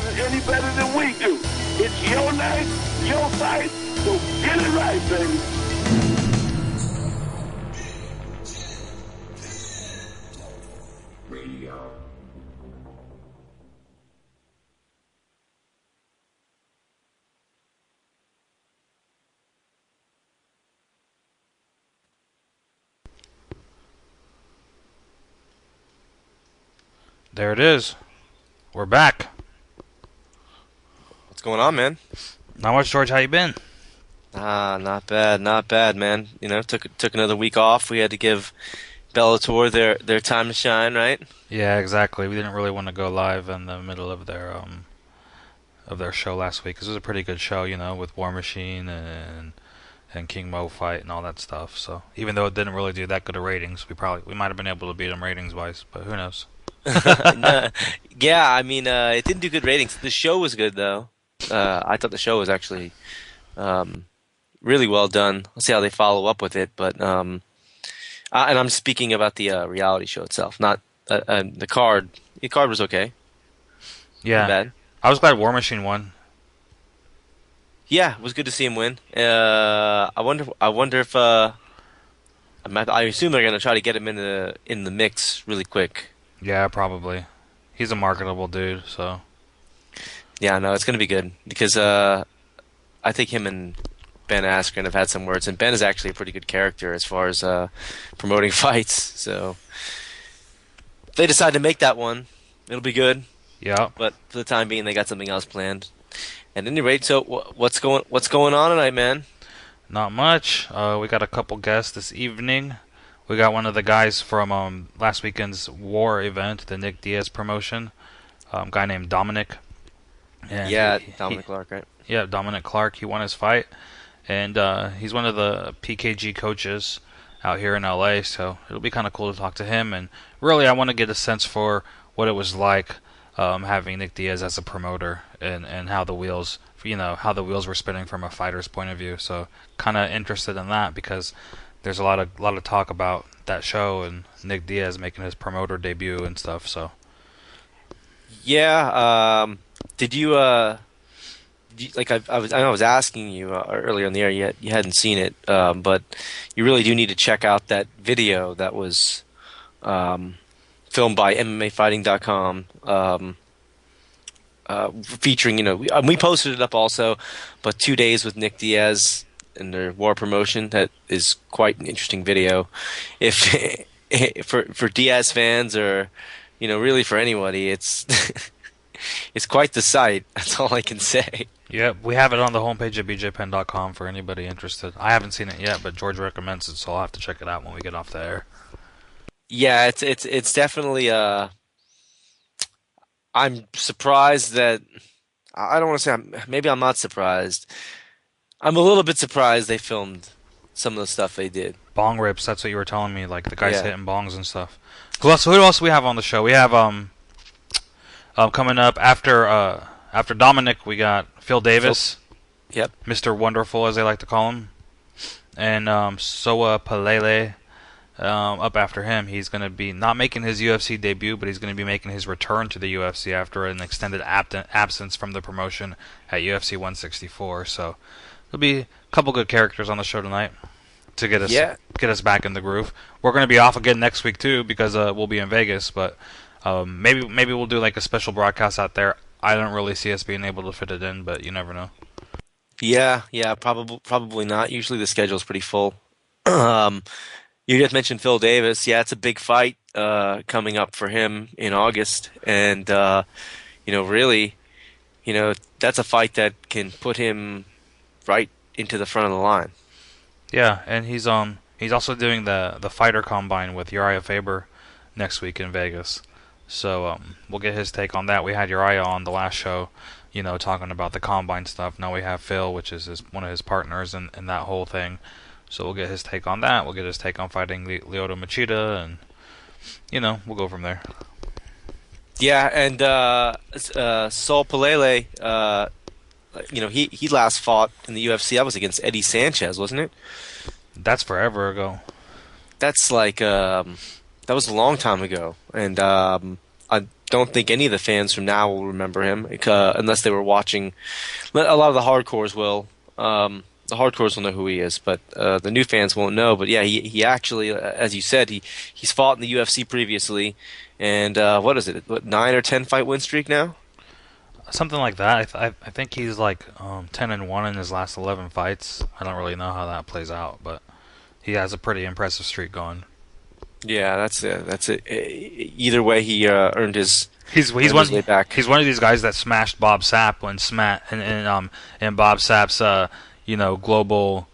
it any better than we do. It's your night, your fight, so get it right, baby. Radio. There it is. We're back. What's going on, man? Not much, George. How you been? Not bad, man. You know, took another week off. We had to give Bellator their time to shine, right? Yeah, exactly. We didn't really want to go live in the middle of their show last week because it was a pretty good show, you know, with War Machine and King Mo fight and all that stuff. So even though it didn't really do that good of ratings, we might have been able to beat them ratings wise, but who knows? Yeah, I mean, it didn't do good ratings. The show was good though. I thought the show was actually really well done. Let's see how they follow up with it. But and I'm speaking about the reality show itself, not the card. The card was okay. Yeah, not bad. I was glad War Machine won. Yeah, it was good to see him win. I wonder if I assume they're gonna try to get him in the mix really quick. Yeah, probably. He's a marketable dude, so. Yeah, no, it's going to be good because I think him and Ben Askren have had some words, and Ben is actually a pretty good character as far as promoting fights. So if they decide to make that one, it'll be good. Yeah. But for the time being, they got something else planned. At any rate, so what's going on tonight, man? Not much. We got a couple guests this evening. We got one of the guys from last weekend's War event, the Nick Diaz promotion, guy named Dominic. And Dominic Clark, right? Yeah, Dominic Clark. He won his fight, and he's one of the PKG coaches out here in LA. So it'll be kind of cool to talk to him. And really, I want to get a sense for what it was like having Nick Diaz as a promoter, and how the wheels, were spinning from a fighter's point of view. So kind of interested in that because there's a lot of talk about that show and Nick Diaz making his promoter debut and stuff. So yeah, did you like I was asking you earlier in the air, you hadn't seen it, but you really do need to check out that video that was filmed by MMAfighting.com, featuring, we posted it up also, but 2 days with Nick Diaz and their War promotion. That is quite an interesting video. If for Diaz fans, or really for anybody, it's it's quite the sight. That's all I can say. Yeah, we have it on the homepage at bjpenn.com for anybody interested. I haven't seen it yet, but George recommends it, so I'll have to check it out when we get off the air. Yeah, it's definitely. I'm surprised that I don't want to say maybe I'm not surprised. I'm a little bit surprised they filmed some of the stuff they did. Bong rips, that's what you were telling me, like the guys hitting bongs and stuff. Who else do we have on the show? We have coming up after Dominic, we got Phil Davis. Yep. Mr. Wonderful, as they like to call him. And Soa Palele up after him. He's going to be not making his UFC debut, but he's going to be making his return to the UFC after an extended absence from the promotion at UFC 164. So there'll be a couple good characters on the show tonight to get us back in the groove. We're going to be off again next week too because we'll be in Vegas, but maybe we'll do like a special broadcast out there. I don't really see us being able to fit it in, but you never know. Yeah, probably not. Usually the schedule's pretty full. You just mentioned Phil Davis. Yeah, it's a big fight coming up for him in August, and really, that's a fight that can put him right into the front of the line. Yeah, and he's also doing the fighter combine with Uriah Faber next week in Vegas. So we'll get his take on that. We had Uriah on the last show, talking about the combine stuff. Now we have Phil, which is one of his partners in that whole thing. So we'll get his take on that. We'll get his take on fighting Lyoto Machida, and we'll go from there. Yeah, and Saul Palele, he last fought in the UFC. That was against Eddie Sanchez, wasn't it? That's forever ago. That's like that was a long time ago, and don't think any of the fans from now will remember him unless they were watching. A lot of the hardcores will. The hardcores will know who he is, but the new fans won't know. But yeah, he actually, as you said, he's fought in the UFC previously, and what is it? What, 9 or 10 fight win streak now? Something like that. I think he's like 10-1 in his last 11 fights. I don't really know how that plays out, but he has a pretty impressive streak going. Yeah, that's it. That's it. Either way, he earned his. He's earned one his way back. he's one of these guys that smashed Bob Sapp when in Bob Sapp's global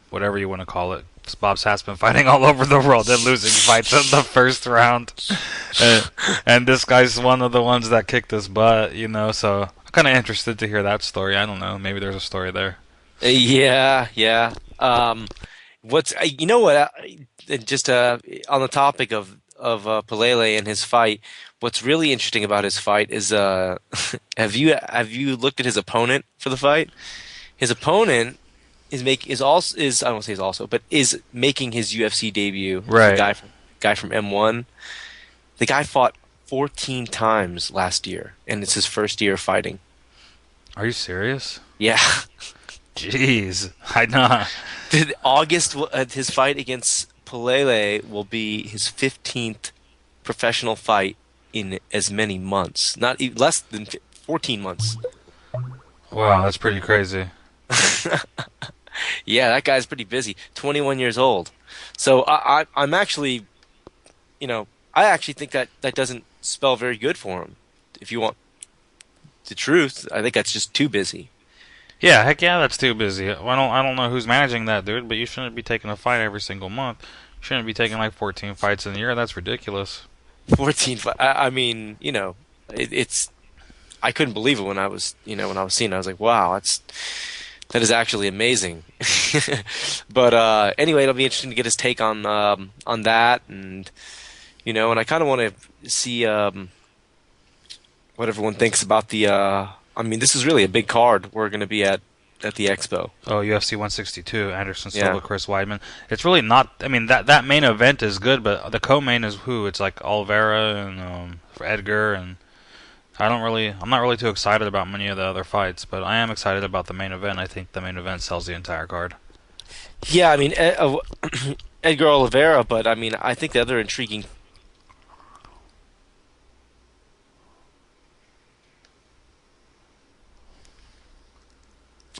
whatever you want to call it. Bob Sapp's been fighting all over the world and losing fights in the first round, and this guy's one of the ones that kicked his butt. So I'm kind of interested to hear that story. I don't know, maybe there's a story there. Yeah, yeah. What's you know what? Just on the topic of Pelele and his fight, what's really interesting about his fight is have you looked at his opponent for the fight? His opponent is I won't say is also, but is making his UFC debut. Right. The guy from M1. The guy fought 14 times last year, and it's his first year fighting. Are you serious? Yeah. Jeez, I know. August, his fight against Pelele will be his 15th professional fight in as many months. Less than 14 months. Wow, that's pretty crazy. Yeah, that guy's pretty busy. 21 years old. So I'm actually, I actually think that doesn't spell very good for him. If you want the truth, I think that's just too busy. Yeah, heck yeah, that's too busy. I don't know who's managing that, dude, but you shouldn't be taking a fight every single month. You shouldn't be taking like 14 fights in a year. That's ridiculous. 14. I mean, it's. I couldn't believe it when I was seeing it. I was like, wow, that is actually amazing. But anyway, it'll be interesting to get his take on that, and and I kind of want to see what everyone thinks about the. I mean, this is really a big card. We're going to be at the Expo. Oh, UFC 162, Anderson Silva, Yeah. Chris Weidman. It's really not. I mean, that main event is good, but the co-main is who? It's like Oliveira and Edgar, and I'm not really too excited about many of the other fights, but I am excited about the main event. I think the main event sells the entire card. Yeah, I mean Edgar Oliveira, but I mean I think the other intriguing.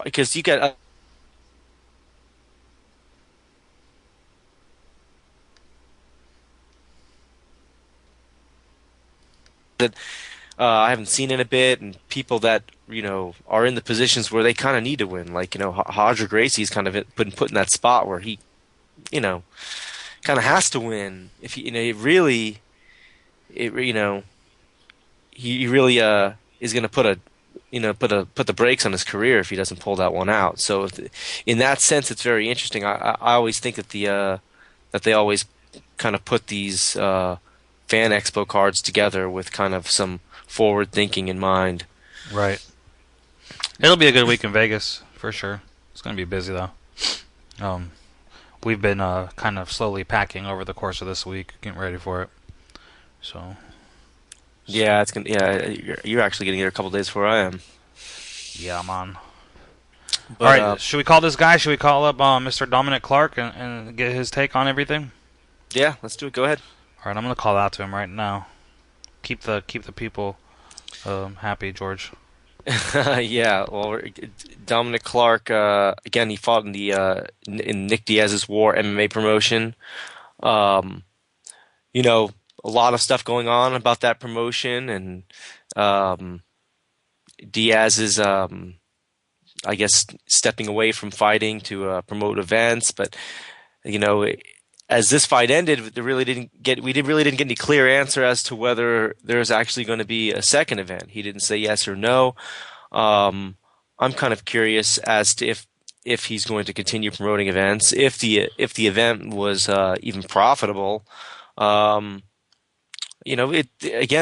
Because you got. I haven't seen in a bit, and people that are in the positions where they kind of need to win, like Roger Gracie's kind of been put in that spot where he, kind of has to win. If he, he really is going to put the brakes on his career if he doesn't pull that one out. So in that sense, it's very interesting. I always think that that they always kind of put these fan expo cards together with kind of some forward thinking in mind. Right. It'll be a good week in Vegas for sure. It's going to be busy though. We've been kind of slowly packing over the course of this week, getting ready for it. So. Yeah, it's gonna. Yeah, you're actually getting here a couple days before I am. Yeah, man. But, all right, should we call this guy? Should we call up Mr. Dominic Clark and get his take on everything? Yeah, let's do it. Go ahead. All right, I'm gonna call out to him right now. Keep the people happy, George. Yeah, well, Dominic Clark again. He fought in Nick Diaz's War MMA promotion. A lot of stuff going on about that promotion, and Diaz is, I guess, stepping away from fighting to promote events. But as this fight ended, we really didn't get any clear answer as to whether there's actually going to be a second event. He didn't say yes or no. I'm kind of curious as to if he's going to continue promoting events, if the event was even profitable. Again,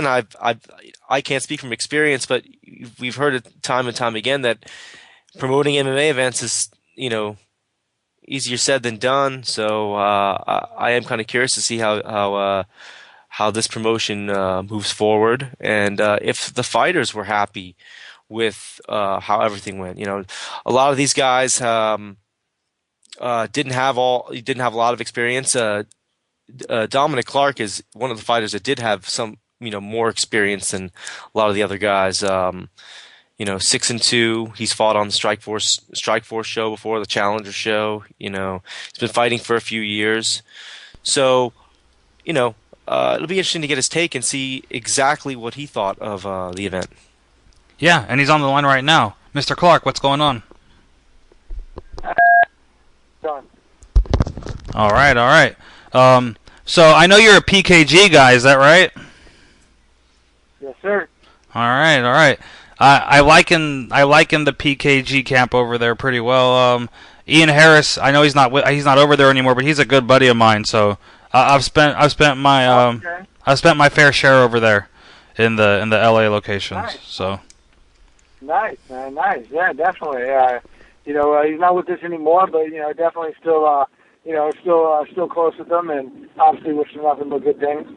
I can't speak from experience, but we've heard it time and time again that promoting MMA events is, easier said than done. So I am kind of curious to see how how this promotion moves forward, and if the fighters were happy with how everything went. A lot of these guys didn't have a lot of experience. Dominic Clark is one of the fighters that did have some more experience than a lot of the other guys. 6-2. He's fought on the Strikeforce show before, the Challenger show. He's been fighting for a few years. So, it'll be interesting to get his take and see exactly what he thought of the event. Yeah, and he's on the line right now. Mr. Clark, what's going on? Done. All right. So I know you're a PKG guy, is that right? Yes, sir. All right. I liken the PKG camp over there pretty well. Ian Harris, I know he's not over there anymore, but he's a good buddy of mine. So I've spent my fair share over there in the LA locations. Nice. So Nice, man. Nice. Yeah, definitely. He's not with us anymore, but definitely still close with them, and obviously wishing nothing but good things.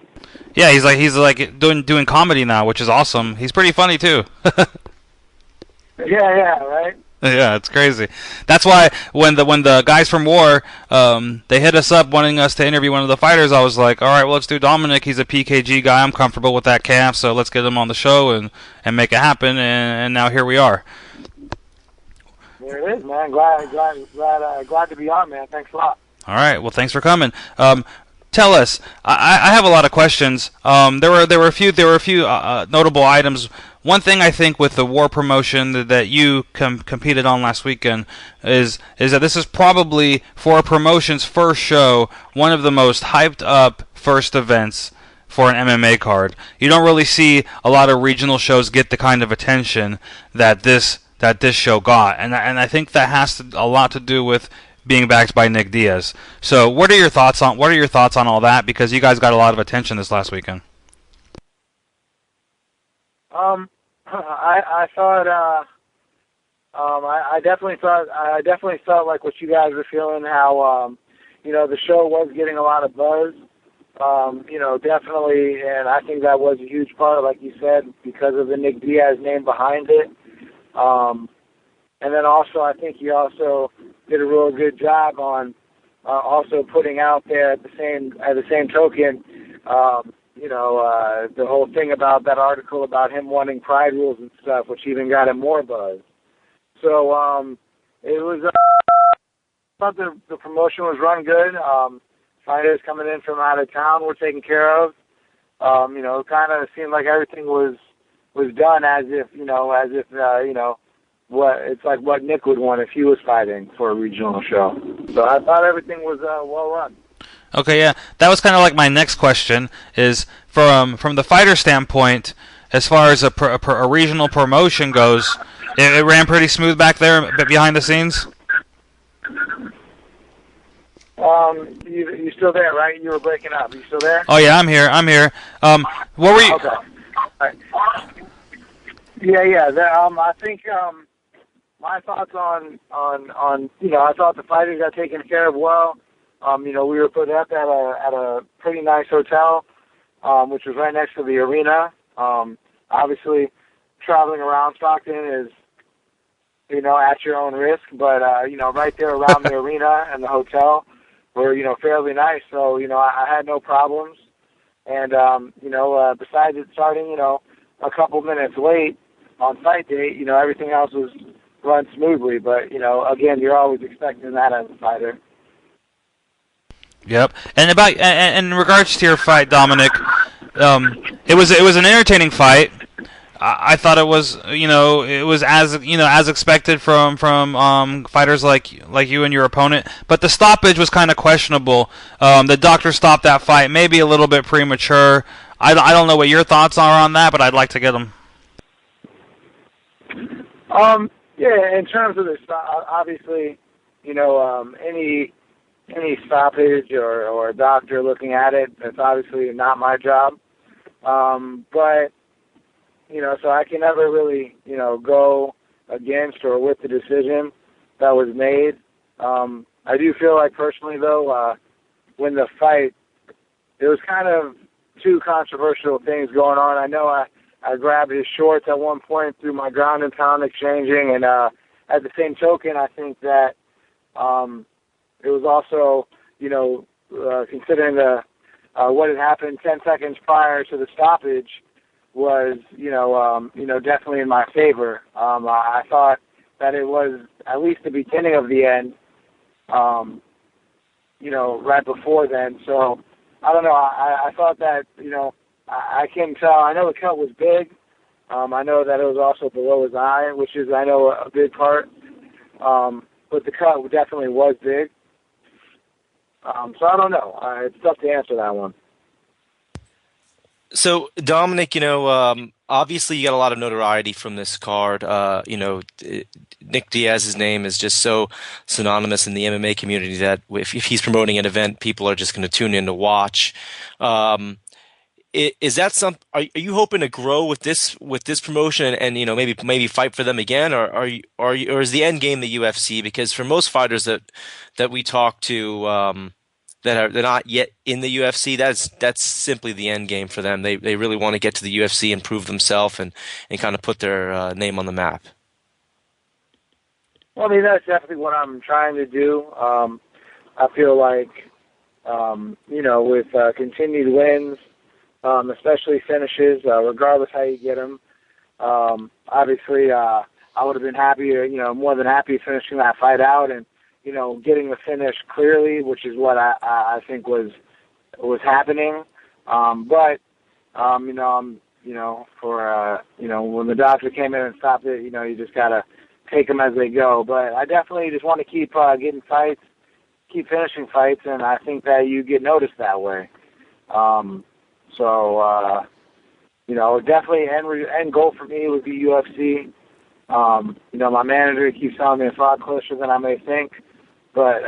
yeah, he's like doing comedy now, which is awesome. He's pretty funny too. Yeah, right. Yeah, it's crazy. That's why when the guys from War they hit us up wanting us to interview one of the fighters, I was like, all right, well, let's do Dominic. He's a PKG guy. I'm comfortable with that camp, so let's get him on the show and make it happen. And now here we are. There it is, man. Glad to be on, man. Thanks a lot. All right. Well, thanks for coming. Tell us. I have a lot of questions. There were a few notable items. One thing I think with the War promotion that you competed on last weekend is that this is probably, for a promotion's first show, one of the most hyped up first events for an MMA card. You don't really see a lot of regional shows get the kind of attention that this show got, and I think that has a lot to do with being backed by Nick Diaz. So, what are your thoughts on all that? Because you guys got a lot of attention this last weekend. I thought, I definitely felt like what you guys were feeling, how, the show was getting a lot of buzz, definitely, and I think that was a huge part, like you said, because of the Nick Diaz name behind it. And then also, I think you also did a real good job on also putting out there at the same token, the whole thing about that article about him wanting pride rules and stuff, which even got him more buzz. So it was. I thought the promotion was run good. Fighters coming in from out of town were taken care of. Kind of seemed like everything was done as if what Nick would want if he was fighting for a regional show. So I thought everything was well run. Okay, yeah, that was kind of like my next question. Is from the fighter standpoint, as far as a regional promotion goes, it ran pretty smooth back there, behind the scenes. You still there, right? You were breaking up. You still there? Oh yeah, I'm here. What were you? Okay. All right. Yeah. I think my thoughts on I thought the fighters got taken care of well. We were put up at a pretty nice hotel, which was right next to the arena. Obviously, traveling around Stockton is, at your own risk, but right there around the arena and the hotel were, fairly nice. So, I had no problems. And, besides it starting, a couple minutes late on fight day, everything else was run smoothly. But, again, you're always expecting that as a fighter. Yep. And in regards to your fight, Dominic, it was an entertaining fight. I thought it was as expected from fighters like you and your opponent. But the stoppage was kind of questionable. The doctor stopped that fight, maybe a little bit premature. I don't know what your thoughts are on that, but I'd like to get them. Yeah, in terms of this, obviously, any stoppage or a doctor looking at it, that's obviously not my job. But, so I can never really, go against or with the decision that was made. I do feel like personally, though, when the fight, it was kind of too controversial things going on. I know I grabbed his shorts at one point through my ground and pound exchanging, and at the same token, I think that it was also, considering what had happened 10 seconds prior to the stoppage was, definitely in my favor. I thought that it was at least the beginning of the end, right before then. So, I don't know. I thought that, I can tell. I know the cut was big. I know that it was also below his eye, which is, I know, a big part. But the cut definitely was big. So I don't know. It's tough to answer that one. So, Dominic, obviously you got a lot of notoriety from this card. Nick Diaz's name is just so synonymous in the MMA community that if he's promoting an event, people are just going to tune in to watch. Is that are you hoping to grow with this promotion and maybe fight for them again, or is the end game the UFC? Because for most fighters that we talk to they're not yet in the UFC, that's simply the end game for them. They really want to get to the UFC and prove themselves and kind of put their name on the map. Well, I mean, that's definitely what I'm trying to do. I feel like, with continued wins, especially finishes, regardless how you get them, obviously I would have been happy, more than happy finishing that fight out and, getting the finish clearly, which is what I think was happening. But when the doctor came in and stopped it, you just gotta take them as they go. But I definitely just want to keep getting fights, keep finishing fights, and I think that you get noticed that way. Definitely end goal for me would be UFC. My manager keeps telling me it's a lot closer than I may think. But,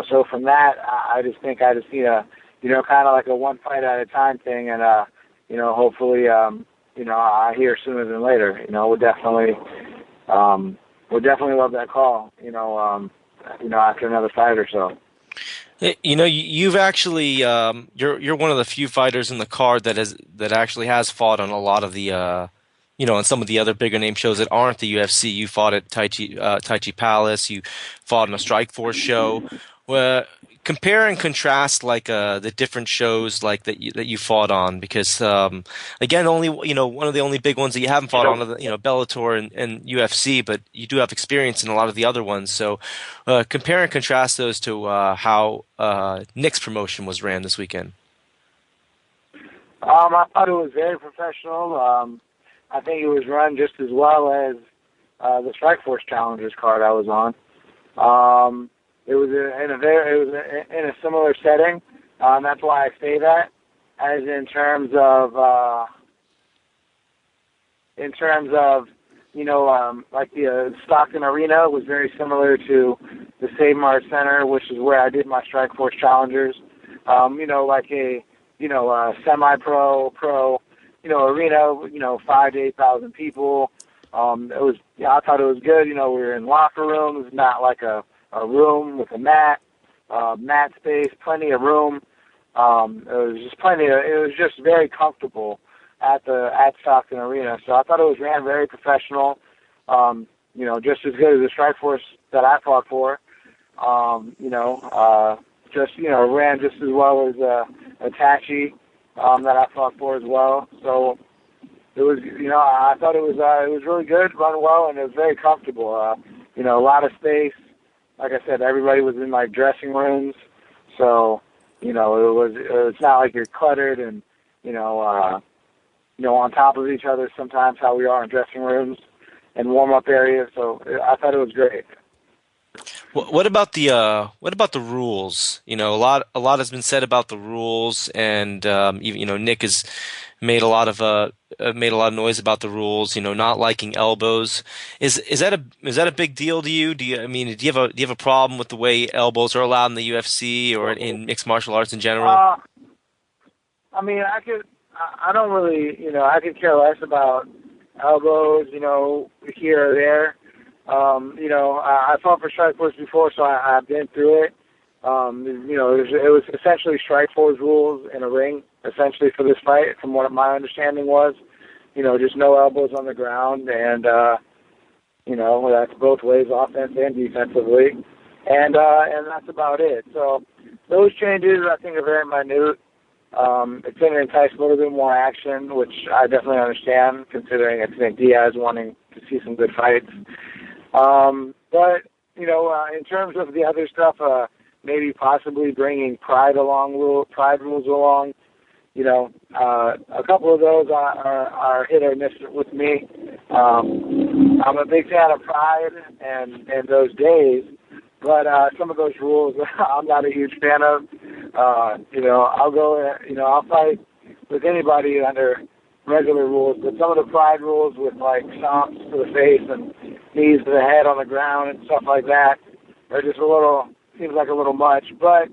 so from that, I just think I just need a, kind of like a one fight at a time thing. And, hopefully, I hear sooner than later. We'll definitely love that call, after another fight or so. You've actually you're one of the few fighters in the card that actually has fought on a lot of the on some of the other bigger name shows that aren't the UFC. You fought at Tai Chi Palace. You fought on a Strikeforce show. Compare and contrast the different shows that you fought on, because again, only one of the only big ones that you haven't fought on are Bellator and UFC, but you do have experience in a lot of the other ones. So compare and contrast those to how Nick's promotion was ran this weekend. I thought it was very professional. I think it was run just as well as the Strikeforce Challengers card I was on. It was in a similar setting. That's why I say that, as in terms of the Stockton Arena was very similar to the Save Mart Center, which is where I did my Strikeforce Challengers. Like a semi-pro, pro, arena, 5,000 to 8,000 people. I thought it was good. We were in locker rooms, not like a room with a mat space, plenty of room. It was just very comfortable at Stockton Arena. So I thought it was ran very professional. Just as good as the Strikeforce that I fought for. Ran just as well as Itachi that I fought for as well. So it was, I thought it was really good, run well, and it was very comfortable. A lot of space. Like I said, everybody was in dressing rooms, so it's not like you're cluttered and on top of each other. Sometimes how we are in dressing rooms and warm up areas. So I thought it was great. What about the rules? A lot has been said about the rules, and even Nick has made a lot of noise about the rules. Not liking elbows. Is that a big deal to you? Do you have a problem with the way elbows are allowed in the UFC or in mixed martial arts in general? I don't really, I could care less about elbows, here or there. I fought for Strikeforce before, so I've been through it. It was essentially Strikeforce rules in a ring, essentially for this fight, from what my understanding was. Just no elbows on the ground, and that's both ways, offense and defensively, and that's about it. So those changes, I think, are very minute. It's going to entice a little bit more action, which I definitely understand, considering I think Diaz wanting to see some good fights. But in terms of the other stuff, maybe possibly bringing pride rules along. A couple of those are hit or miss with me. I'm a big fan of pride and those days, but some of those rules I'm not a huge fan of. I'll go, I'll fight with anybody under regular rules, but some of the pride rules with like stomps to the face and knees to the head on the ground and stuff like that are just seems like a little much. But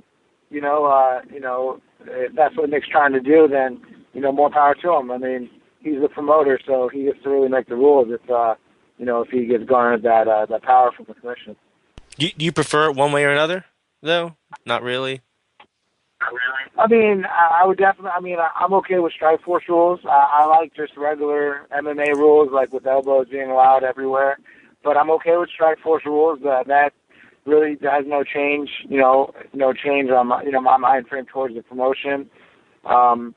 if that's what Nick's trying to do, then more power to him. I mean, he's the promoter, so he gets to really make the rules. If he gets garnered that power from the commission. Do you prefer it one way or another, though? Not really. I mean, I would definitely. I mean, I'm okay with Strikeforce rules. I like just regular MMA rules, like with elbows being allowed everywhere. But I'm okay with Strikeforce rules. That really has no change. No change on my mind frame towards the promotion. But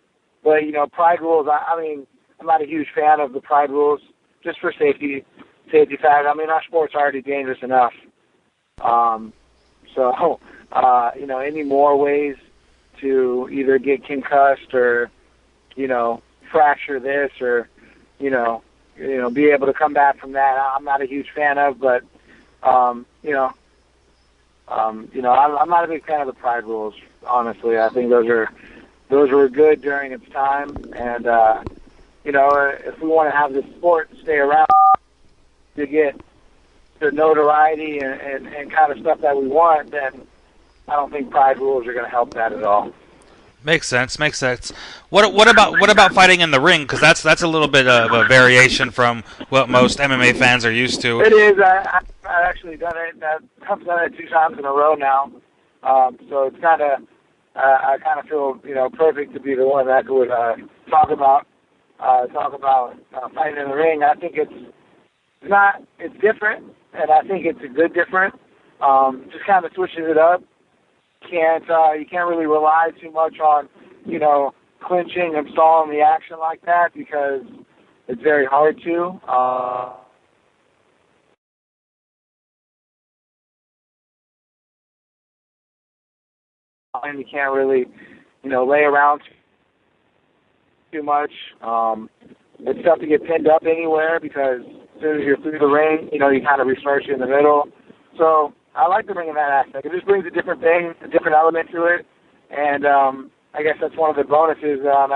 pride rules. I mean, I'm not a huge fan of the pride rules, just for safety factor. I mean, our sport's already dangerous enough. Any more ways to either get concussed or, fracture this or, be able to come back from that, I'm not a huge fan of. But, I'm not a big fan of the pride rules. Honestly, I think those were good during its time, and if we want to have the sport stay around to get the notoriety and kind of stuff that we want, then I don't think pride rules are going to help that at all. Makes sense. What about fighting in the ring? Because that's a little bit of a variation from what most MMA fans are used to. It is. I've actually done it. I've done it 2 times in a row now. So it's kind of. I kind of feel perfect to be the one that would talk about fighting in the ring. I think it's different, and I think it's a good different. Just kind of switches it up. You can't really rely too much on clinching and stalling the action like that, because it's very hard to. And you can't really lay around too much. It's tough to get pinned up anywhere, because as soon as you're through the ring, you kind of restart you in the middle. So I like the ring in that aspect. It just brings a different thing, a different element to it, and I guess that's one of the bonuses on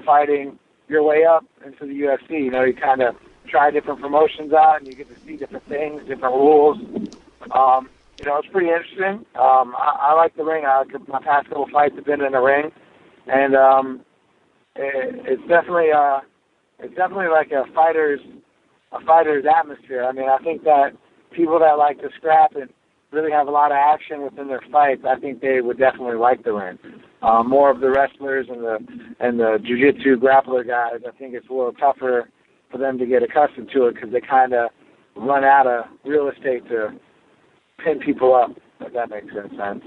fighting your way up into the UFC. You kind of try different promotions out, and you get to see different things, different rules. It's pretty interesting. I like the ring. My past couple fights have been in the ring, and it's definitely like a fighter's atmosphere. I mean, I think that people that like to scrap and really have a lot of action within their fights, I think they would definitely like the ring. More of the wrestlers and the jiu-jitsu grappler guys, I think it's a little tougher for them to get accustomed to it, because they kind of run out of real estate to pin people up, if that makes any sense.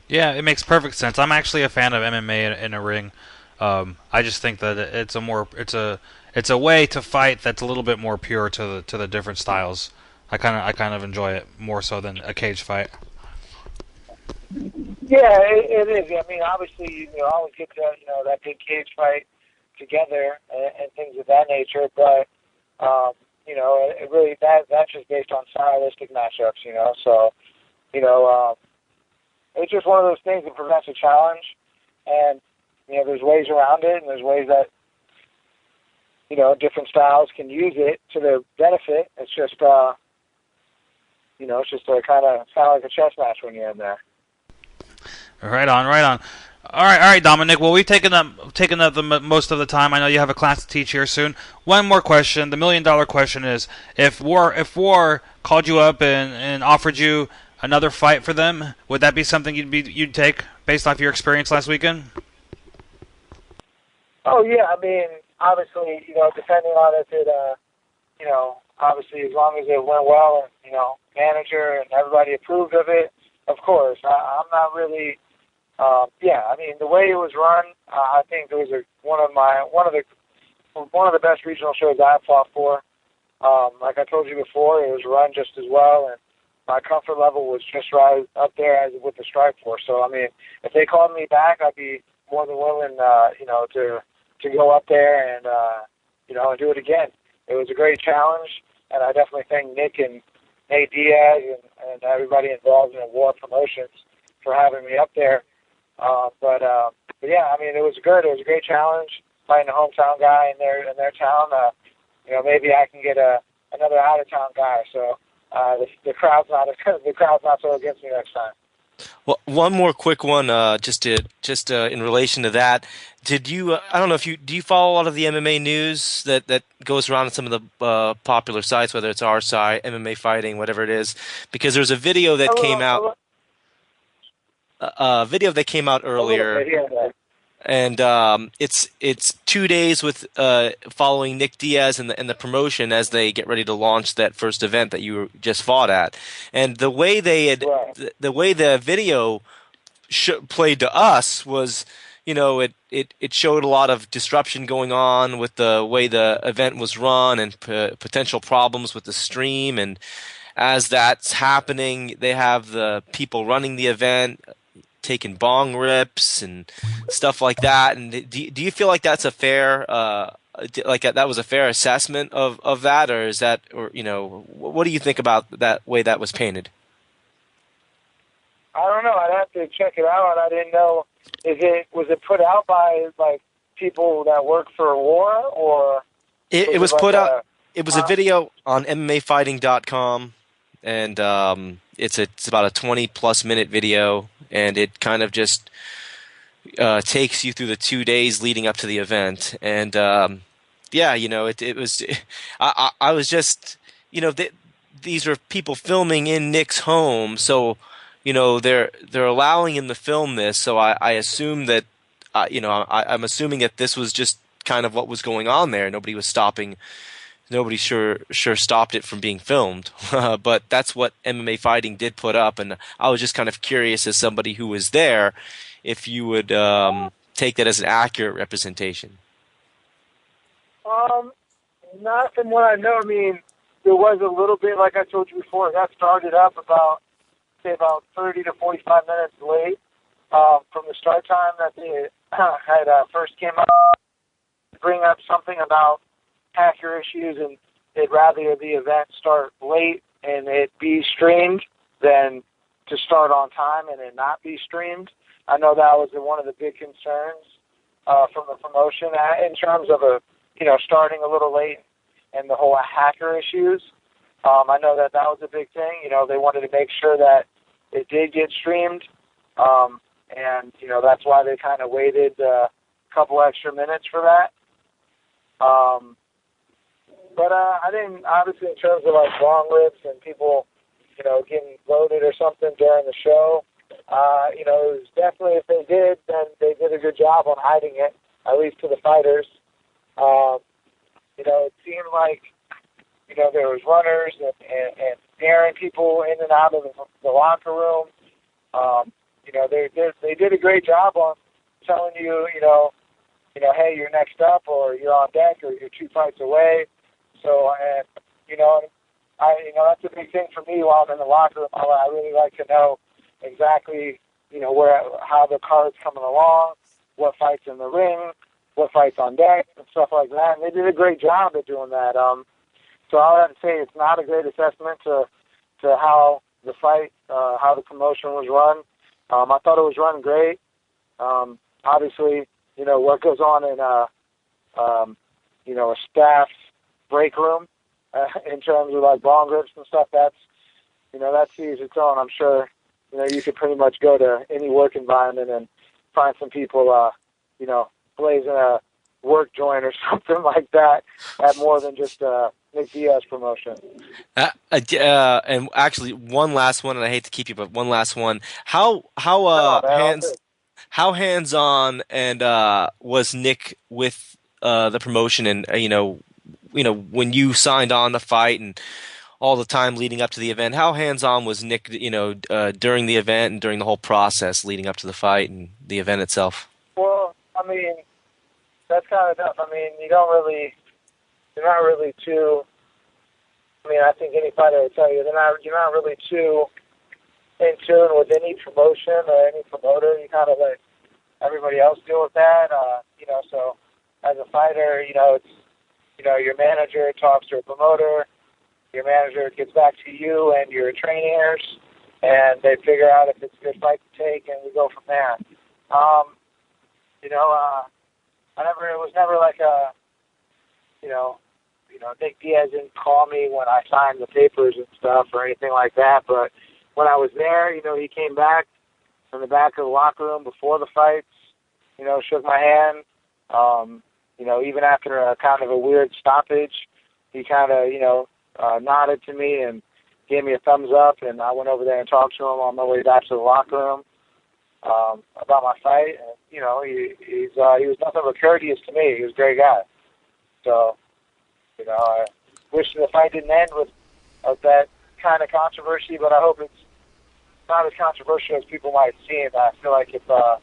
Yeah, it makes perfect sense. I'm actually a fan of MMA in a ring. I just think that it's a way to fight that's a little bit more pure to the different styles. I kind of enjoy it more so than a cage fight. Yeah, it is. I mean, obviously, you always get to that big cage fight together and things of that nature, but it really that's just based on stylistic matchups. So it's just one of those things that presents a challenge, and there's ways around it, and there's ways that different styles can use it to their benefit. It's just it's just kind of sound like a chess match when you're in there. Right on. All right, Dominic. Well, we've taken up the most of the time. I know you have a class to teach here soon. One more question. The $1 million question is: if War called you up and offered you another fight for them, would that be something you'd take based off your experience last weekend? Oh yeah, I mean, obviously, depending on if it, obviously as long as it went well and manager and everybody approved of it, of course. I'm not really. I mean, the way it was run, I think it was one of the best regional shows I've fought for. Like I told you before, it was run just as well, and my comfort level was just right up there as with the Strikeforce. So I mean, if they called me back, I'd be more than willing, to go up there and and do it again. It was a great challenge, and I definitely thank Nick and Nate Diaz and everybody involved in War Promotions for having me up there. But yeah, I mean, it was good. It was a great challenge fighting a hometown guy in their town. Maybe I can get another out of town guy. So the crowd's not so against me next time. Well, one more quick one, just in relation to that. Did you? I don't know if do you follow a lot of the MMA news that goes around on some of the popular sites, whether it's our site, MMA Fighting, whatever it is? Because there's a video that came out. A video that came out earlier, and it's 2 days with following Nick Diaz and the promotion as they get ready to launch that first event that you just fought at, and the way the way the video played to us was, it showed a lot of disruption going on with the way the event was run and potential problems with the stream, and as that's happening, they have the people running the event taking bong rips and stuff like that. And do you feel like that's a fair, that was a fair assessment of that, or is that, or what do you think about that way that was painted? I don't know. I'd have to check it out. I didn't know was it put out by like people that work for War, or it was put out. It was a video on MMAfighting.com, and it's about a 20+ minute video, and it kind of just takes you through the 2 days leading up to the event. And it was. I was just, these are people filming in Nick's home, so they're allowing him to film this. So I assume that I'm assuming that this was just kind of what was going on there. Nobody was stopping. Nobody sure stopped it from being filmed, but that's what MMA Fighting did put up, and I was just kind of curious as somebody who was there, if you would take that as an accurate representation. Not from what I know. I mean, there was a little bit, like I told you before, that started up about 30 to 45 minutes late from the start time that they had first came up to bring up something about hacker issues, and they'd rather the event start late and it be streamed than to start on time and it not be streamed. I know that was one of the big concerns from the promotion in terms of starting a little late and the whole hacker issues. I know that was a big thing. They wanted to make sure that it did get streamed, and that's why they kind of waited a couple extra minutes for that. But I didn't, obviously, in terms of like bong rips and people, getting loaded or something during the show, it was definitely, if they did, then they did a good job on hiding it, at least to the fighters. It seemed like, there was runners and scaring people in and out of the locker room. They did a great job on telling you, hey, you're next up, or you're on deck, or you're 2 fights away. So, and that's a big thing for me while I'm in the locker room. I really like to know exactly, how the card's coming along, what fights in the ring, what fights on deck, and stuff like that. And they did a great job at doing that. So I would say it's not a great assessment to how the fight, how the promotion was run. I thought it was run great. Obviously, what goes on in a staff break room in terms of like bong rips and stuff, that sees its own. I'm sure, you could pretty much go to any work environment and find some people, blazing a work joint or something like that at more than just Nick Diaz promotion. And actually, one last one, and I hate to keep you, but one last one. How No, man, how hands on and was Nick with the promotion, and when you signed on the fight and all the time leading up to the event, how hands on was Nick? During the event and during the whole process leading up to the fight and the event itself. Well, I mean, that's kind of tough. I mean, you're not really too. I mean, I think any fighter would tell you you're not really too in tune with any promotion or any promoter. You kind of let everybody else deal with that. So as a fighter, it's your manager talks to a promoter. Your manager gets back to you and your trainers, and they figure out if it's a good fight to take, and we go from there. It was never like a, Nick Diaz didn't call me when I signed the papers and stuff or anything like that. But when I was there, he came back from the back of the locker room before the fights, shook my hand. Even after a kind of a weird stoppage, he kind of, nodded to me and gave me a thumbs up, and I went over there and talked to him on my way back to the locker room about my fight. And, he was nothing but courteous to me. He was a great guy. So, I wish the fight didn't end with that kind of controversy, but I hope it's not as controversial as people might seem. I feel like if, the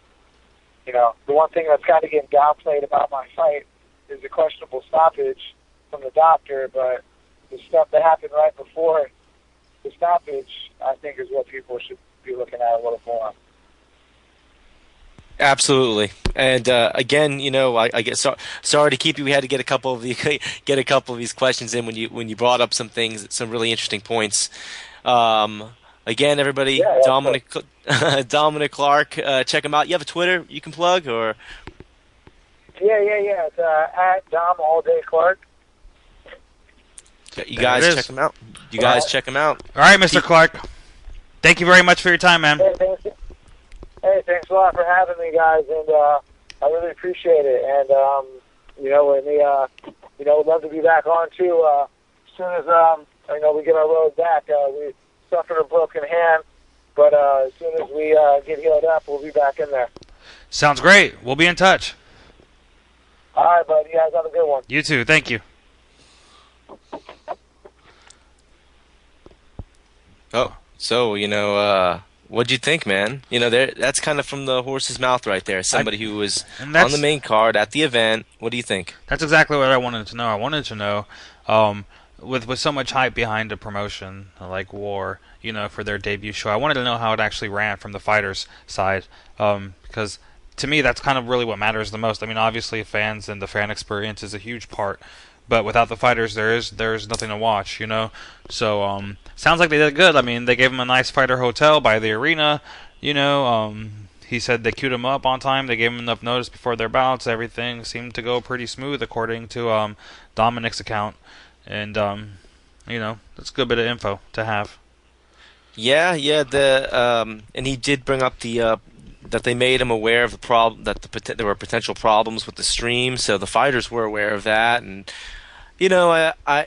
one thing that's kind of getting downplayed about my fight is the questionable stoppage from the doctor, but the stuff that happened right before the stoppage, I think, is what people should be looking at a little more. Absolutely, and again, I get sorry to keep you. We had to get a couple of these questions in when you brought up some really interesting points. Again, everybody, Yeah, Dominic Clark, check him out. You have a Twitter you can plug, or? Yeah. It's at Dom All Day Clark. You guys check him out. Check him out. All right, Mr. Clark. Thank you very much for your time, man. Thanks a lot for having me, guys, and I really appreciate it. And we'd love to be back on too. As soon as we get our road back, we suffered a broken hand, but as soon as we get healed up, we'll be back in there. Sounds great. We'll be in touch. All right, bud. You guys have a good one. You too. Thank you. Oh, so what'd you think, man? That's kind of from the horse's mouth right there. Somebody who was on the main card at the event. What do you think? That's exactly what I wanted to know. I wanted to know, with so much hype behind a promotion like War, for their debut show, I wanted to know how it actually ran from the fighters' side, because to me that's kind of really what matters the most. I mean, obviously fans and the fan experience is a huge part, but without the fighters, there's nothing to watch, So sounds like they did good. I mean, they gave him a nice fighter hotel by the arena. He said they queued him up on time. They gave him enough notice before their bouts. Everything seemed to go pretty smooth according to Dominic's account, and that's a good bit of info to have. Yeah. And he did bring up that they made him aware of the problem, that there were potential problems with the stream, so the fighters were aware of that. And I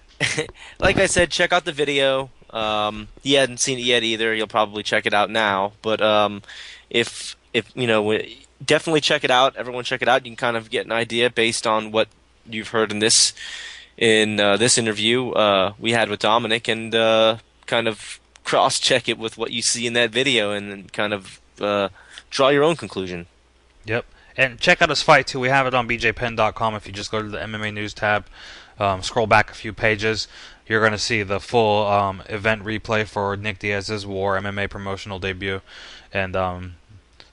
like I said, check out the video. He hadn't seen it yet either. You'll probably check it out now. But if definitely check it out. Everyone check it out. You can kind of get an idea based on what you've heard in this interview we had with Dominic, and kind of cross-check it with what you see in that video, and then kind of draw your own conclusion. Yep. And check out his fight, too. We have it on bjpenn.com. If you just go to the MMA News tab, scroll back a few pages, you're going to see the full event replay for Nick Diaz's War MMA promotional debut. And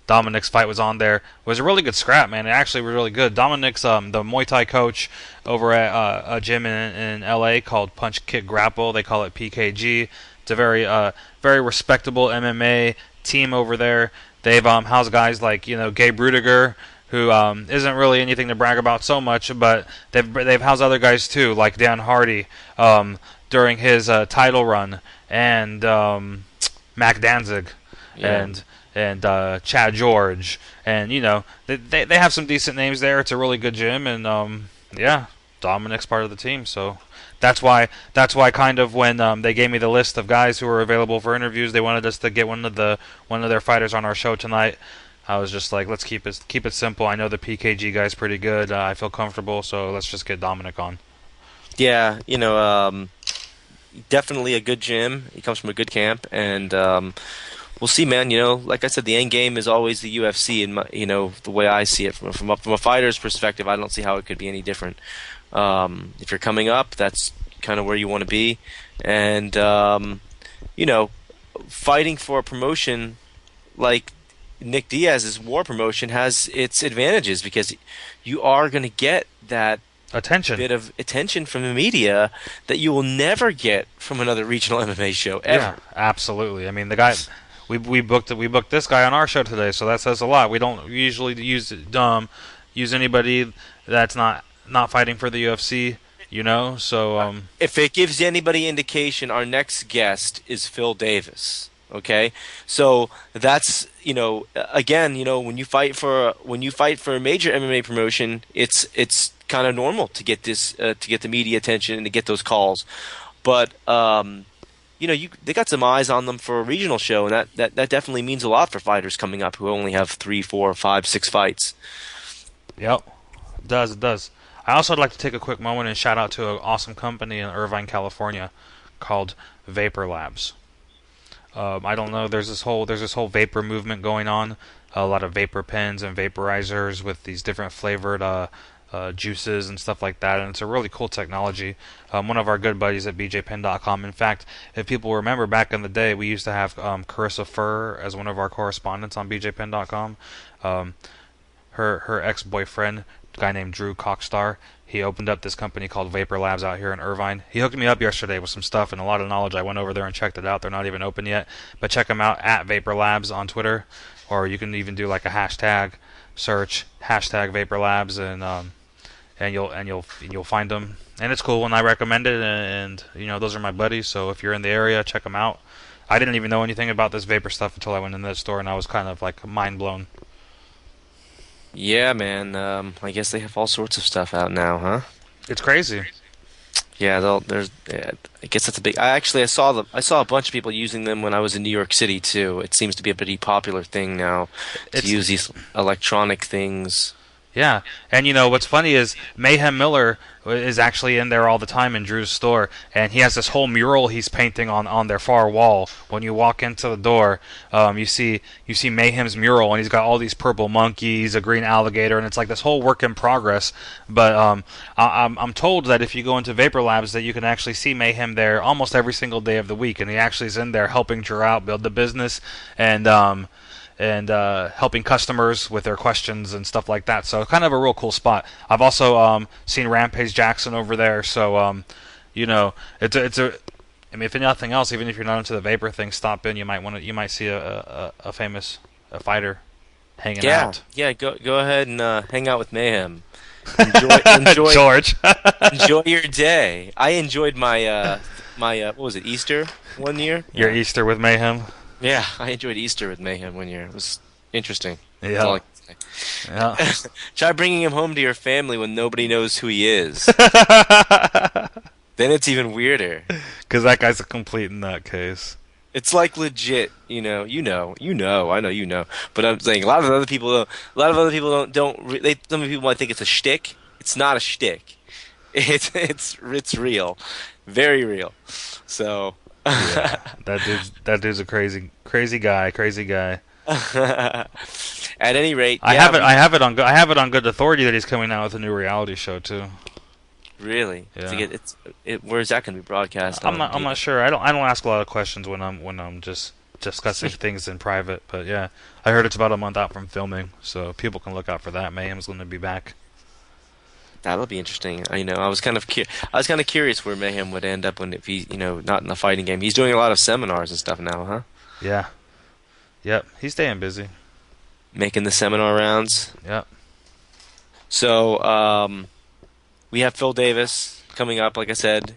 Dominic's fight was on there. It was a really good scrap, man. It actually was really good. Dominic's the Muay Thai coach over at a gym in LA called Punch Kick Grapple. They call it PKG. It's a very respectable MMA team over there. They've housed guys like Gabe Rudiger, who isn't really anything to brag about so much, but they've housed other guys too, like Dan Hardy during his title run, and Mac Danzig, yeah. and Chad George, and they have some decent names there. It's a really good gym, and yeah, Dominic's part of the team, so that's why kind of when they gave me the list of guys who were available for interviews, they wanted us to get one of their fighters on our show tonight. I was just like, let's keep it simple. I know the PKG guy's pretty good. I feel comfortable, so let's just get Dominic on. Yeah, definitely a good gym. He comes from a good camp, and we'll see, man. Like I said, the end game is always the UFC, and the way I see it from a fighter's perspective, I don't see how it could be any different. If you're coming up, that's kind of where you want to be, and fighting for a promotion like Nick Diaz's War promotion has its advantages because you are going to get that bit of attention from the media that you will never get from another regional MMA show ever. Yeah, absolutely. I mean, the guy we booked this guy on our show today, so that says a lot. We don't usually use anybody that's not fighting for the UFC, So if it gives anybody indication, our next guest is Phil Davis. Okay, so that's again, when you fight for a major MMA promotion, it's kind of normal to get the media attention and to get those calls, but they got some eyes on them for a regional show, and that definitely means a lot for fighters coming up who only have 3, 4, 5, 6 fights. Yep, it does. I also would like to take a quick moment and shout out to an awesome company in Irvine, California, called Vapor Labs. I don't know. There's this whole vapor movement going on. A lot of vapor pens and vaporizers with these different flavored juices and stuff like that, and it's a really cool technology. One of our good buddies at BJPen.com. In fact, if people remember back in the day, we used to have Carissa Furr as one of our correspondents on BJPen.com. Her ex-boyfriend, a guy named Drew Cockstar, he opened up this company called Vapor Labs out here in Irvine. He hooked me up yesterday with some stuff and a lot of knowledge. I went over there and checked it out. They're not even open yet, but check them out at Vapor Labs on Twitter, or you can even do like a hashtag search #Vapor Labs, and you'll find them. And it's cool, and I recommend it. And those are my buddies. So if you're in the area, check them out. I didn't even know anything about this vapor stuff until I went in that store, and I was kind of like mind blown. Yeah, man. I guess they have all sorts of stuff out now, huh? It's crazy. Yeah, I guess that's a big. I saw a bunch of people using them when I was in New York City too. It seems to be a pretty popular thing now to use these electronic things. Yeah, and what's funny is Mayhem Miller is actually in there all the time in Drew's store, and he has this whole mural he's painting on their far wall. When you walk into the door, you see Mayhem's mural, and he's got all these purple monkeys, a green alligator, and it's like this whole work in progress. But I'm told that if you go into Vapor Labs, that you can actually see Mayhem there almost every single day of the week, and he actually is in there helping Drew out, build the business, and helping customers with their questions and stuff like that. So kind of a real cool spot. I've also seen Rampage Jackson over there. So it's a. I mean, if nothing else, even if you're not into the vapor thing, stop in. You might see a famous fighter hanging out. Yeah, go ahead and hang out with Mayhem. Enjoy George. Enjoy your day. I enjoyed my what was it, Easter one year? Your Easter with Mayhem. Yeah, I enjoyed Easter with Mayhem one year. It was interesting. Yeah. That's all I can say. Yeah. Try bringing him home to your family when nobody knows who he is. Then it's even weirder. Because that guy's a complete nutcase. It's like legit, I know you know. But I'm saying a lot of other people don't. Some people might think it's a shtick. It's not a shtick. It's real, very real. So. Yeah, that dude's a crazy guy. At any rate, I have it on good authority that he's coming out with a new reality show too. Really? Yeah. Where's that going to be broadcast? I'm not sure. I don't ask a lot of questions when I'm just discussing things in private. But yeah, I heard it's about a month out from filming, so people can look out for that. Mayhem's going to be back. That'll be interesting. I was kind of curious where Mayhem would end up if he, not in the fighting game. He's doing a lot of seminars and stuff now, huh? Yeah. Yep. He's staying busy. Making the seminar rounds. Yep. So, we have Phil Davis coming up, like I said.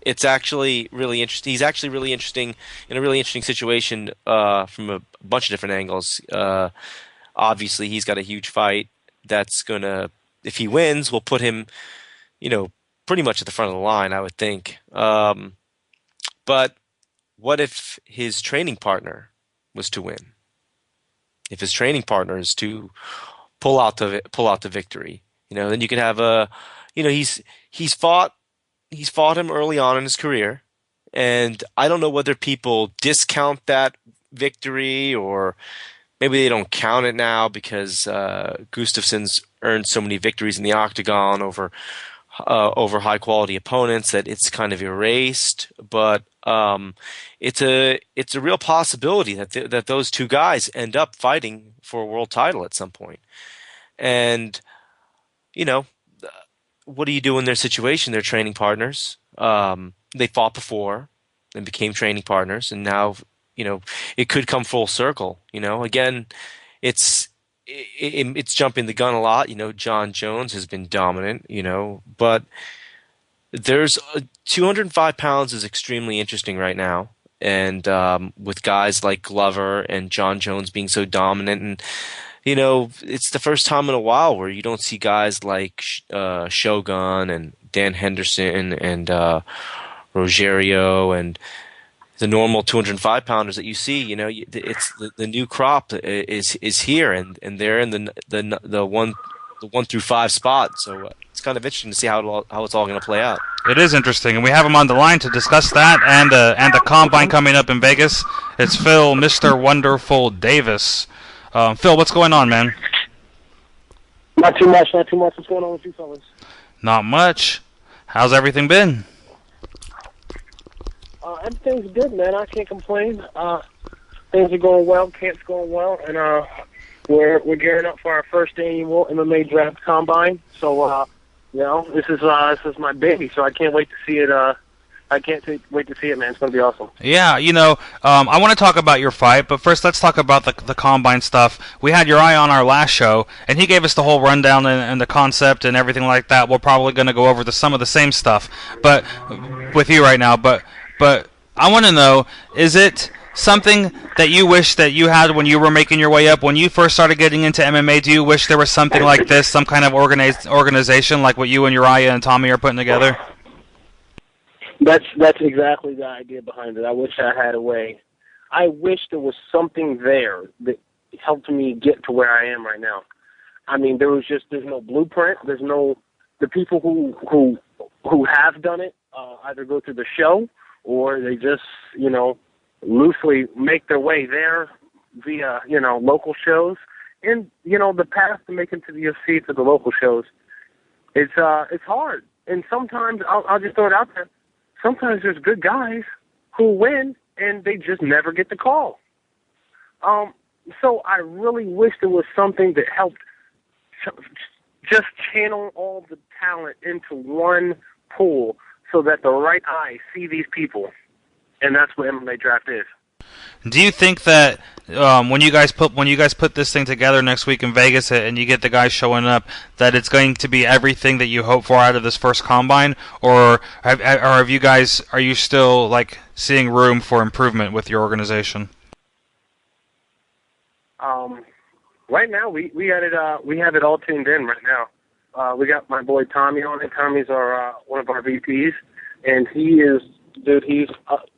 It's actually really interesting. He's actually really interesting in a really interesting situation from a bunch of different angles. Obviously, he's got a huge fight that's gonna, if he wins, will put him, pretty much at the front of the line, I would think. But what if his training partner was to win? If his training partner is to pull out the victory, then you could have he's fought him early on in his career, and I don't know whether people discount that victory or maybe they don't count it now because Gustafsson's earned so many victories in the octagon over high quality opponents that it's kind of erased. But it's a real possibility that those two guys end up fighting for a world title at some point. And what do you do in their situation? They're training partners. They fought before and became training partners, and now it could come full circle. Again, it's jumping the gun a lot. John Jones has been dominant. But there's 205 pounds is extremely interesting right now, and with guys like Glover and John Jones being so dominant, and it's the first time in a while where you don't see guys like Shogun and Dan Henderson and Rogerio and the normal 205 pounders that you see. It's the new crop is here, and they're in the 1 through 5 spot. So it's kind of interesting to see how it's all going to play out. It is interesting, and we have him on the line to discuss that and the combine coming up in Vegas. It's Phil, Mr. Wonderful Davis. Phil, what's going on, man? Not too much. What's going on with you fellas? Not much. How's everything been? Everything's good, man. I can't complain. Things are going well. Camp's going well, and we're gearing up for our first annual MMA Draft Combine. So, this is my baby. So I can't wait to see it. Wait to see it, man. It's going to be awesome. Yeah, I want to talk about your fight, but first let's talk about the combine stuff. We had Uriah on our last show, and he gave us the whole rundown and the concept and everything like that. We're probably going to go over some of the same stuff, but with you right now. But I want to know, is it something that you wish that you had when you were making your way up? When you first started getting into MMA, do you wish there was something like this, some kind of organization like what you and Uriah and Tommy are putting together? That's exactly the idea behind it. I wish I had a way. I wish there was something there that helped me get to where I am right now. I mean, there's no blueprint. There's no, the people who have done it either go through the show or they just, loosely make their way there via, local shows. And, the path to make it to the UFC to the local shows, it's hard. And sometimes, I'll just throw it out there, sometimes there's good guys who win and they just never get the call. So I really wish there was something that helped just channel all the talent into one pool so that the right eyes see these people. And that's what MMA Draft is. Do you think that when you guys put this thing together next week in Vegas and you get the guys showing up, that it's going to be everything that you hope for out of this first combine, or are you still seeing room for improvement with your organization? Right now we have it all tuned in right now. We got my boy Tommy on it. Tommy's one of our VPs, and he's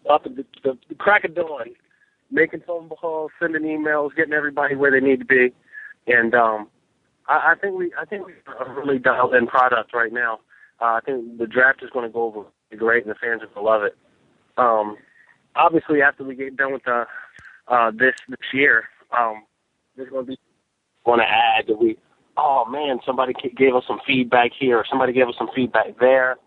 up at the crack of dawn, making phone calls, sending emails, getting everybody where they need to be, and I think we have a really dialed in product right now. I think the draft is going to go over great, and the fans are going to love it. Obviously, after we get done with this year, there's going to be add that somebody gave us some feedback here, or somebody gave us some feedback there.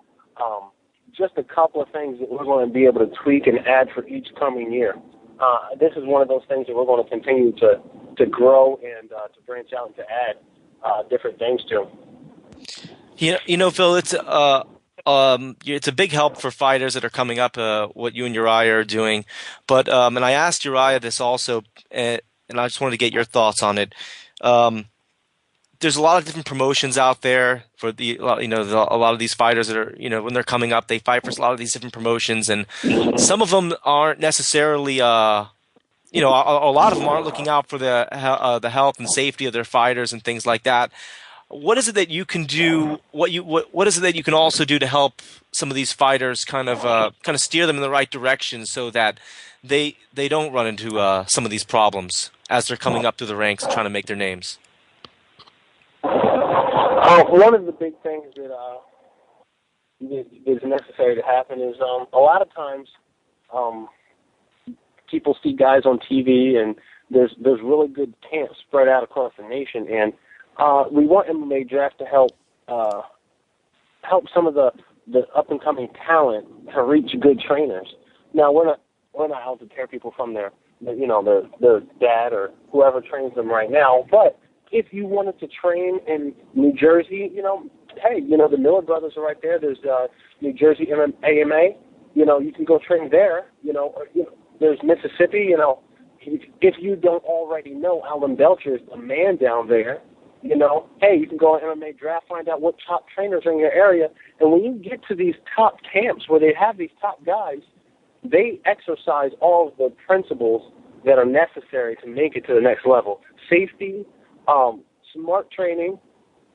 Just a couple of things that we're going to be able to tweak and add for each coming year. This is one of those things that we're going to continue to grow and to branch out and to add different things to. Phil, it's a big help for fighters that are coming up, what you and Uriah are doing. But and I asked Uriah this also, and I just wanted to get your thoughts on it. there's a lot of different promotions out there for a lot of these fighters that are, when they're coming up, they fight for a lot of these different promotions, and some of them aren't necessarily, a lot of them aren't looking out for the health and safety of their fighters and things like that. What is it that you can do? What is it that you can also do to help some of these fighters kind of steer them in the right direction so that they don't run into some of these problems as they're coming up through the ranks and trying to make their names? One of the big things that is necessary to happen is a lot of times people see guys on TV, and there's really good camps spread out across the nation, and we want MMA Draft to help some of the up and coming talent to reach good trainers. Now we're not out to tear people from their dad or whoever trains them right now, but if you wanted to train in New Jersey, hey, the Miller brothers are right there. There's New Jersey AMA. You can go train there. There's Mississippi. If you don't already know, Alan Belcher is the man down there. Hey, you can go on MMA Draft, find out what top trainers are in your area. And when you get to these top camps where they have these top guys, they exercise all of the principles that are necessary to make it to the next level. Safety, smart training,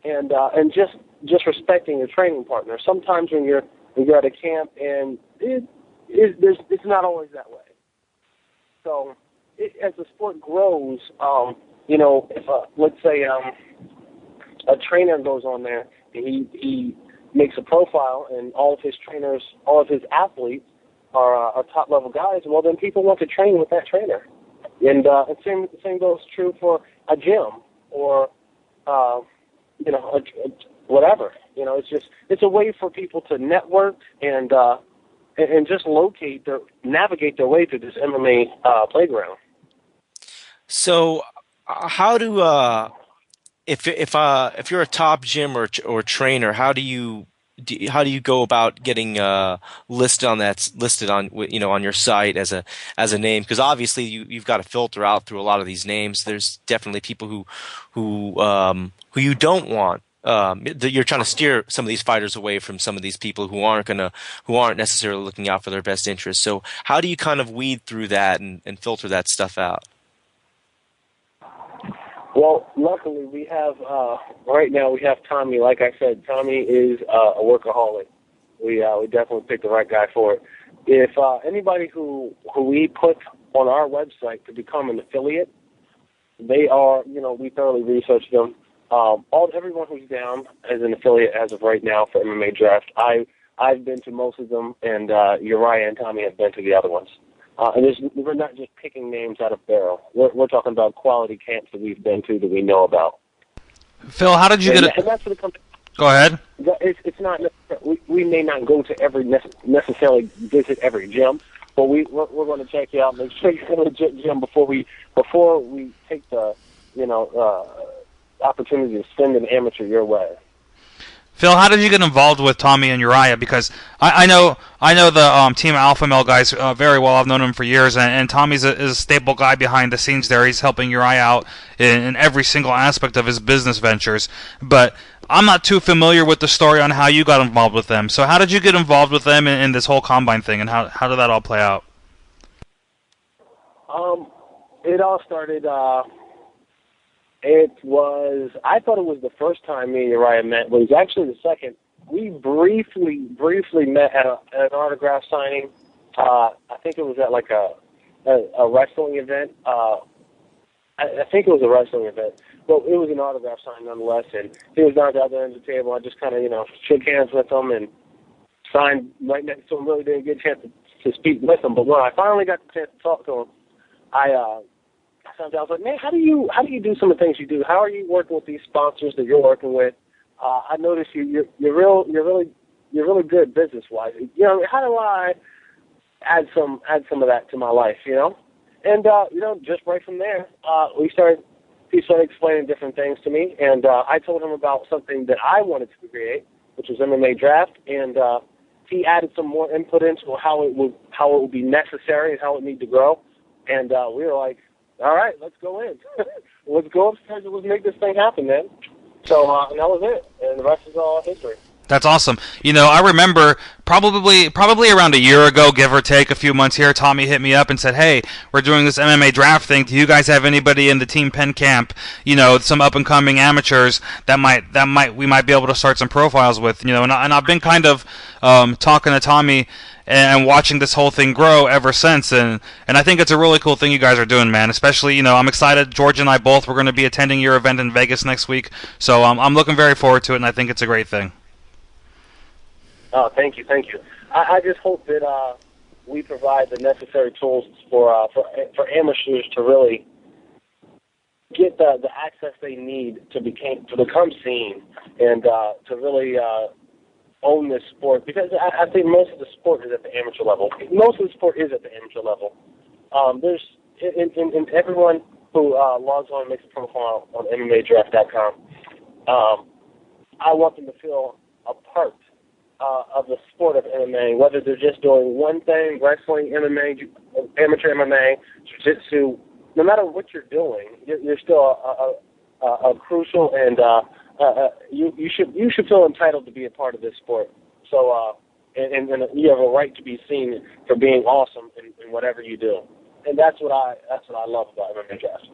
and just respecting your training partner. Sometimes when you're at a camp, and it's not always that way. So as the sport grows, if let's say a trainer goes on there, and he makes a profile, and all of his trainers, all of his athletes are top level guys. Well, then people want to train with that trainer, and same goes true for a gym or whatever. It's a way for people to network and just navigate their way through this MMA playground. So, how do if you're a top gym or trainer, how do you go about getting listed on your site as a name? Because obviously you've got to filter out through a lot of these names. There's definitely people who you don't want. You're trying to steer some of these fighters away from some of these people who aren't necessarily looking out for their best interests. So how do you kind of weed through that and filter that stuff out? Well, luckily we have right now we have Tommy. Like I said, Tommy is a workaholic. We definitely picked the right guy for it. If anybody who we put on our website to become an affiliate, they are, we thoroughly researched them. Everyone who's down as an affiliate as of right now for MMA Draft, I've been to most of them, and Uriah and Tommy have been to the other ones. And we're not just picking names out of barrel. We're talking about quality camps that we've been to that we know about. Phil, how did you get it? And that's for the company. Go ahead. It's not. We may not go to necessarily visit every gym, but we're going to check you out, make sure you're in a legit gym before we take the opportunity to send an amateur your way. Phil, how did you get involved with Tommy and Uriah? Because I know the Team Alpha Male guys very well. I've known him for years, and Tommy's is a staple guy behind the scenes there. He's helping Uriah out in every single aspect of his business ventures. But I'm not too familiar with the story on how you got involved with them. So how did you get involved with them in this whole combine thing, and how did that all play out? It all started... I thought it was the first time me and Uriah met, but it was actually the second. We briefly met at an autograph signing. I think it was at like a wrestling event. I think it was a wrestling event, but it was an autograph signing nonetheless. And he was down at the other end of the table. I just kind of, shook hands with him and signed right next to him. Really didn't get a chance to speak with him, but when I finally got the chance to talk to him, I was like, man, how do you do some of the things you do? How are you working with these sponsors that you're working with? I noticed you're really good business wise. How do I add some of that to my life? And just right from there, he started explaining different things to me, and I told him about something that I wanted to create, which was MMA Draft, and he added some more input into how it would be necessary and how it would need to grow, and we were like, all right, let's go in. Let's go upstairs and let's make this thing happen, man. So and that was it, and the rest is all history. That's awesome. I remember probably around a year ago, give or take a few months here, Tommy hit me up and said, "Hey, we're doing this MMA draft thing. Do you guys have anybody in the Team Penn camp? Some up and coming amateurs that we might be able to start some profiles with." And I've been kind of talking to Tommy and watching this whole thing grow ever since, and I think it's a really cool thing you guys are doing, man. Especially, I'm excited. George and I both we're going to be attending your event in Vegas next week, so I'm looking very forward to it, and I think it's a great thing. Oh, thank you. I just hope that we provide the necessary tools for amateurs to really get the access they need to become seen and to really own this sport, because I think most of the sport is at the amateur level. There's in everyone who logs on and makes a profile on MMAdraft.com. I want them to feel a part of the sport of MMA, whether they're just doing one thing, wrestling, MMA, amateur MMA, jiu-jitsu. No matter what you're doing, you're still a crucial, and you should feel entitled to be a part of this sport. So, and you have a right to be seen for being awesome in whatever you do, and that's what I love about MMA Draft.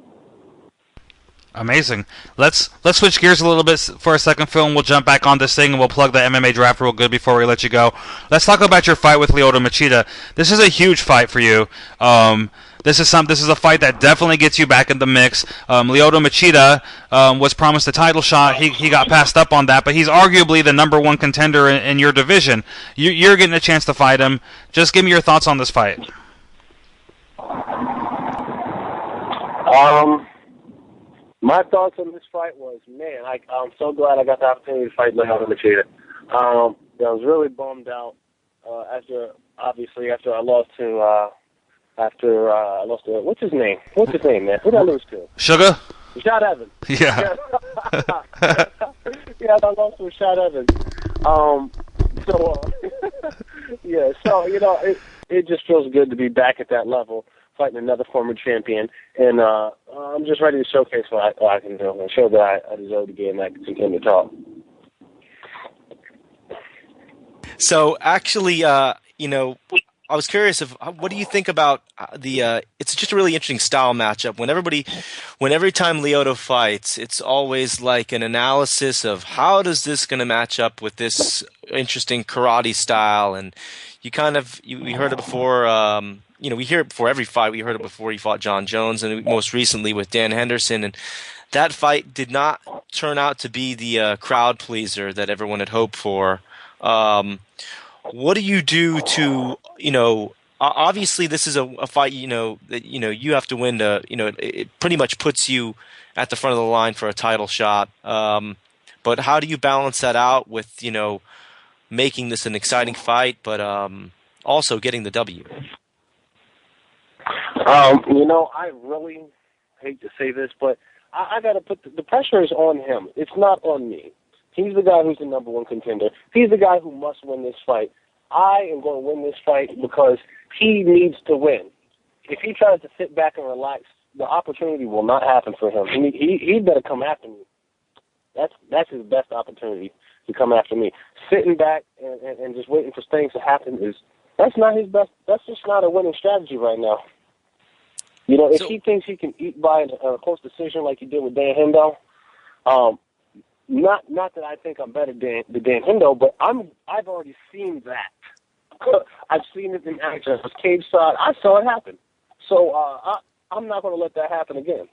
Amazing. Let's switch gears a little bit for a second, Phil, and we'll jump back on this thing, and we'll plug the MMA draft real good before we let you go. Let's talk about your fight with Lyoto Machida. This is a huge fight for you. This is a fight that definitely gets you back in the mix. Lyoto Machida was promised a title shot. He got passed up on that, but he's arguably the number one contender in your division. You're getting a chance to fight him. Just give me your thoughts on this fight. My thoughts on this fight was, man, I'm so glad I got the opportunity to fight Lyoto Machida. I was really bummed out after I lost to what's his name, man? Who did I lose to? Sugar? Rashad Evans. Yeah. Yeah, I lost to Rashad Evans. So it just feels good to be back at that level, fighting another former champion, and I'm just ready to showcase what I can do and show that I deserve to be in that contender talk. So actually, I was curious of what do you think about the? It's just a really interesting style matchup. Every time Lyoto fights, it's always like an analysis of how does this going to match up with this interesting karate style, and we heard it before. We hear it before every fight. We heard it before he fought John Jones, and most recently with Dan Henderson. And that fight did not turn out to be the crowd pleaser that everyone had hoped for. What do you do to, obviously this is a fight, that, you have to win to, it pretty much puts you at the front of the line for a title shot. But how do you balance that out with, making this an exciting fight, but also getting the W? I really hate to say this, but I got to put the pressure is on him. It's not on me. He's the guy who's the number one contender. He's the guy who must win this fight. I am going to win this fight because he needs to win. If he tries to sit back and relax, the opportunity will not happen for him. He better come after me. That's his best opportunity, to come after me. Sitting back and just waiting for things to happen that's not his best. That's just not a winning strategy right now. If he thinks he can eat by a close decision like he did with Dan Hendo, not that I think I'm better than Dan Hendo, but I've already seen that. I've seen it in action. It was cage side. I saw it happen. So I'm not going to let that happen again.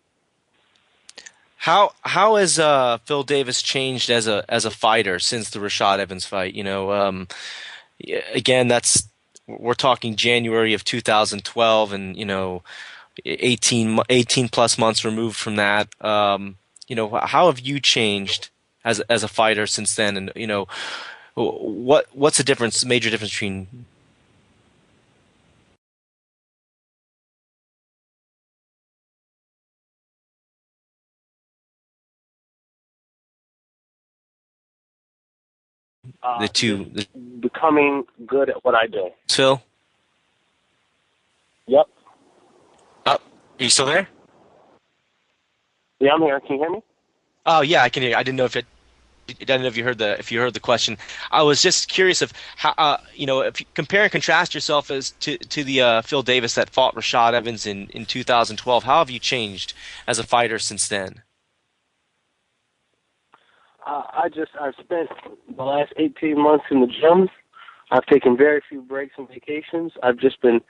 How has Phil Davis changed as a fighter since the Rashad Evans fight? Again, we're talking January of 2012, and 18 plus months removed from that. How have you changed as a fighter since then? And what's the major difference between? The two, becoming good at what I do. Phil? Yep. Are you still there? Yeah, I'm here. Can you hear me? Oh yeah, I can hear you. I didn't know if you heard the question. I was just curious of how if you compare and contrast yourself as to the Phil Davis that fought Rashad Evans in 2012. How have you changed as a fighter since then? I've spent the last 18 months in the gym. I've taken very few breaks and vacations. I've just been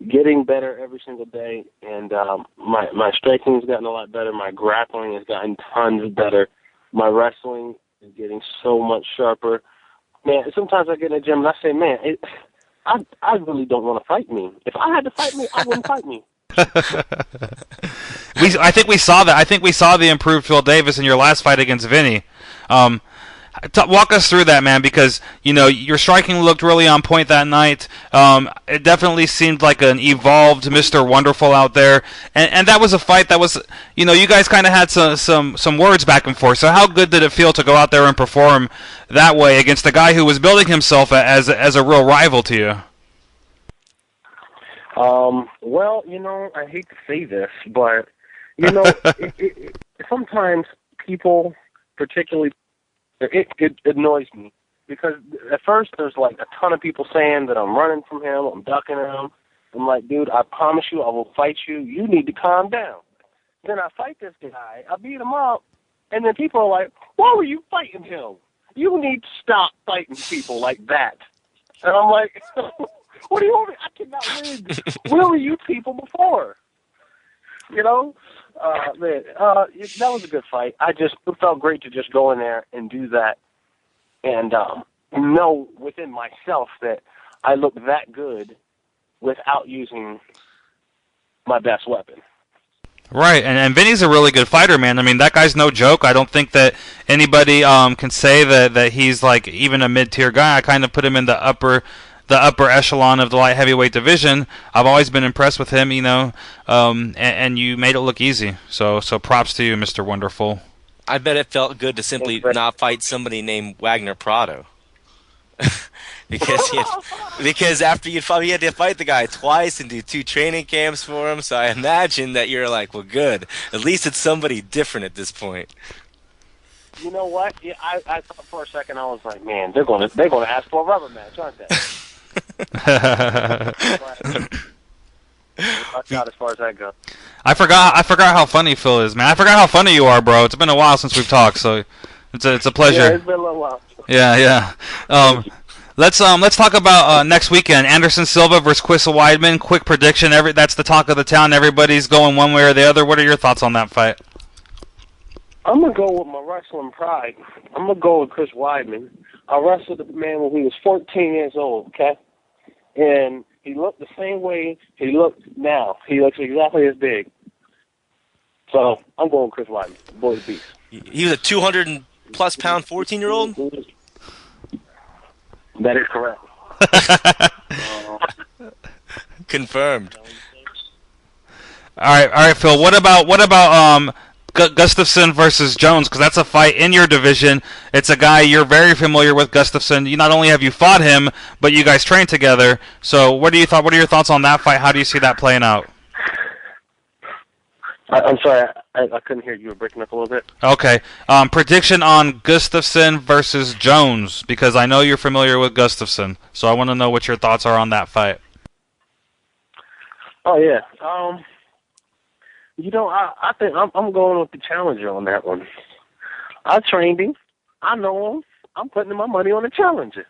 getting better every single day, and my striking has gotten a lot better. My grappling has gotten tons better. My wrestling is getting so much sharper. Man, sometimes I get in the gym and I say, man, I really don't want to fight me. If I had to fight me, I wouldn't fight me. I think we saw that. I think we saw the improved Phil Davis in your last fight against Vinny. Walk us through that, man, because your striking looked really on point that night. It definitely seemed like an evolved Mr. Wonderful out there, and that was a fight that was, you guys kind of had some words back and forth. So how good did it feel to go out there and perform that way against a guy who was building himself as a real rival to you? Well, I hate to say this, but sometimes people, particularly. It annoys me because at first there's like a ton of people saying that I'm running from him, I'm ducking him. I'm like, dude, I promise you I will fight you. You need to calm down. Then I fight this guy, I beat him up, and then people are like, why were you fighting him? You need to stop fighting people like that. And I'm like, what do you want me? I cannot win. Where were you people before? That was a good fight. It felt great to just go in there and do that and know within myself that I look that good without using my best weapon. Right, and Vinny's a really good fighter, man. I mean, that guy's no joke. I don't think that anybody can say that he's like even a mid-tier guy. I kind of put him in the upper echelon of the light heavyweight division. I've always been impressed with him, and you made it look easy. So props to you, Mr. Wonderful. I bet it felt good to simply not fight somebody named Wagner Prado. because after you had to fight the guy twice and do 2 training camps for him, so I imagine that you're like, well, good. At least it's somebody different at this point. You know what? Yeah, I thought for a second, I was like, man, they're gonna ask for a rubber match, aren't they? Watch out as far as that goes. I forgot how funny Phil is, man. I forgot how funny you are, bro. It's been a while since we've talked, so it's a pleasure. Yeah, it's been a little while. Yeah. Let's talk about next weekend. Anderson Silva versus Chris Weidman. Quick prediction. That's the talk of the town. Everybody's going one way or the other. What are your thoughts on that fight? I'm gonna go with my wrestling pride. I'm gonna go with Chris Weidman. I wrestled the man when he was 14 years old. Okay. And he looked the same way he looked now. He looks exactly as big. So I'm going with Chris Weidman, boy beast. He was a 200+ pound 14-year-old? That is correct. Confirmed. All right, Phil. What about Gustafsson versus Jones? Because that's a fight in your division. It's a guy you're very familiar with, Gustafsson. You not only have you fought him, but you guys trained together. So, what are your thoughts on that fight? How do you see that playing out? I'm sorry, I couldn't hear you. You were breaking up a little bit. Okay. Prediction on Gustafsson versus Jones, because I know you're familiar with Gustafsson. So I want to know what your thoughts are on that fight. Oh yeah. I think I'm going with the challenger on that one. I trained him. I know him. I'm putting my money on the challenger.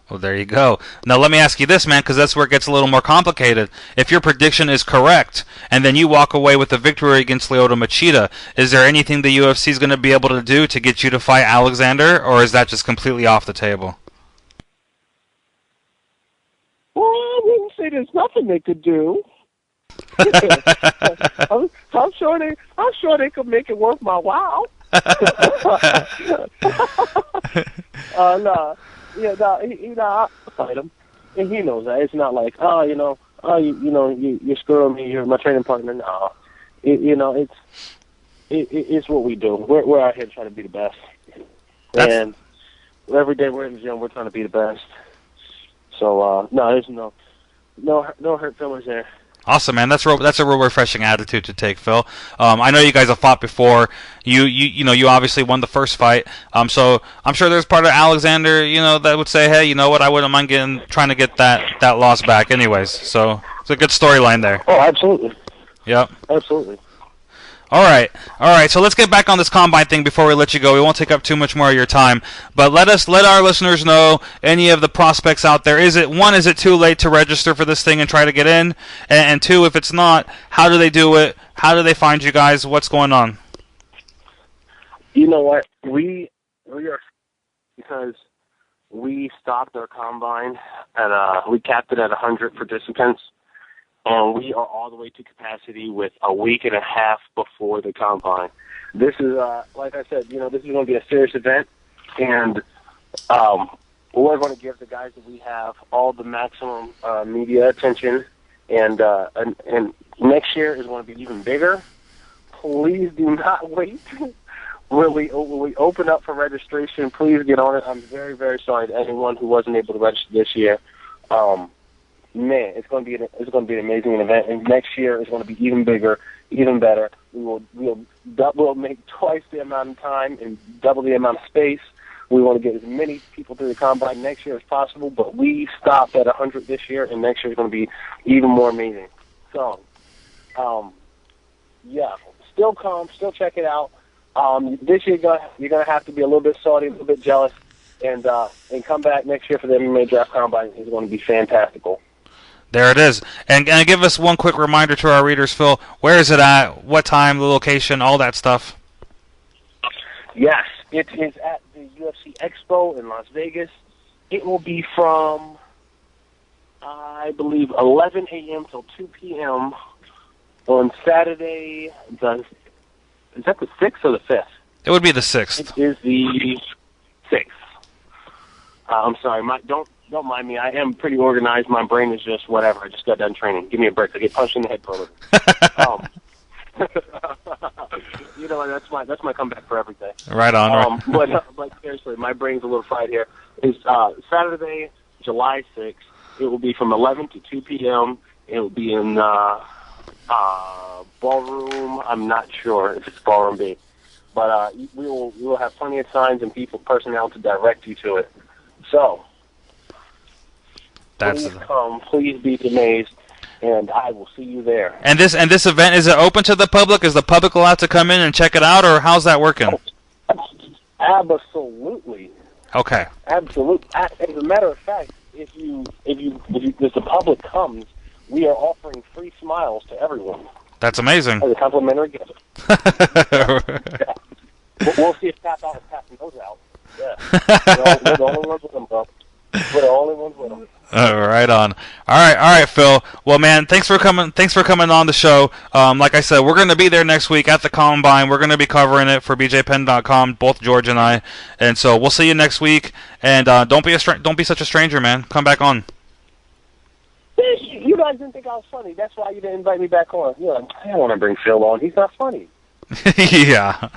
Well, there you go. Now let me ask you this, man, because that's where it gets a little more complicated. If your prediction is correct, and then you walk away with the victory against Lyoto Machida, is there anything the UFC is going to be able to do to get you to fight Alexander, or is that just completely off the table? Well, I wouldn't say there's nothing they could do. I'm sure they could make it worth my while. No. Yeah, I fight him, and he knows that. It's not like, you're screwing me. You're my training partner. No, it's what we do. We're out here trying to be the best, and every day we're in the gym, we're trying to be the best. So no, there's no hurt feelings there. Awesome, man. That's a real refreshing attitude to take, Phil. I know you guys have fought before. You obviously won the first fight. So I'm sure there's part of Alexander, that would say, hey, you know what? I wouldn't mind trying to get that loss back, anyways. So it's a good storyline there. Oh, absolutely. Yep. Absolutely. All right. So let's get back on this combine thing before we let you go. We won't take up too much more of your time, but let our listeners know any of the prospects out there. Is it too late to register for this thing and try to get in? And two, if it's not, how do they do it? How do they find you guys? What's going on? You know what? We are, because we stopped our combine we capped it at 100 participants. And we are all the way to capacity with a week and a half before the combine. This is, like I said, this is going to be a serious event, and we're going to give the guys that we have all the maximum media attention, and next year is going to be even bigger. Please do not wait. When we open up for registration, please get on it. I'm very, very sorry to anyone who wasn't able to register this year. Man, it's going to be an amazing event, and next year is going to be even bigger, even better. We'll make twice the amount of time and double the amount of space. We want to get as many people through the combine next year as possible, but we stopped at 100 this year, and next year is going to be even more amazing. So, still come, still check it out. This year you're gonna have to be a little bit salty, a little bit jealous, and come back next year for the MMA Draft Combine. It's going to be fantastical. There it is. And give us one quick reminder to our readers, Phil. Where is it at? What time? The location? All that stuff. Yes, it is at the UFC Expo in Las Vegas. It will be from, I believe, 11 a.m. till 2 p.m. on Saturday. Is that the 6th or the 5th? It would be the 6th. It is the 6th. I'm sorry. Don't mind me. I am pretty organized. My brain is just whatever. I just got done training. Give me a break. I get punched in the head for a living. That's my comeback for everything. Right on. But seriously, my brain's a little fried here. It's Saturday, July 6th. It will be from 11 to 2 p.m. It will be in ballroom. I'm not sure if it's ballroom B, but we will have plenty of signs and personnel to direct you to it. So. Please come. Please be amazed, and I will see you there. And this event, is it open to the public? Is the public allowed to come in and check it out, or how's that working? Absolutely. Okay. Absolutely. As a matter of fact, if the public comes, we are offering free smiles to everyone. That's amazing. As a complimentary gift. We'll see if Tap Out is passing those out. Yeah. We're the only ones with them, bro. We're the only ones with them. Right on. All right, Phil. Well, man, thanks for coming on the show. Like I said, we're going to be there next week at the Combine. We're going to be covering it for BJPenn.com, both George and I. And so we'll see you next week. And don't be such a stranger, man. Come back on. You guys didn't think I was funny. That's why you didn't invite me back on. You're like, I don't want to bring Phil on. He's not funny. Yeah.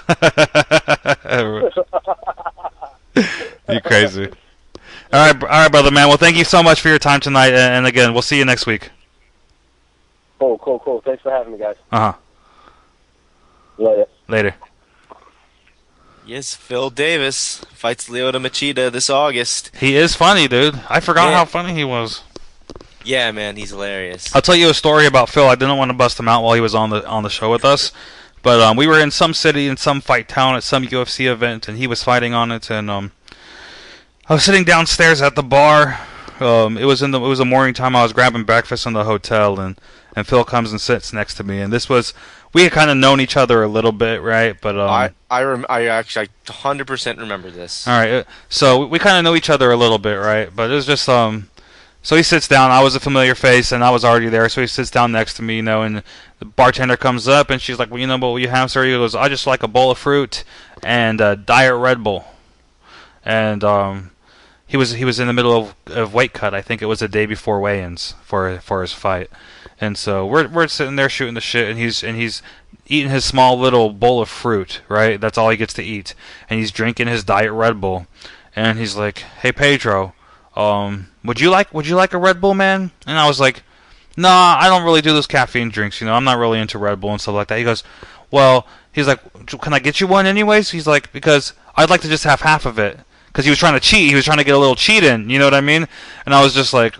You crazy. All right, brother, man. Well, thank you so much for your time tonight, and again, we'll see you next week. Cool. Thanks for having me, guys. Later. Yes, Phil Davis fights Lyoto Machida this August. He is funny, dude. I forgot how funny he was. Yeah, man, he's hilarious. I'll tell you a story about Phil. I didn't want to bust him out while he was on the show with us, but we were in some city, in some fight town, at some UFC event, and he was fighting on it, and I was sitting downstairs at the bar. It was a morning time. I was grabbing breakfast in the hotel, and Phil comes and sits next to me. And we had kind of known each other a little bit, right? But I actually 100% remember this. All right, so we kind of know each other a little bit, right? But it was just so he sits down. I was a familiar face, and I was already there. So he sits down next to me, and the bartender comes up, and she's like, "Well, what will you have, sir?" He goes, "I just like a bowl of fruit and a Diet Red Bull." And he was in the middle of weight cut. I think it was the day before weigh-ins for his fight. And so we're sitting there shooting the shit, and he's eating his small little bowl of fruit, right? That's all he gets to eat. And he's drinking his Diet Red Bull. And he's like, "Hey Pedro, would you like a Red Bull, man?" And I was like, "No, I don't really do those caffeine drinks. I'm not really into Red Bull and stuff like that." He goes, "Well," he's like, "Can I get you one anyways?" He's like, "Because I'd like to just have half of it." Because he was trying to cheat. He was trying to get a little cheat in. You know what I mean? And I was just like,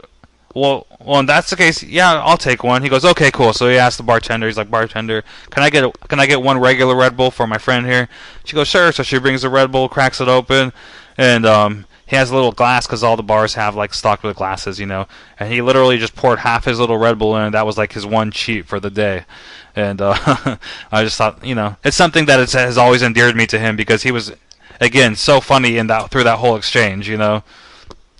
well, if that's the case, yeah, I'll take one. He goes, okay, cool. So he asked the bartender. He's like, bartender, can I get one regular Red Bull for my friend here? She goes, sure. So she brings the Red Bull, cracks it open, and he has a little glass because all the bars have like stocked with glasses, And he literally just poured half his little Red Bull in, and that was like his one cheat for the day. And I just thought, it's something that has always endeared me to him because he was, again, so funny through that whole exchange,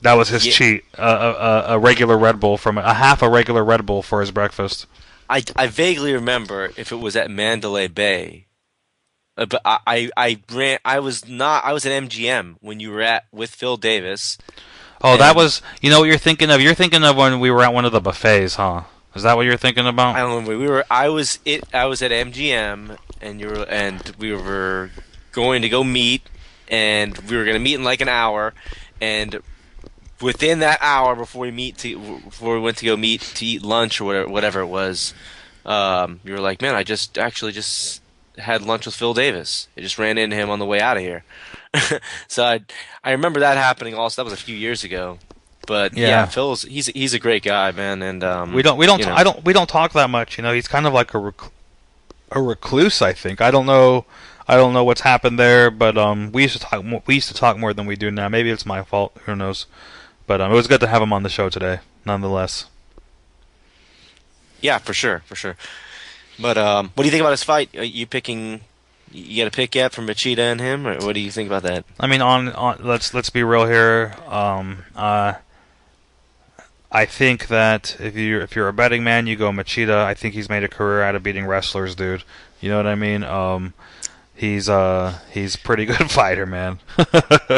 That was his cheat, a regular Red Bull a half a regular Red Bull for his breakfast. I vaguely remember if it was at Mandalay Bay, but I was at MGM when you were with Phil Davis. Oh, that was what you're thinking of. You're thinking of when we were at one of the buffets, huh? Is that what you're thinking about? I don't remember. I was at MGM, and we were going to go meet, and we were going to meet in like an hour, and within that hour before we went to go meet to eat lunch or whatever it was, you were like, man, I just had lunch with Phil Davis. I just ran into him on the way out of here. So I remember that happening also. That was a few years ago. But yeah, Phil's he's a great guy, man, and we don't talk that much, He's kind of like a recluse, I think. I don't know what's happened there, but we used to talk more than we do now. Maybe it's my fault, who knows. But it was good to have him on the show today, nonetheless. Yeah, for sure. But what do you think about his fight? Are you picking? You got a pick yet for Machida and him, or what do you think about that? I mean, let's be real here. I think that if you're a betting man, you go Machida. I think he's made a career out of beating wrestlers, dude. You know what I mean? He's pretty good fighter, man.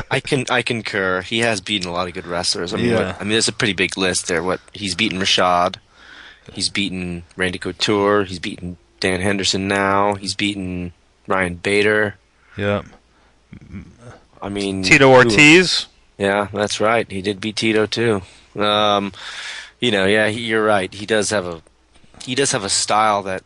I concur. He has beaten a lot of good wrestlers. I mean, there's a pretty big list there. He's beaten Rashad, he's beaten Randy Couture, he's beaten Dan Henderson now, he's beaten Ryan Bader. Yep. I mean, Tito Ortiz. Yeah, that's right. He did beat Tito too. You're right. He does have a style that.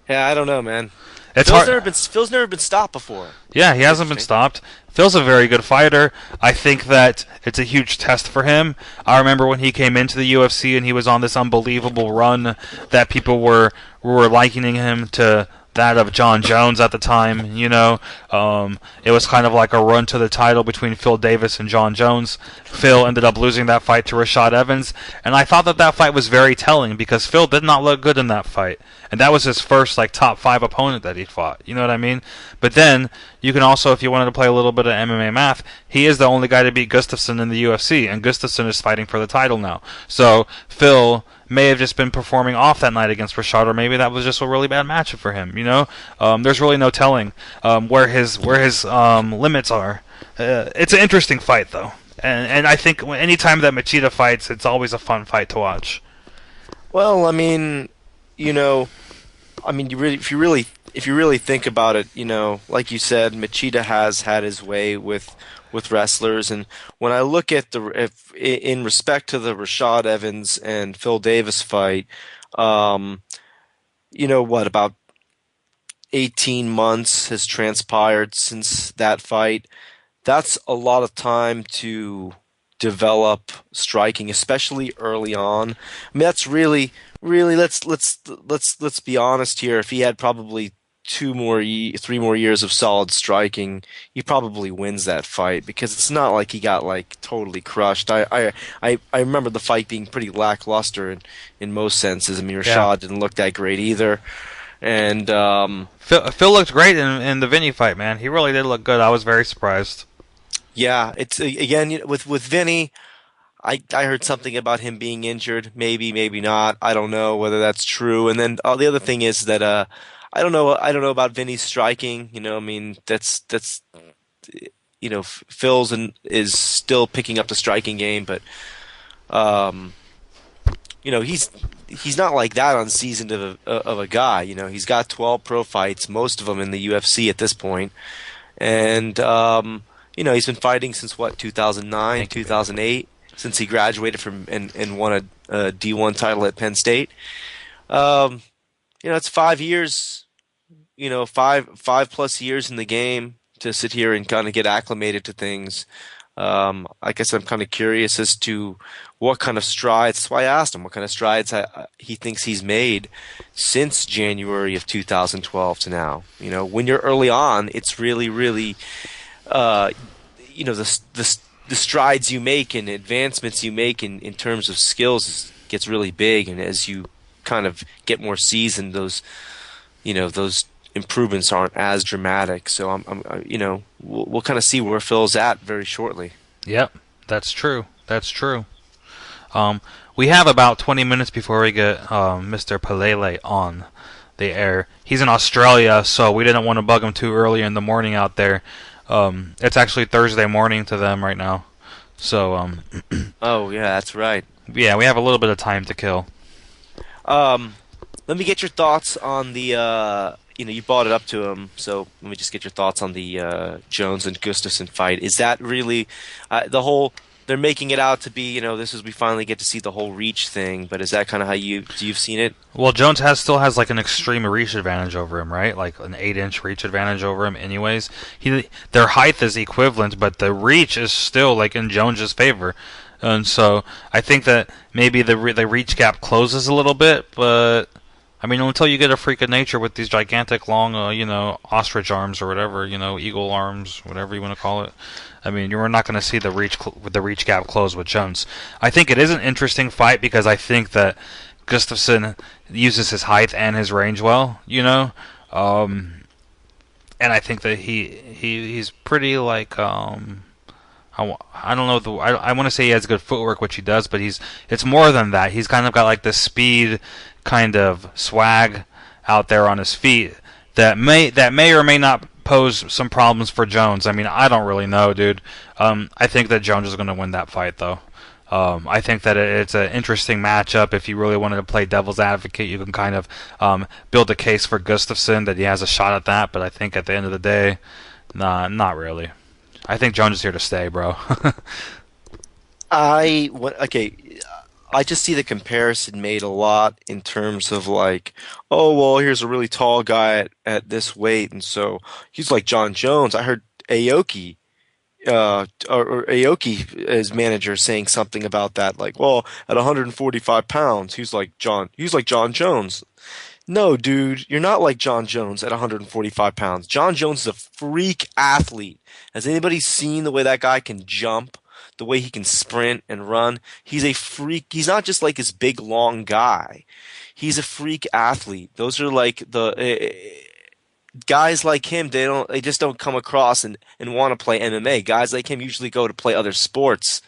Yeah, I don't know, man. Phil's never been stopped before. Yeah, he hasn't been stopped. Phil's a very good fighter. I think that it's a huge test for him. I remember when he came into the UFC and he was on this unbelievable run that people were likening him to that of John Jones at the time, It was kind of like a run to the title between Phil Davis and John Jones. Phil ended up losing that fight to Rashad Evans, and I thought that fight was very telling because Phil did not look good in that fight. And that was his first top 5 opponent that he fought. You know what I mean? But then you can also, if you wanted to play a little bit of MMA math, he is the only guy to beat Gustafsson in the UFC, and Gustafsson is fighting for the title now. So Phil may have just been performing off that night against Rashad, or maybe that was just a really bad matchup for him. There's really no telling where his limits are. It's an interesting fight though, and I think anytime that Machida fights, it's always a fun fight to watch. Well, I mean, if you really think about it, like you said, Machida has had his way with wrestlers, and when I look at in respect to the Rashad Evans and Phil Davis fight, about 18 months has transpired since that fight. That's a lot of time to develop striking, especially early on. I mean, that's really let's be honest here. If he had probably 3 more years of solid striking, he probably wins that fight because it's not like he got totally crushed. I remember the fight being pretty lackluster in most senses. I mean, Rashad didn't look that great either, and Phil looked great in the Vinny fight, man. He really did look good. I was very surprised. Yeah, it's again with Vinny. I heard something about him being injured. Maybe not. I don't know whether that's true. And then the other thing is that I don't know about Vinny's striking. I mean, that's Phil's is still picking up the striking game, but he's not like that unseasoned of a guy. He's got 12 pro fights, most of them in the UFC at this point, and he's been fighting since 2009, 2008, since he graduated from and won D1 title at Penn State. It's 5 years, 5+ years in the game to sit here and kind of get acclimated to things. I guess I'm kind of curious as to what kind of strides. That's why I asked him what kind of strides he thinks he's made since January of 2012 to now. When you're early on, it's really, really, the strides you make and advancements you make in terms of skills gets really big. And as you kind of get more seasoned, those improvements aren't as dramatic. So we'll kind of see where Phil's at very shortly. Yep, that's true. We have about 20 minutes before we get Mr. Palele on the air. He's in Australia, so we didn't want to bug him too early in the morning out there. It's actually Thursday morning to them right now. So oh yeah, that's right. Yeah, we have a little bit of time to kill. Let me get your thoughts on the you brought it up to him, so let me just get your thoughts on the Jones and Gustafsson fight. Is that really the whole? They're making it out to be, this is we finally get to see the whole reach thing. But is that kind of how you've seen it? Well, Jones still has like an extreme reach advantage over him, right? Like an 8-inch reach advantage over him. Anyways, their height is equivalent, but the reach is still like in Jones's favor. And so I think that maybe the reach gap closes a little bit, but I mean, until you get a freak of nature with these gigantic long, ostrich arms or whatever, eagle arms, whatever you want to call it. I mean, you're not going to see the reach gap close with Jones. I think it is an interesting fight because I think that Gustafsson uses his height and his range well, and I think that he's pretty like I don't know. I want to say he has good footwork, which he does, but it's more than that. He's kind of got like the speed, kind of swag out there on his feet that may or may not pose some problems for Jones. I mean, I don't really know, dude. I think that Jones is going to win that fight, though. I think that it's an interesting matchup. If you really wanted to play devil's advocate, you can kind of build a case for Gustafsson that he has a shot at that. But I think at the end of the day, nah, not really. I think Jones is here to stay, bro. I just see the comparison made a lot in terms of like, oh, well, here's a really tall guy at this weight, and so he's like John Jones. I heard Aoki, or Aoki, his manager, saying something about that, like, well, at 145 pounds, he's like John Jones. No, dude, you're not like John Jones at 145 pounds. John Jones is a freak athlete. Has anybody seen the way that guy can jump? The way he can sprint and run? He's a freak. He's not just like this big, long guy. He's a freak athlete. Those are like the guys like him. They just don't come across and want to play MMA. Guys like him usually go to play other sports,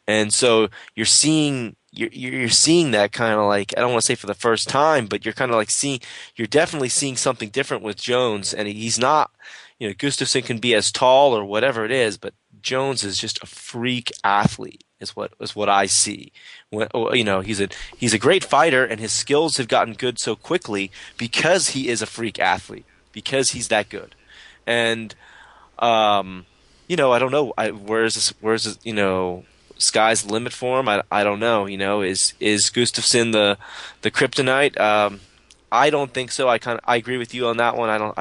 and so you're seeing that kind of like, I don't want to say for the first time, but you're kind of like you're definitely seeing something different with Jones, and he's not. Gustafsson can be as tall or whatever it is, but Jones is just a freak athlete. Is what I see. He's a great fighter, and his skills have gotten good so quickly because he is a freak athlete, because he's that good. And I don't know. Where's this? Sky's the limit for him. I don't know. Is Gustafsson the kryptonite? I don't think so. I agree with you on that one.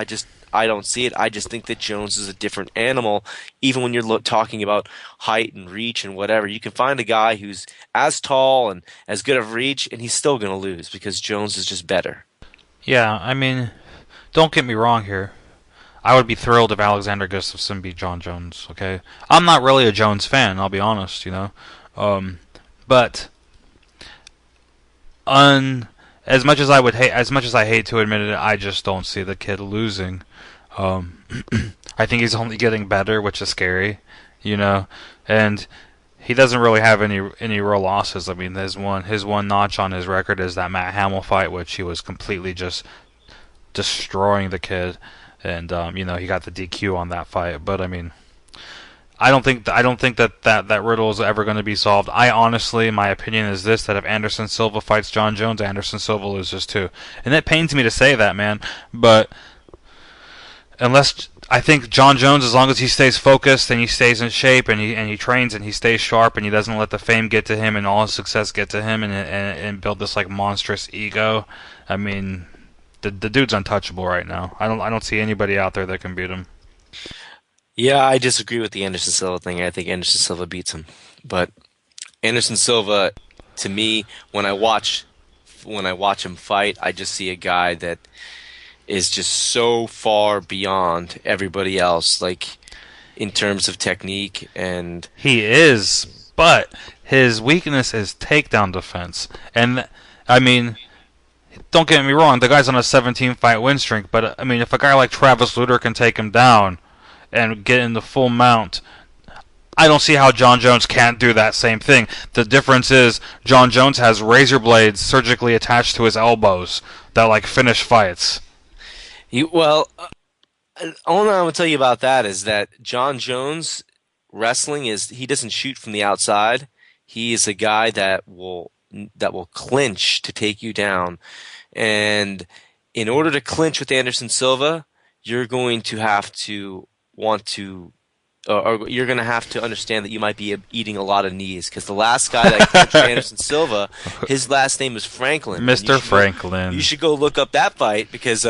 I don't see it. I just think that Jones is a different animal. Even when you're talking about height and reach and whatever, you can find a guy who's as tall and as good of reach, and he's still going to lose because Jones is just better. Yeah, I mean, don't get me wrong here. I would be thrilled if Alexander Gustafsson beat John Jones. Okay, I'm not really a Jones fan. I'll be honest. But as much as I hate to admit it, I just don't see the kid losing. I think he's only getting better, which is scary, and he doesn't really have any real losses. I mean, his one notch on his record is that Matt Hamill fight, which he was completely just destroying the kid, and he got the DQ on that fight. But I mean, I don't think that riddle is ever going to be solved. My opinion is this: that if Anderson Silva fights John Jones, Anderson Silva loses too. And it pains me to say that, man, but unless I think John Jones, as long as he stays focused and he stays in shape and he trains and he stays sharp and he doesn't let the fame get to him and all his success get to him and build this like monstrous ego. I mean, the dude's untouchable right now. I don't see anybody out there that can beat him. Yeah, I disagree with the Anderson Silva thing. I think Anderson Silva beats him, but Anderson Silva, to me, when I watch him fight, I just see a guy that is just so far beyond everybody else, like in terms of technique. And He is, but his weakness is takedown defense. And I mean, don't get me wrong, the guy's on a 17-fight win streak, but I mean, if a guy like Travis Lutter can take him down and get in the full mount, I don't see how John Jones can't do that same thing. The difference is John Jones has razor blades surgically attached to his elbows that like finish fights. All I'm going to tell you about that is that John Jones wrestling is he doesn't shoot from the outside. He is a guy that will clinch to take you down. And in order to clinch with Anderson Silva, you're going to have to or you're going to have to understand that you might be eating a lot of knees, because the last guy that clinched Anderson Silva, his last name is Franklin. Mr. Franklin. You should go look up that fight, because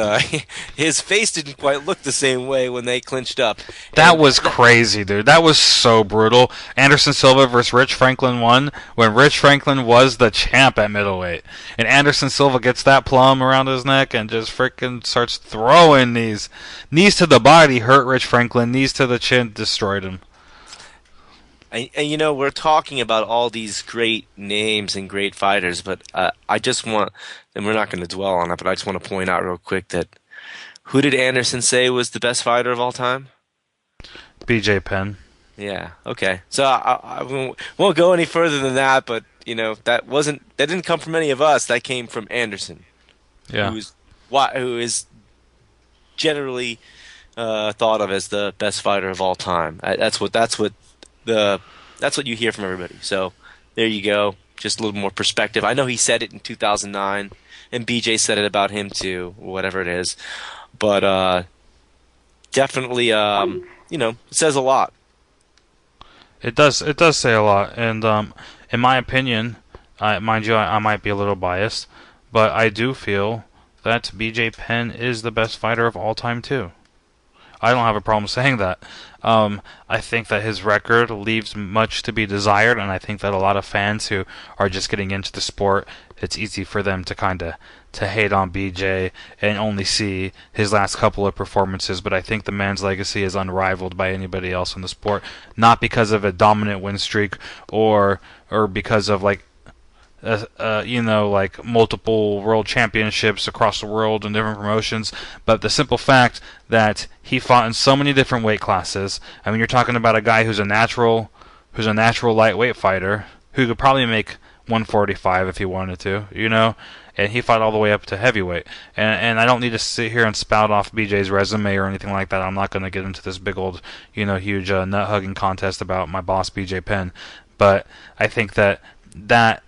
his face didn't quite look the same way when they clinched up. That was crazy, dude. That was so brutal. Anderson Silva versus Rich Franklin won when Rich Franklin was the champ at middleweight. And Anderson Silva gets that plum around his neck and just freaking starts throwing these. Knees to the body hurt Rich Franklin. Knees to the chin destroyed him. And we're talking about all these great names and great fighters, but I just want, and we're not going to dwell on it, but I just want to point out real quick that who did Anderson say was the best fighter of all time? BJ Penn. Yeah. Okay. So I won't go any further than that, but that didn't come from any of us. That came from Anderson. Yeah. Who is generally thought of as the best fighter of all time. That's what you hear from everybody. So there you go. Just a little more perspective. I know he said it in 2009, and BJ said it about him too, whatever it is. But definitely, it says a lot. It does say a lot, and in my opinion, mind you, I might be a little biased, but I do feel that BJ Penn is the best fighter of all time too. I don't have a problem saying that. I think that his record leaves much to be desired, and I think that a lot of fans who are just getting into the sport, it's easy for them to hate on BJ and only see his last couple of performances. But I think the man's legacy is unrivaled by anybody else in the sport, not because of a dominant win streak or because of like multiple world championships across the world and different promotions, but the simple fact that he fought in so many different weight classes. I mean, you're talking about a guy who's a natural lightweight fighter who could probably make 145 if he wanted to, and he fought all the way up to heavyweight. And I don't need to sit here and spout off BJ's resume or anything like that. I'm not going to get into this big old, huge nut-hugging contest about my boss, BJ Penn. But I think that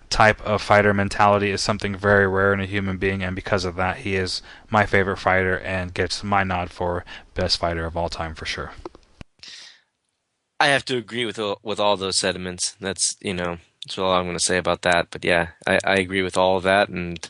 type of fighter mentality is something very rare in a human being, and because of that, he is my favorite fighter and gets my nod for best fighter of all time for sure. I have to agree with all those sentiments. That's all I'm going to say about that. But yeah, I agree with all of that, and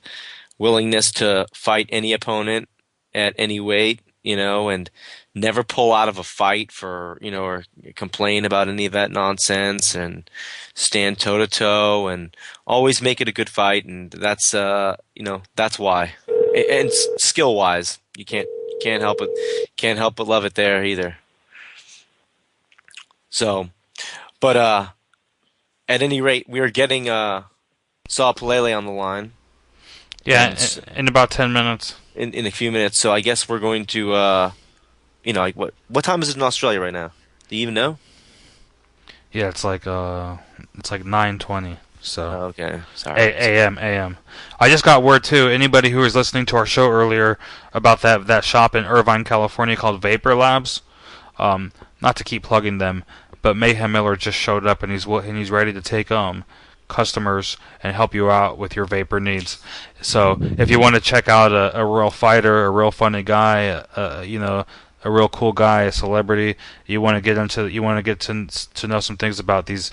willingness to fight any opponent at any weight, and never pull out of a fight for, or complain about any of that nonsense, and stand toe to toe and always make it a good fight. And that's, that's why. And skill wise, you can't help but love it there either. So, but, at any rate, we are getting, Saul Palele on the line. Yeah, in about 10 minutes. In a few minutes. So I guess we're going to, what time is it in Australia right now? Do you even know? Yeah, it's like 9:20. So okay, sorry. AM. I just got word too. Anybody who was listening to our show earlier about that shop in Irvine, California called Vapor Labs. Not to keep plugging them, but Mayhem Miller just showed up and he's ready to take customers and help you out with your vapor needs. So if you want to check out a real fighter, a real funny guy, a real cool guy, a celebrity, you want to get to know some things about this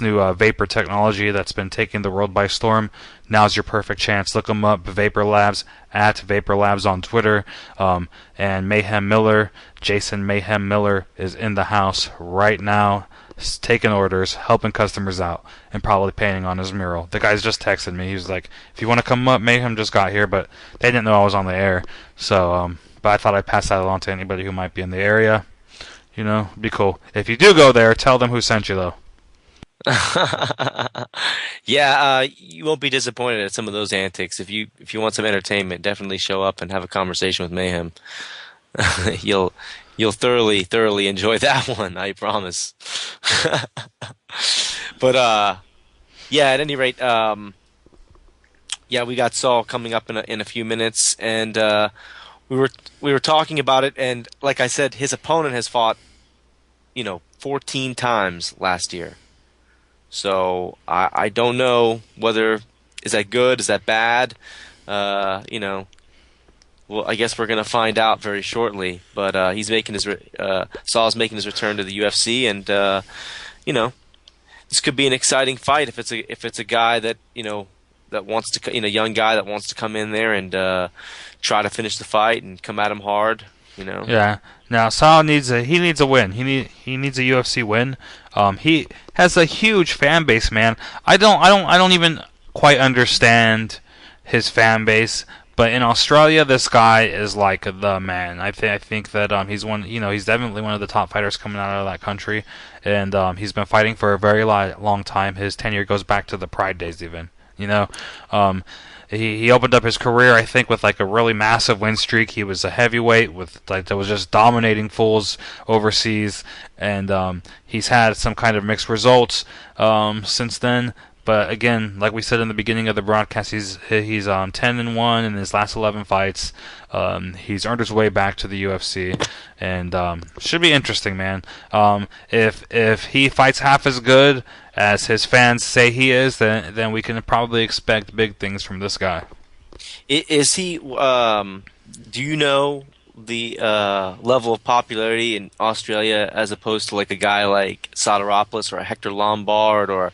new vapor technology that's been taking the world by storm. Now's your perfect chance. Look them up, Vapor Labs, at Vapor Labs on Twitter. And Mayhem Miller, Jason Mayhem Miller, is in the house right now, taking orders, helping customers out, and probably painting on his mural. The guy's just texted me. He was like, if you want to come up, Mayhem just got here, but they didn't know I was on the air. So, but I thought I'd pass that along to anybody who might be in the area. You know, it'd be cool. If you do go there, tell them who sent you, though. Yeah, you won't be disappointed at some of those antics. If you want some entertainment, definitely show up and have a conversation with Mayhem. You'll thoroughly enjoy that one, I promise. But yeah, at any rate, yeah, we got Saul coming up in a few minutes, and we were talking about it, and like I said, his opponent has fought, 14 times last year. So I don't know whether is that good, is that bad. Well, I guess we're gonna find out very shortly. But he's making Saul's making his return to the UFC, and this could be an exciting fight if it's a guy that that wants to young guy that wants to come in there and try to finish the fight and come at him hard. Yeah. Now Saul needs a win. He needs a UFC win. He has a huge fan base, man. I don't even quite understand his fan base. But in Australia, this guy is like the man. I think that he's he's definitely one of the top fighters coming out of that country, and he's been fighting for a very long time. His tenure goes back to the Pride days, even. He opened up his career, I think, with like a really massive win streak. He was a heavyweight that was just dominating fools overseas, and he's had some kind of mixed results since then. But again, like we said in the beginning of the broadcast, he's 10-1 in his last 11 fights. He's earned his way back to the UFC, and should be interesting, man. If he fights half as good as his fans say he is, then we can probably expect big things from this guy. Is he? Do you know the level of popularity in Australia as opposed to like a guy like Soteropoulos or a Hector Lombard or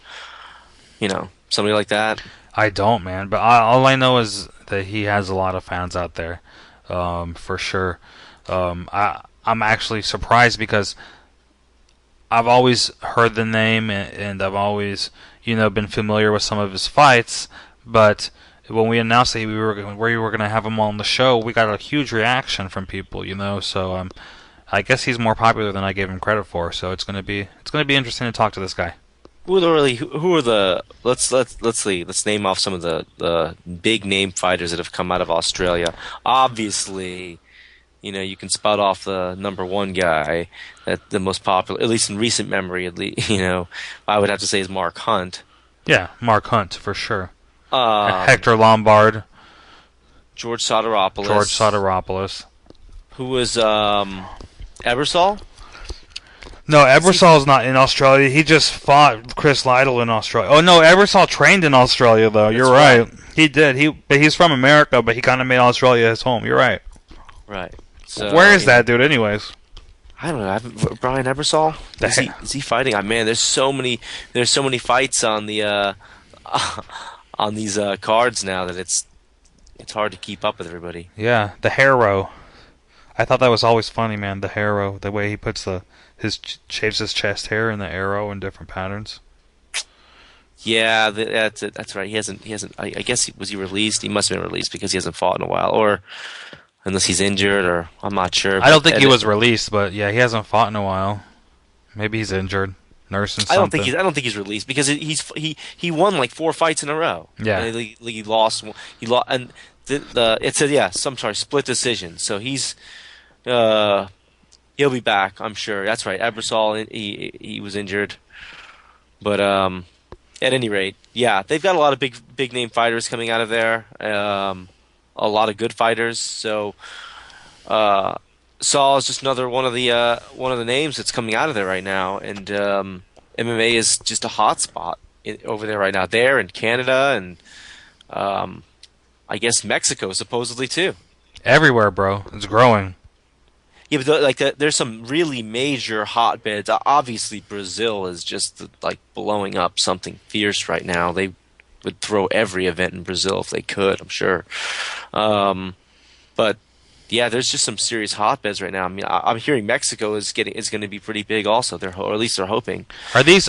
somebody like that? I don't, man. But all I know is that he has a lot of fans out there, for sure. I'm actually surprised because I've always heard the name and I've always, been familiar with some of his fights. But when we announced that we were going to have him on the show, we got a huge reaction from people, So I guess he's more popular than I gave him credit for. So it's gonna be interesting to talk to this guy. Who are the let's see, let's name off some of the big name fighters that have come out of Australia. Obviously, you can spout off the number one guy, that the most popular, at least in recent memory. I would have to say is Mark Hunt. Yeah, Mark Hunt for sure. Hector Lombard, George Soteropoulos. Who was Ebersol? No, Ebersol's not in Australia. He just fought Chris Lytle in Australia. Oh no, Ebersol trained in Australia though. You're right. He did. But he's from America, but he kind of made Australia his home. You're right. Right. So, where is that dude, anyways? I don't know. Brian Ebersol. Is he fighting? Man, there's so many fights on the on these cards now that it's hard to keep up with everybody. Yeah, the Harrow. I thought that was always funny, man. The Harrow, the way he puts shaves his chest hair in the arrow in different patterns. Yeah, that's right. He hasn't. I guess was he released? He must have been released because he hasn't fought in a while, or unless he's injured, or I'm not sure. I don't think he was released, but yeah, he hasn't fought in a while. Maybe he's injured, nursing something. I don't think he's released because he won like 4 fights in a row. Yeah, and he lost, and it said split decision. So he's he'll be back, I'm sure. That's right. Ebersol, he was injured, but at any rate, yeah, they've got a lot of big name fighters coming out of there. A lot of good fighters. So Saul is just another one of the names that's coming out of there right now, and MMA is just a hot spot over there right now. There in Canada and I guess Mexico supposedly too. Everywhere, bro. It's growing. Yeah, but there's some really major hotbeds. Obviously, Brazil is just like blowing up something fierce right now. They would throw every event in Brazil if they could, I'm sure. But yeah, there's just some serious hotbeds right now. I mean, I'm hearing Mexico is going to be pretty big also. Or at least they're hoping. Are these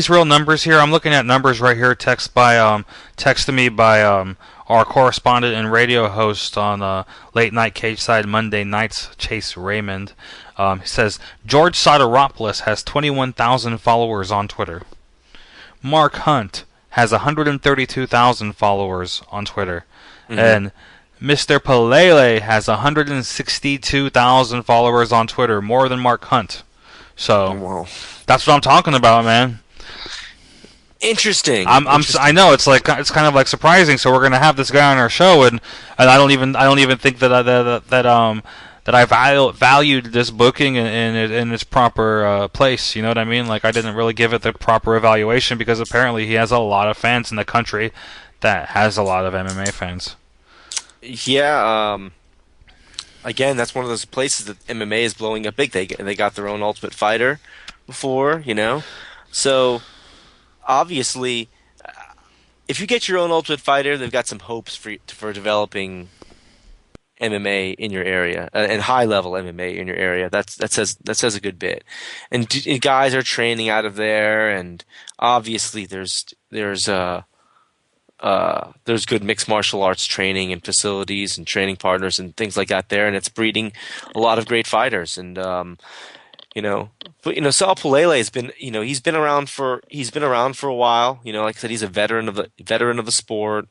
real numbers here? I'm looking at numbers right here. Texted me by our correspondent and radio host on Late Night Cage Side Monday nights, Chase Raymond. He says George Soteropoulos has 21,000 followers on Twitter. Mark Hunt has 132,000 followers on Twitter, and Mr. Pelele has 162,000 followers on Twitter, more than Mark Hunt. So that's what I'm talking about, man. Interesting. I know it's kind of like surprising. So we're gonna have this guy on our show, and I don't even think that I valued this booking in its proper place. You know what I mean? Like I didn't really give it the proper evaluation because apparently he has a lot of fans in the country that has a lot of MMA fans. Yeah, again, that's one of those places that MMA is blowing up big. They got their own Ultimate Fighter before, you know. So obviously, if you get your own Ultimate Fighter, they've got some hopes for developing MMA in your area and high level MMA in your area. That says a good bit. And guys are training out of there, and obviously there's good mixed martial arts training and facilities and training partners and things like that there, and it's breeding a lot of great fighters. And Saul Pelele has been, he's been around for a while. Like I said, he's a veteran of the sport.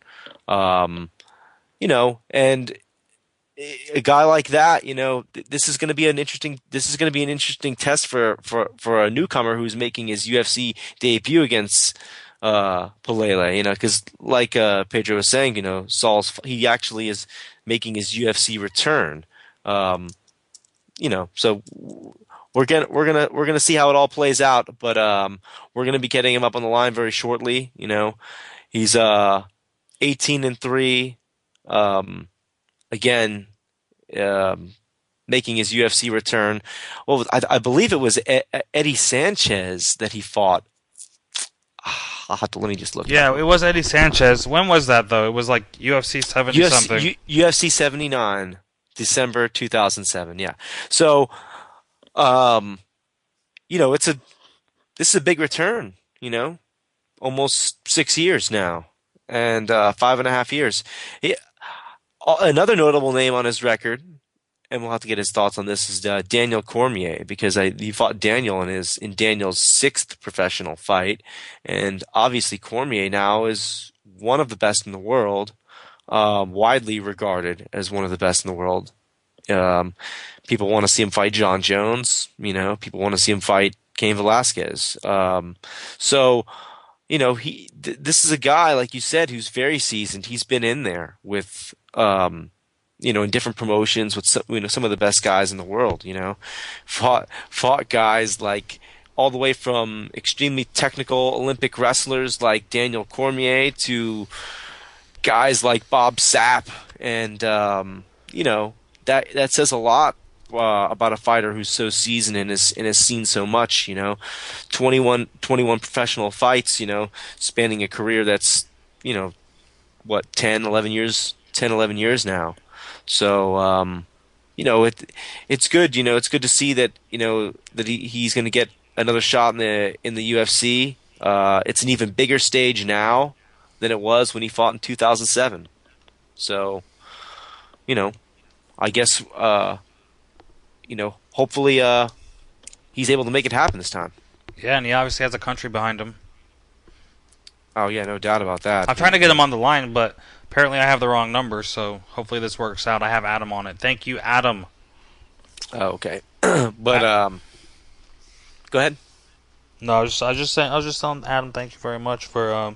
And a guy like that, this is going to be an interesting test for a newcomer who's making his UFC debut against Pelele, because like Pedro was saying, he actually is making his UFC return. So we're gonna see how it all plays out, but we're gonna be getting him up on the line very shortly. He's 18-3. Again, making his UFC return. Well, I believe it was Eddie Sanchez that he fought. Let me just look. Yeah, it was Eddie Sanchez. When was that, though? It was like UFC 70 something. UFC 79, December 2007. Yeah. So, this is a big return. Almost 6 years now, and 5.5 years. Another notable name on his record, and we'll have to get his thoughts on this, is Daniel Cormier, because he fought Daniel in Daniel's 6th professional fight, and obviously Cormier now is one of the best in the world, widely regarded as one of the best in the world. People want to see him fight John Jones. People want to see him fight Cain Velasquez. This is a guy, like you said, who's very seasoned. He's been in there with in different promotions with some of the best guys in the world. Fought guys like all the way from extremely technical Olympic wrestlers like Daniel Cormier to guys like Bob Sapp, and that says a lot about a fighter who's so seasoned and has seen so much. 21 professional fights. Spanning a career that's 10, 11 years now. So, it's good. It's good to see that that he's going to get another shot in the UFC. It's an even bigger stage now than it was when he fought in 2007. So, I guess hopefully he's able to make it happen this time. Yeah, and he obviously has a country behind him. Oh yeah, no doubt about that. I'm trying to get him on the line, but apparently I have the wrong number, so hopefully this works out. I have Adam on it. Thank you, Adam. Oh, okay. But go ahead. No, I was just telling Adam, thank you very much for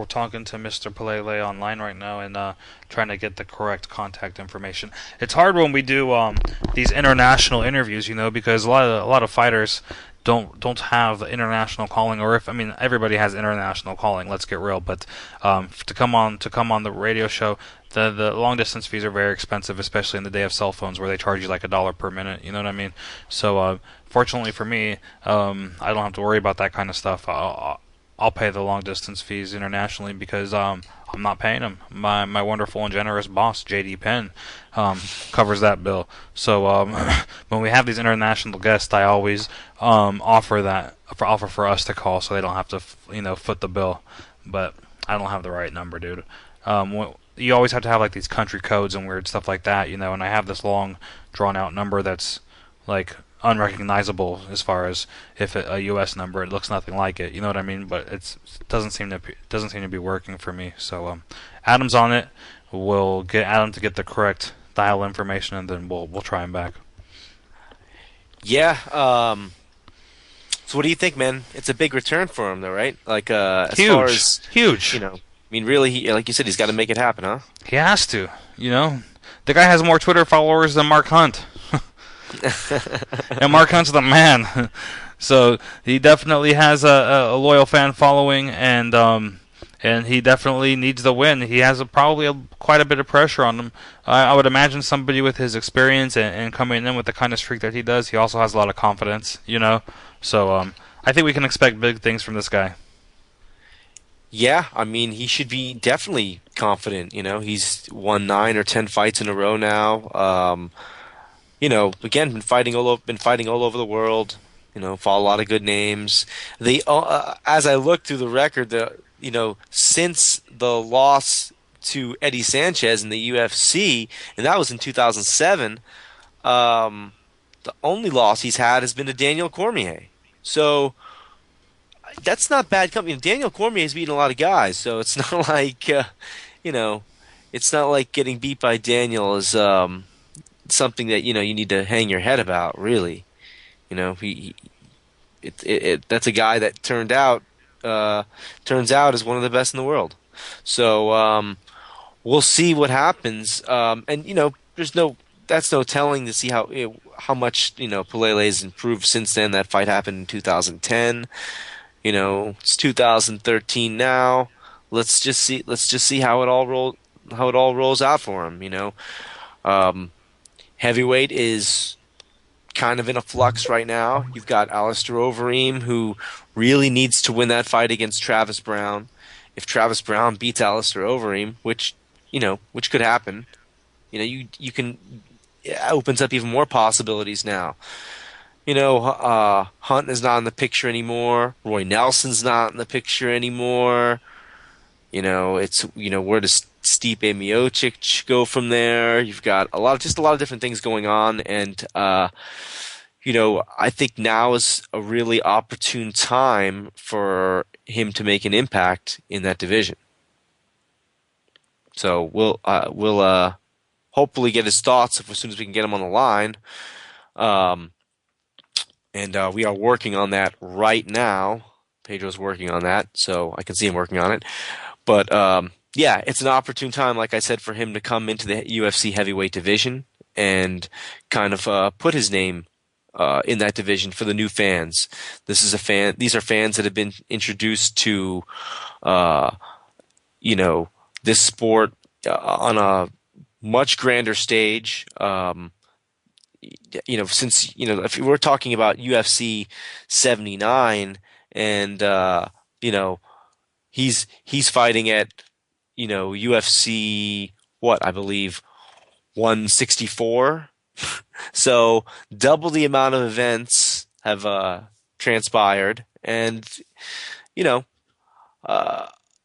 talking to Mr. Pelele online right now and trying to get the correct contact information. It's hard when we do these international interviews, because a lot of fighters don't have the international calling, or if I mean everybody has international calling. Let's get real, but to come on the radio show, the long distance fees are very expensive, especially in the day of cell phones where they charge you like $1 per minute. You know what I mean? So fortunately for me, I don't have to worry about that kind of stuff. I'll pay the long distance fees internationally because I'm not paying them. My wonderful and generous boss, JD Penn, covers that bill. So when we have these international guests, I always offer for us to call so they don't have to foot the bill. But I don't have the right number, dude. You always have to have like these country codes and weird stuff like that, and I have this long drawn out number that's like unrecognizable as far as if a U.S. number, it looks nothing like it. You know what I mean? But it doesn't seem to be working for me. So Adam's on it. We'll get Adam to get the correct dial information, and then we'll try him back. Yeah. So what do you think, man? It's a big return for him, though, right? Like as huge, far as huge. I mean, really, like you said, he's got to make it happen, huh? He has to. The guy has more Twitter followers than Mark Hunt. And Mark Hunt's the man. So he definitely has a loyal fan following, and he definitely needs the win. He has probably quite a bit of pressure on him. I would imagine somebody with his experience and coming in with the kind of streak that he does, he also has a lot of confidence, So I think we can expect big things from this guy. Yeah, I mean, he should be definitely confident. He's won 9 or 10 fights in a row now. Again, been fighting all over the world. Fought a lot of good names. As I look through the record, since the loss to Eddie Sanchez in the UFC, and that was in 2007, the only loss he's had has been to Daniel Cormier. So that's not bad company. Daniel Cormier's beaten a lot of guys, so it's not like it's not like getting beat by Daniel is something that you need to hang your head about. Really, that's a guy that turns out as one of the best in the world. So we'll see what happens. And that's no telling to see how much Pelele's improved since then. That fight happened in 2010. It's 2013 now. Let's just see how it all rolls out for him. Heavyweight is kind of in a flux right now. You've got Alistair Overeem, who really needs to win that fight against Travis Brown. If Travis Brown beats Alistair Overeem, which could happen, you can, it opens up even more possibilities now. Hunt is not in the picture anymore. Roy Nelson's not in the picture anymore. It's where does Stipe Miocic go from there? You've got a lot of different things going on, and I think now is a really opportune time for him to make an impact in that division. So we'll hopefully get his thoughts as soon as we can get him on the line. And we are working on that right now. Pedro's working on that, so I can see him working on it. But yeah, it's an opportune time, like I said, for him to come into the UFC heavyweight division and kind of put his name in that division for the new fans. These are fans that have been introduced to, this sport on a much grander stage. Since if we're talking about UFC 79, and he's fighting at UFC I believe 164. So double the amount of events have transpired, and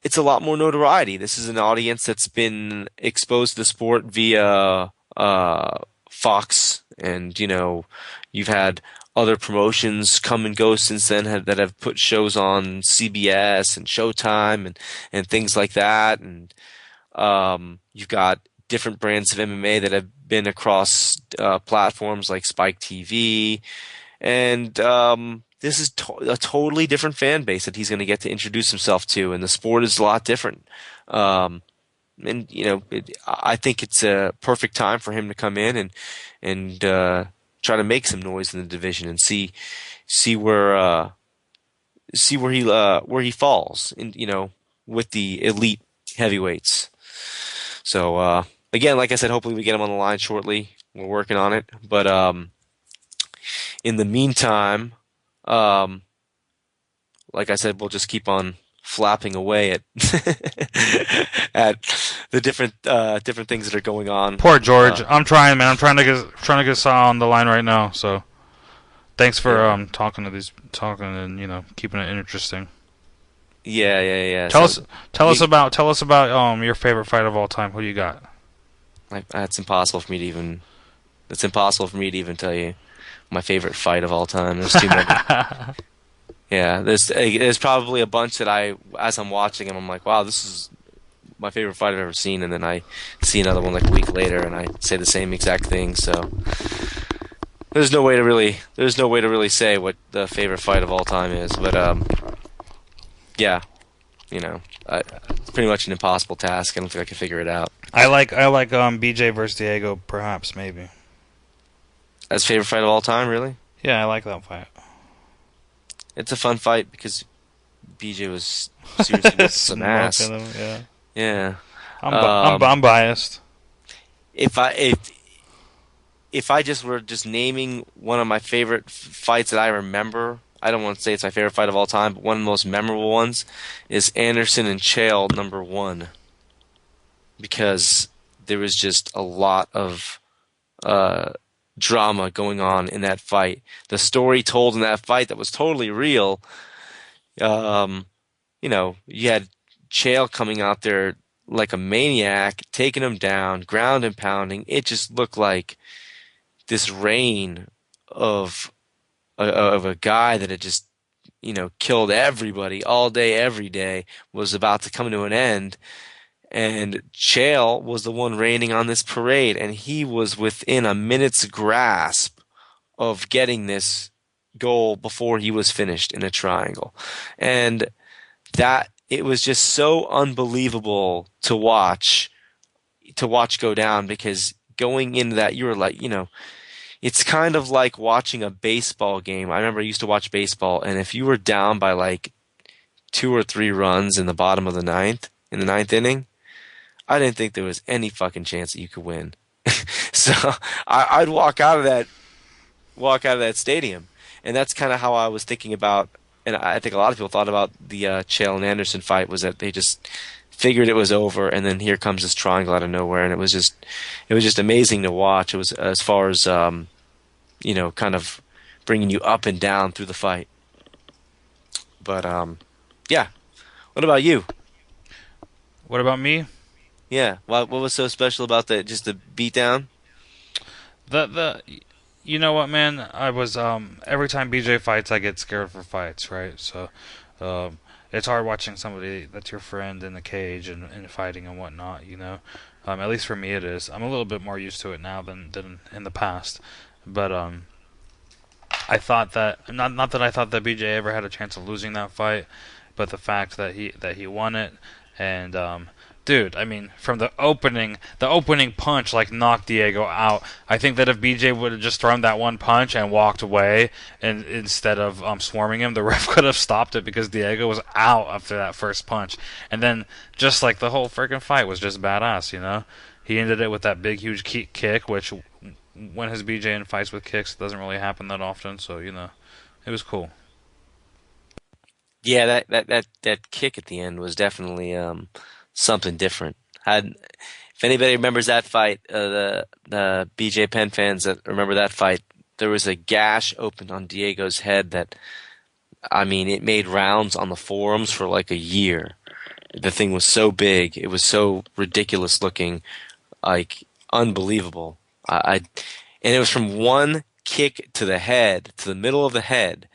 it's a lot more notoriety. This is an audience that's been exposed to the sport via Fox, and you've had other promotions come and go since then that have put shows on CBS and Showtime and things like that, and you've got different brands of MMA that have been across platforms like Spike TV, and this is a totally different fan base that he's going to get to introduce himself to, and the sport is a lot different. I think it's a perfect time for him to come in and try to make some noise in the division and see see where he falls in, with the elite heavyweights. So again, like I said, hopefully we get him on the line shortly. We're working on it, but in the meantime, like I said, we'll just keep on flapping away at at the different things that are going on. Poor George. I'm trying, man. I'm trying to get Saw on the line right now. So thanks for talking and keeping it interesting. Yeah. Tell us about your favorite fight of all time. Who do you got? It's impossible for me to even. It's impossible for me to even tell you my favorite fight of all time. There's too many. Yeah, there's probably a bunch that as I'm watching them, I'm like, wow, this is my favorite fight I've ever seen, and then I see another one like a week later, and I say the same exact thing. So there's no way to really say what the favorite fight of all time is. But yeah, it's pretty much an impossible task. I don't think I can figure it out. I like BJ versus Diego, perhaps maybe. As favorite fight of all time, really? Yeah, I like that fight. It's a fun fight because BJ was seriously whipping some ass. Him, yeah. I'm biased. If I just were just naming one of my favorite fights that I remember, I don't want to say it's my favorite fight of all time, but one of the most memorable ones is Anderson and Chael #1, because there was just a lot of drama going on in that fight. The story told in that fight that was totally real. You had Chael coming out there like a maniac, taking him down, ground and pounding. It just looked like this reign of a guy that had just killed everybody all day, every day, was about to come to an end. And Chael was the one reigning on this parade, and he was within a minute's grasp of getting this goal before he was finished in a triangle. And that it was just so unbelievable to watch go down, because going into that, you were like, it's kind of like watching a baseball game. I remember I used to watch baseball, and if you were down by like 2 or 3 runs in the bottom of the ninth inning, I didn't think there was any fucking chance that you could win. So I'd walk out of that stadium, and that's kind of how I was thinking about. And I think a lot of people thought about the Chael and Anderson fight, was that they just figured it was over, and then here comes this triangle out of nowhere, and it was just amazing to watch. It was, as far as kind of bringing you up and down through the fight. But yeah. What about you? What about me? Yeah, what was so special about that? Just the beatdown? You know what, man? I was every time BJ fights, I get scared for fights, right? So it's hard watching somebody that's your friend in the cage and fighting and whatnot. At least for me, it is. I'm a little bit more used to it now than in the past. But I thought that not that I thought that BJ ever had a chance of losing that fight, but the fact that he won it. And dude, I mean, from the opening punch knocked Diego out. I think that if BJ would have just thrown that one punch and walked away, and instead of swarming him, the ref could have stopped it, because Diego was out after that first punch. And then just like the whole freaking fight was just badass, He ended it with that big huge kick, which when his BJ in fights with kicks, it doesn't really happen that often. So it was cool. Yeah, that kick at the end was definitely something different. If anybody remembers that fight, the BJ Penn fans that remember that fight, there was a gash opened on Diego's head that, I mean, it made rounds on the forums for like a year. The thing was so big, it was so ridiculous looking, like unbelievable. And it was from one kick to the head, to the middle of the head,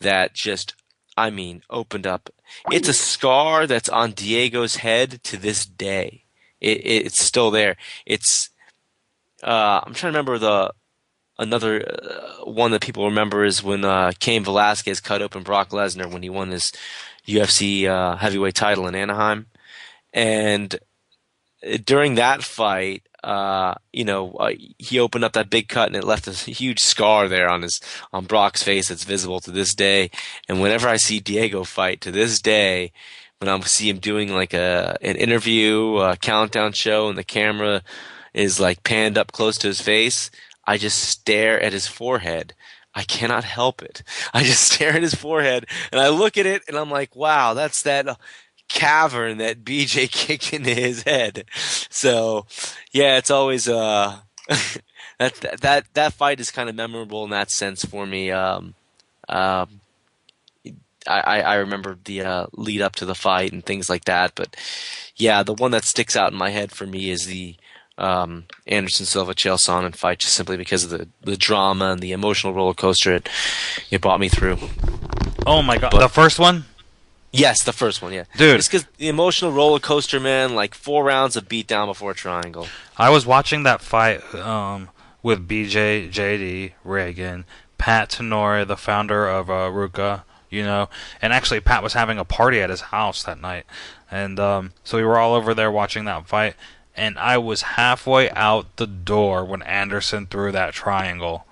that just, I mean, opened up. It's a scar that's on Diego's head to this day. It's still there. It's I'm trying to remember another one that people remember is when Cain Velasquez cut open Brock Lesnar when he won his UFC heavyweight title in Anaheim. And during that fight, he opened up that big cut and it left a huge scar there on Brock's face that's visible to this day. And whenever I see Diego fight to this day, when I see him doing like an interview, a countdown show, and the camera is like panned up close to his face, I just stare at his forehead. I cannot help it. I just stare at his forehead and I look at it and I'm like, wow, that's that cavern that BJ kicked into his head. So, yeah, it's always that fight is kind of memorable in that sense for me. I remember the lead up to the fight and things like that, but yeah, the one that sticks out in my head for me is the Anderson Silva Chael Sonnen fight, just simply because of the drama and the emotional roller coaster it brought me through. Oh my god, the first one? Yes, the first one, yeah. Dude. It's because the emotional roller coaster, man, like 4 rounds of beatdown before a triangle. I was watching that fight with BJ, JD, Reagan, Pat Tenore, the founder of Ruka, and actually Pat was having a party at his house that night. And so we were all over there watching that fight, and I was halfway out the door when Anderson threw that triangle.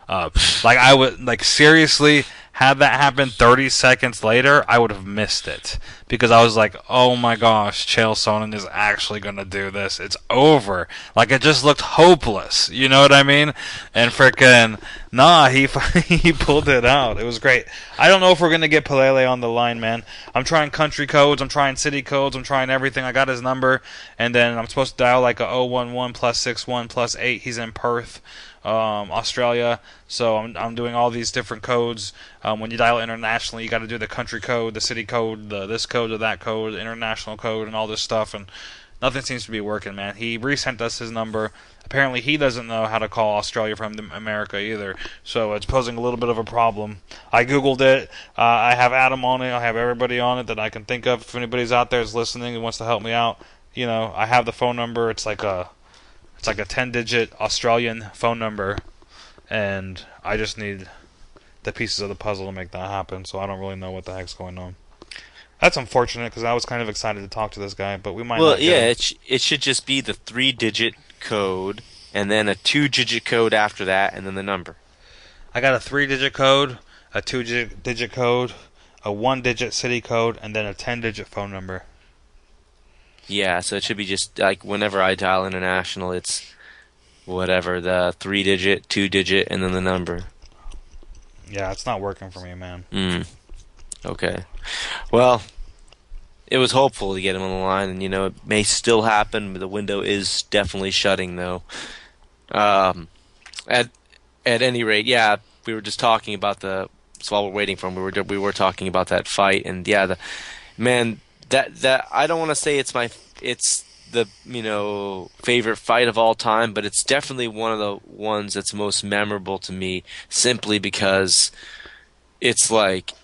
I would, seriously, had that happen 30 seconds later, I would have missed it. Because I was like, oh my gosh, Chael Sonnen is actually going to do this. It's over. It just looked hopeless. You know what I mean? And frickin', he pulled it out. It was great. I don't know if we're going to get Pelele on the line, man. I'm trying country codes. I'm trying city codes. I'm trying everything. I got his number. And then I'm supposed to dial a 011 +61 +8. He's in Perth, Australia. So I'm doing all these different codes. When you dial internationally, you got to do the country code, the city code, this code or that code, the international code, and all this stuff. And nothing seems to be working, man. He resent us his number. Apparently, he doesn't know how to call Australia from America either. So it's posing a little bit of a problem. I googled it. I have Adam on it. I have everybody on it that I can think of. If anybody's out there is listening and wants to help me out, I have the phone number. It's like a 10-digit Australian phone number. And I just need the pieces of the puzzle to make that happen, so I don't really know what the heck's going on. That's unfortunate, because I was kind of excited to talk to this guy, but we might not get him. It should just be the 3-digit code, and then a 2-digit code after that, and then the number. I got a 3-digit code, a 2-digit code, a 1-digit city code, and then a 10-digit phone number. Yeah, so it should be just, whenever I dial international, it's whatever, the 3-digit, 2-digit, and then the number. Yeah, it's not working for me, man. Okay. Well, it was hopeful to get him on the line, and, it may still happen, but the window is definitely shutting, though. At any rate, yeah, we were just talking about so while we're waiting for him, we were talking about that fight, and yeah, that I don't want to say it's the favorite fight of all time, but it's definitely one of the ones that's most memorable to me, simply because it's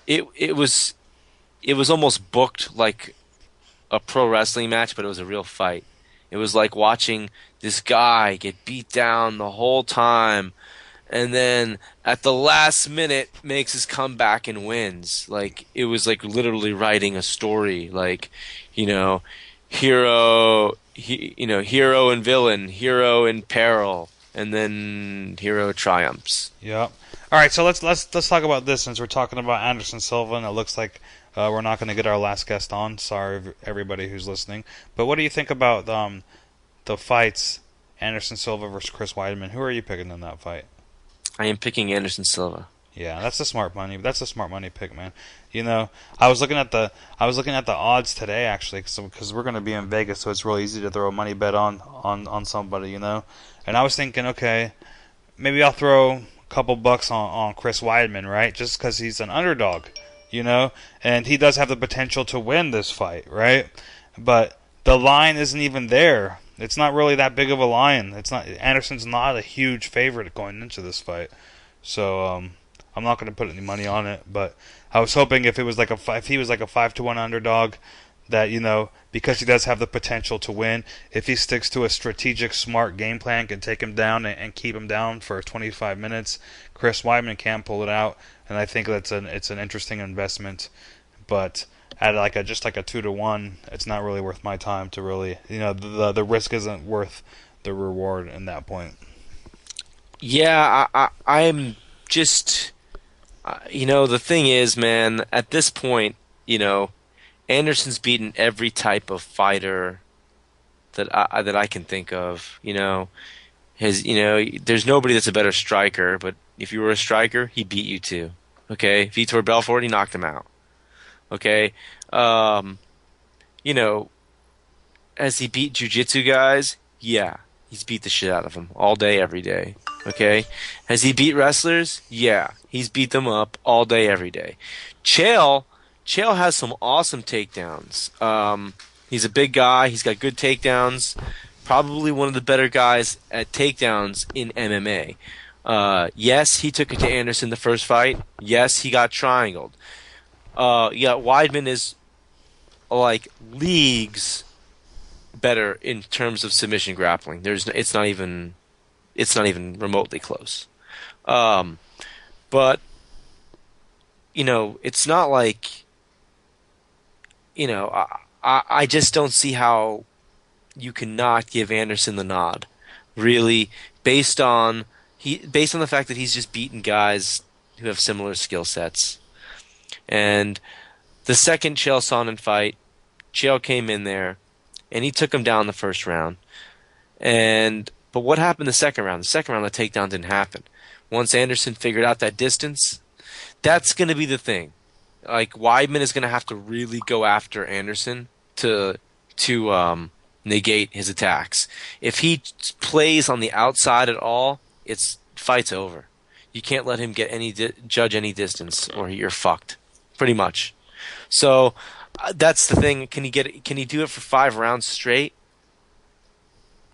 it was almost booked like a pro wrestling match, but it was a real fight. It was like watching this guy get beat down the whole time, and then at the last minute makes his comeback and wins. It was literally writing a story. Hero and villain, hero in peril, and then hero triumphs. Yep. All right, so let's talk about this, since we're talking about Anderson Silva, and it looks like we're not going to get our last guest on. Sorry, everybody who's listening. But what do you think about the fights, Anderson Silva versus Chris Weidman? Who are you picking in that fight? I am picking Anderson Silva. Yeah, that's a smart money. That's a smart money pick, man. I was looking at the odds today, actually, because we're going to be in Vegas, so it's real easy to throw a money bet on somebody, And I was thinking, okay, maybe I'll throw a couple bucks on Chris Weidman, right? Just because he's an underdog, and he does have the potential to win this fight, right? But the line isn't even there. It's not really that big of a line. Anderson's not a huge favorite going into this fight, so I'm not going to put any money on it, but I was hoping if he was like a 5-1 underdog, that because he does have the potential to win, if he sticks to a strategic, smart game plan, can take him down and keep him down for 25 minutes, Chris Weidman can pull it out, and I think it's an interesting investment. But at just a 2-1, it's not really worth my time to really, the risk isn't worth the reward in that point. Yeah, I'm just, the thing is, man, at this point, Anderson's beaten every type of fighter that I can think of. There's nobody that's a better striker, but if you were a striker, he beat you too. Okay, Vitor Belfort, he knocked him out. Okay, you know, has he beat jiu-jitsu guys? Yeah, he's beat the shit out of them all day, every day. Okay, has he beat wrestlers? Yeah, he's beat them up all day, every day. Chael has some awesome takedowns. He's a big guy. He's got good takedowns. Probably one of the better guys at takedowns in MMA. Yes, he took it to Anderson the first fight. Yes, he got triangled. Weidman is like leagues better in terms of submission grappling. It's not even remotely close. But it's not like I just don't see how you cannot give Anderson the nod, really, based on the fact that he's just beaten guys who have similar skill sets. And the second Chael Sonnen fight, Chael came in there, and he took him down the first round. But what happened the second round? The second round, the takedown didn't happen. Once Anderson figured out that distance, that's going to be the thing. Like, Weidman is going to have to really go after Anderson to negate his attacks. If he plays on the outside at all, fight's over. You can't let him get judge any distance, or you're fucked, pretty much. So that's the thing. Can he do it for 5 rounds straight?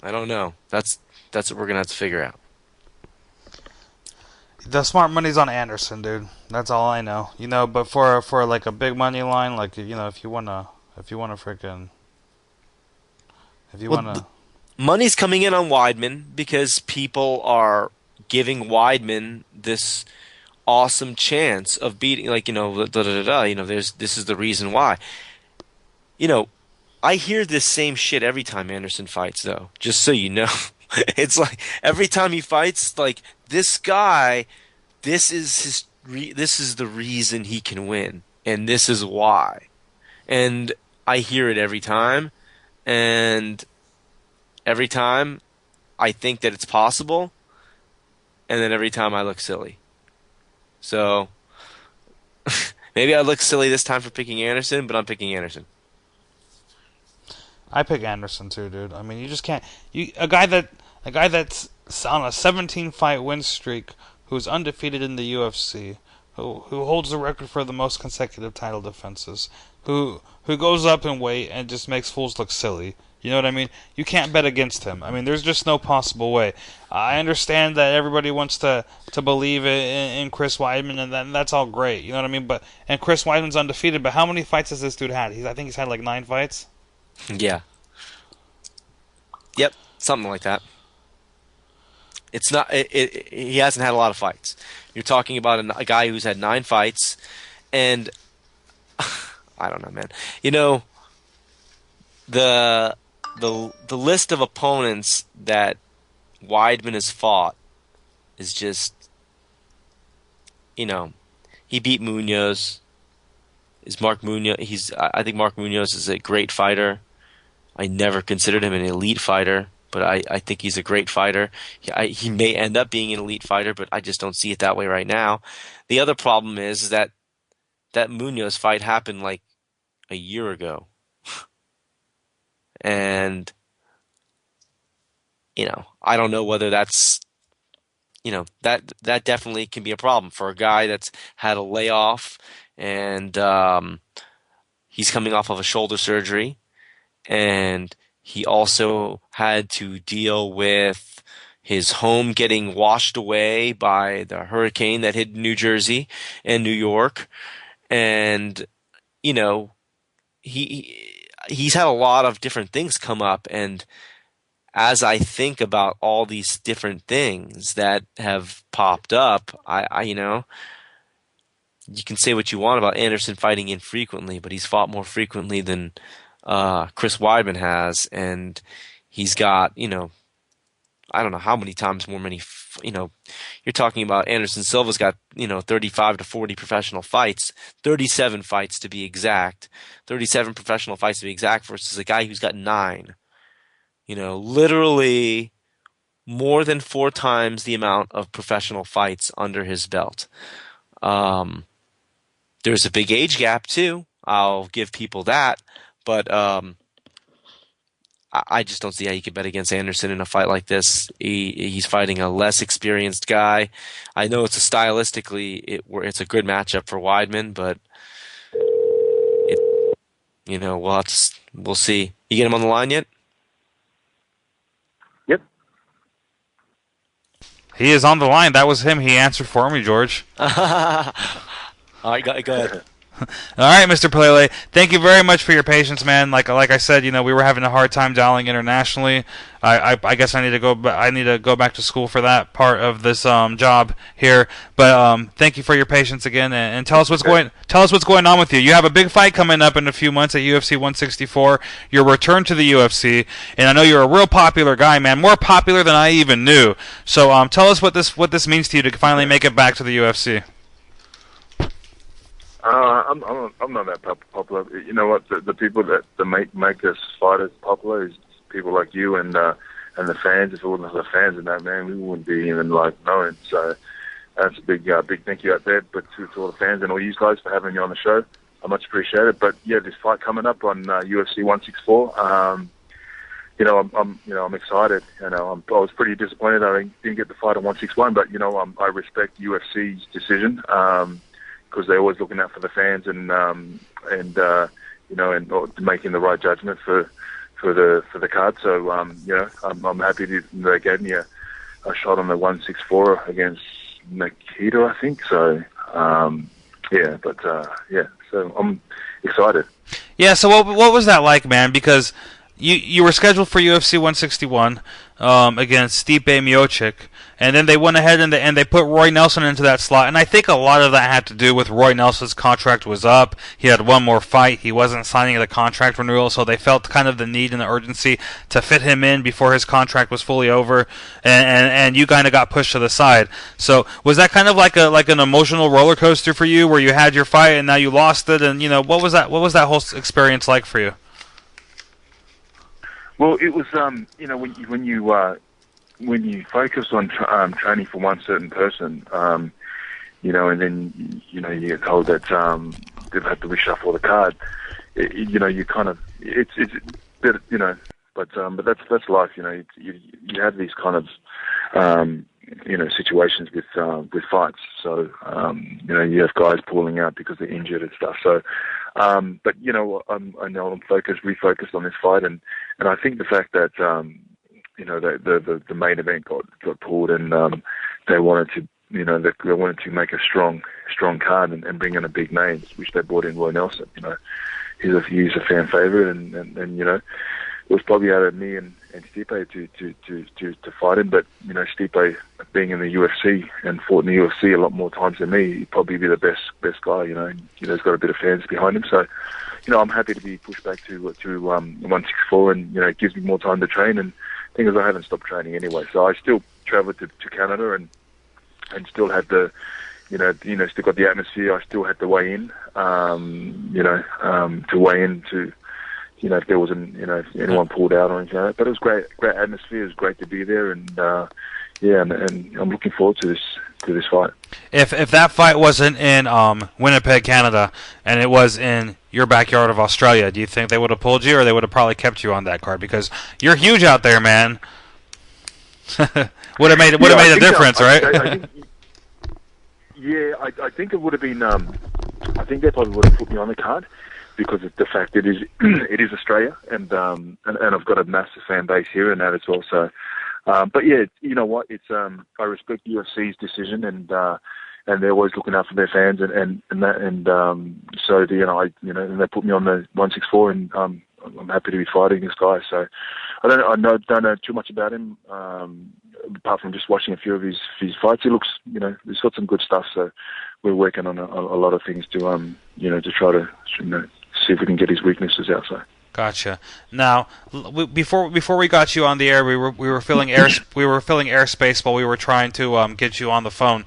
I don't know. That's what we're gonna have to figure out. The smart money's on Anderson, dude. That's all I know. But for like a big money line, like if you wanna money's coming in on Weidman because people are giving Weidman this awesome chance of beating, this is the reason why. I hear this same shit every time Anderson fights, though. Just so you know, it's like every time he fights, like, this guy, this is the reason he can win, and this is why. And I hear it every time, and every time I think that it's possible, and then every time I look silly. So maybe I look silly this time for picking Anderson, but I'm picking Anderson. I pick Anderson too, dude. I mean, you just can't. A guy that's on a 17-fight win streak, who's undefeated in the UFC, who holds the record for the most consecutive title defenses, who goes up in weight and just makes fools look silly. You know what I mean? You can't bet against him. I mean, there's just no possible way. I understand that everybody wants to believe in Chris Weidman, and that's all great. You know what I mean? And Chris Weidman's undefeated, but how many fights has this dude had? I think he's had like 9 fights. Yeah. Yep, something like that. It's not. He hasn't had a lot of fights. You're talking about a guy who's had 9 fights, and I don't know, man. The list of opponents that Weidman has fought is just, he beat Munoz. Mark Munoz? I think Mark Munoz is a great fighter. I never considered him an elite fighter, but I think he's a great fighter. He may end up being an elite fighter, but I just don't see it that way right now. The other problem is that Munoz fight happened like a year ago. And, I don't know whether that's, that definitely can be a problem for a guy that's had a layoff, and he's coming off of a shoulder surgery, and he also had to deal with his home getting washed away by the hurricane that hit New Jersey and New York. And, he's had a lot of different things come up, and as I think about all these different things that have popped up, I you can say what you want about Anderson fighting infrequently, but he's fought more frequently than Chris Weidman has, and he's got I don't know how many times more many, you're talking about Anderson Silva's got, 35 to 40 professional fights, 37 fights to be exact, 37 professional fights to be exact versus a guy who's got 9. Literally more than 4 times the amount of professional fights under his belt. There's a big age gap too. I'll give people that, but I just don't see how you could bet against Anderson in a fight like this. He's fighting a less experienced guy. I know it's it's a good matchup for Weidman, but we'll see. You get him on the line yet? Yep. He is on the line. That was him. He answered for me, George. All right, go ahead. All right, Mr. Pelele, thank you very much for your patience, man. Like I said, we were having a hard time dialing internationally. I guess I need to go back to school for that part of this job here. But thank you for your patience again, and tell us what's going on with you. You have a big fight coming up in a few months at UFC 164. Your return to the UFC, and I know you're a real popular guy, man. More popular than I even knew. So tell us what this means to you to finally make it back to the UFC. I'm not that popular. You know what? The people that make us fighters popular is people like you and the fans. If it wasn't for the fans and that, man, we wouldn't be even known. So that's a big thank you out there, but to all the fans and all you guys for having me on the show. I much appreciate it. But yeah, this fight coming up on UFC 164. I'm excited. I was pretty disappointed I didn't get the fight on 161, but I respect UFC's decision. Because they're always looking out for the fans and making the right judgment for the card. So I'm happy they gave me a shot on the 164 against Nikita, I think. So so I'm excited. Yeah. So what was that like, man? Because you were scheduled for UFC 161 against Stipe Miocic. And then they went ahead and they put Roy Nelson into that slot. And I think a lot of that had to do with Roy Nelson's contract was up. He had one more fight. He wasn't signing the contract renewal, so they felt kind of the need and the urgency to fit him in before his contract was fully over. And you kind of got pushed to the side. So was that kind of like an emotional roller coaster for you, where you had your fight and now you lost it? And what was that whole experience like for you? Well, it was when you focus on training for one certain person, and then you get told that they've had to reshuffle the card. You kind of it's but that's life. You have these kind of situations with fights. So you have guys pulling out because they're injured and stuff. So, I know I'm refocused on this fight, and I think the fact that the main event got pulled, and they wanted to they wanted to make a strong card and bring in a big name, which they brought in Roy Nelson. He's a fan favorite, and it was probably out of me and Stipe to fight him. But Stipe, being in the UFC and fought in the UFC a lot more times than me, he'd probably be the best guy. He's got a bit of fans behind him, so. I'm happy to be pushed back to 164, and it gives me more time to train. And the thing is, I haven't stopped training anyway, so I still travelled to Canada and still had the, still got the atmosphere. I still had to weigh in, to weigh in to, if there wasn't, if anyone pulled out or anything like that. But it was great atmosphere. It was great to be there, and and I'm looking forward to this fight. If that fight wasn't in Winnipeg, Canada, and it was in your backyard of Australia, do you think they would have pulled you, or they would have probably kept you on that card? Because you're huge out there, man. would have made a difference, right? I think it would have been. I think they probably would have put me on the card because of the fact it is Australia, and I've got a massive fan base here and that as well. So. But yeah, you know what? It's I respect UFC's decision, and they're always looking out for their fans, so and they put me on the 164, and I'm happy to be fighting this guy. So I don't know too much about him, apart from just watching a few of his fights. He looks, he's got some good stuff. So we're working on a lot of things to try to see if we can get his weaknesses out. So. Gotcha. Now, before we got you on the air, we were filling airspace while we were trying to get you on the phone.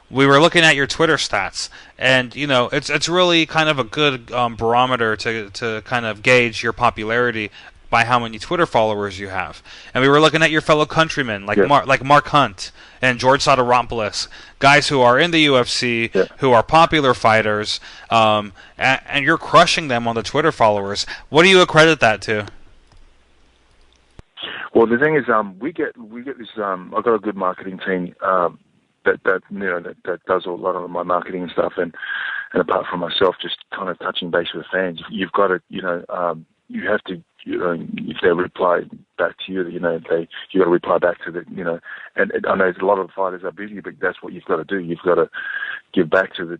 We were looking at your Twitter stats, and it's really kind of a good barometer to kind of gauge your popularity by how many Twitter followers you have. And we were looking at your fellow countrymen like Mark Hunt and George Sotiropoulos, guys who are in the UFC, who are popular fighters, and you're crushing them on the Twitter followers. What do you accredit that to? Well, the thing is, we get this. I've got a good marketing team that does a lot of my marketing and stuff, and apart from myself, just kind of touching base with the fans. You've got to, you have to. If they reply back to you, you got to reply back to the, and I know a lot of the fighters are busy, but that's what you've got to do. You've got to give back to the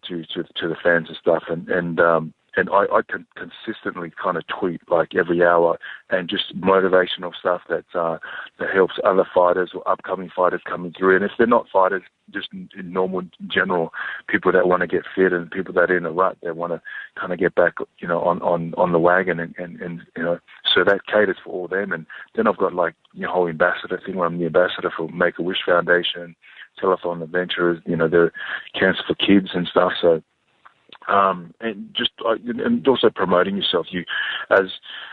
fans and stuff, and I can consistently kind of tweet like every hour and just motivational stuff that helps other fighters or upcoming fighters coming through. And if they're not fighters, just in normal general people that want to get fit and people that are in a rut, they want to kind of get back, on the wagon and so that caters for all them. And then I've got like whole ambassador thing where I'm the ambassador for Make-A-Wish Foundation, Telethon Adventurers, the Cancer for Kids and stuff. So. And also promoting yourself. You, as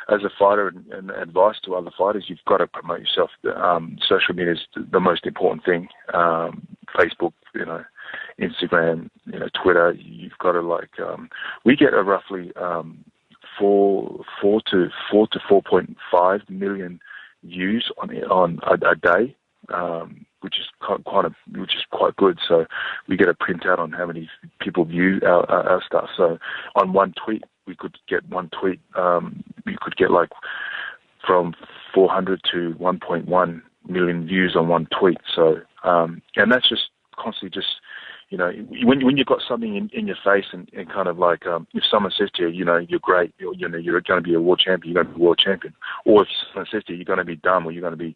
a fighter, and advice to other fighters, you've got to promote yourself. Social media is the most important thing. Facebook, Instagram, Twitter. You've got to we get a roughly 4 to 4.5 million views on a day. Which is quite good. So we get a printout on how many people view our stuff. So on one tweet, we could get like from 400 to 1.1 million views on one tweet. So and that's just constantly just when you've got something in your face and kind of like if someone says to you, you're great, you're going to be a world champion, you're going to be a world champion, or if someone says to you, you're going to be dumb, or you're going to be,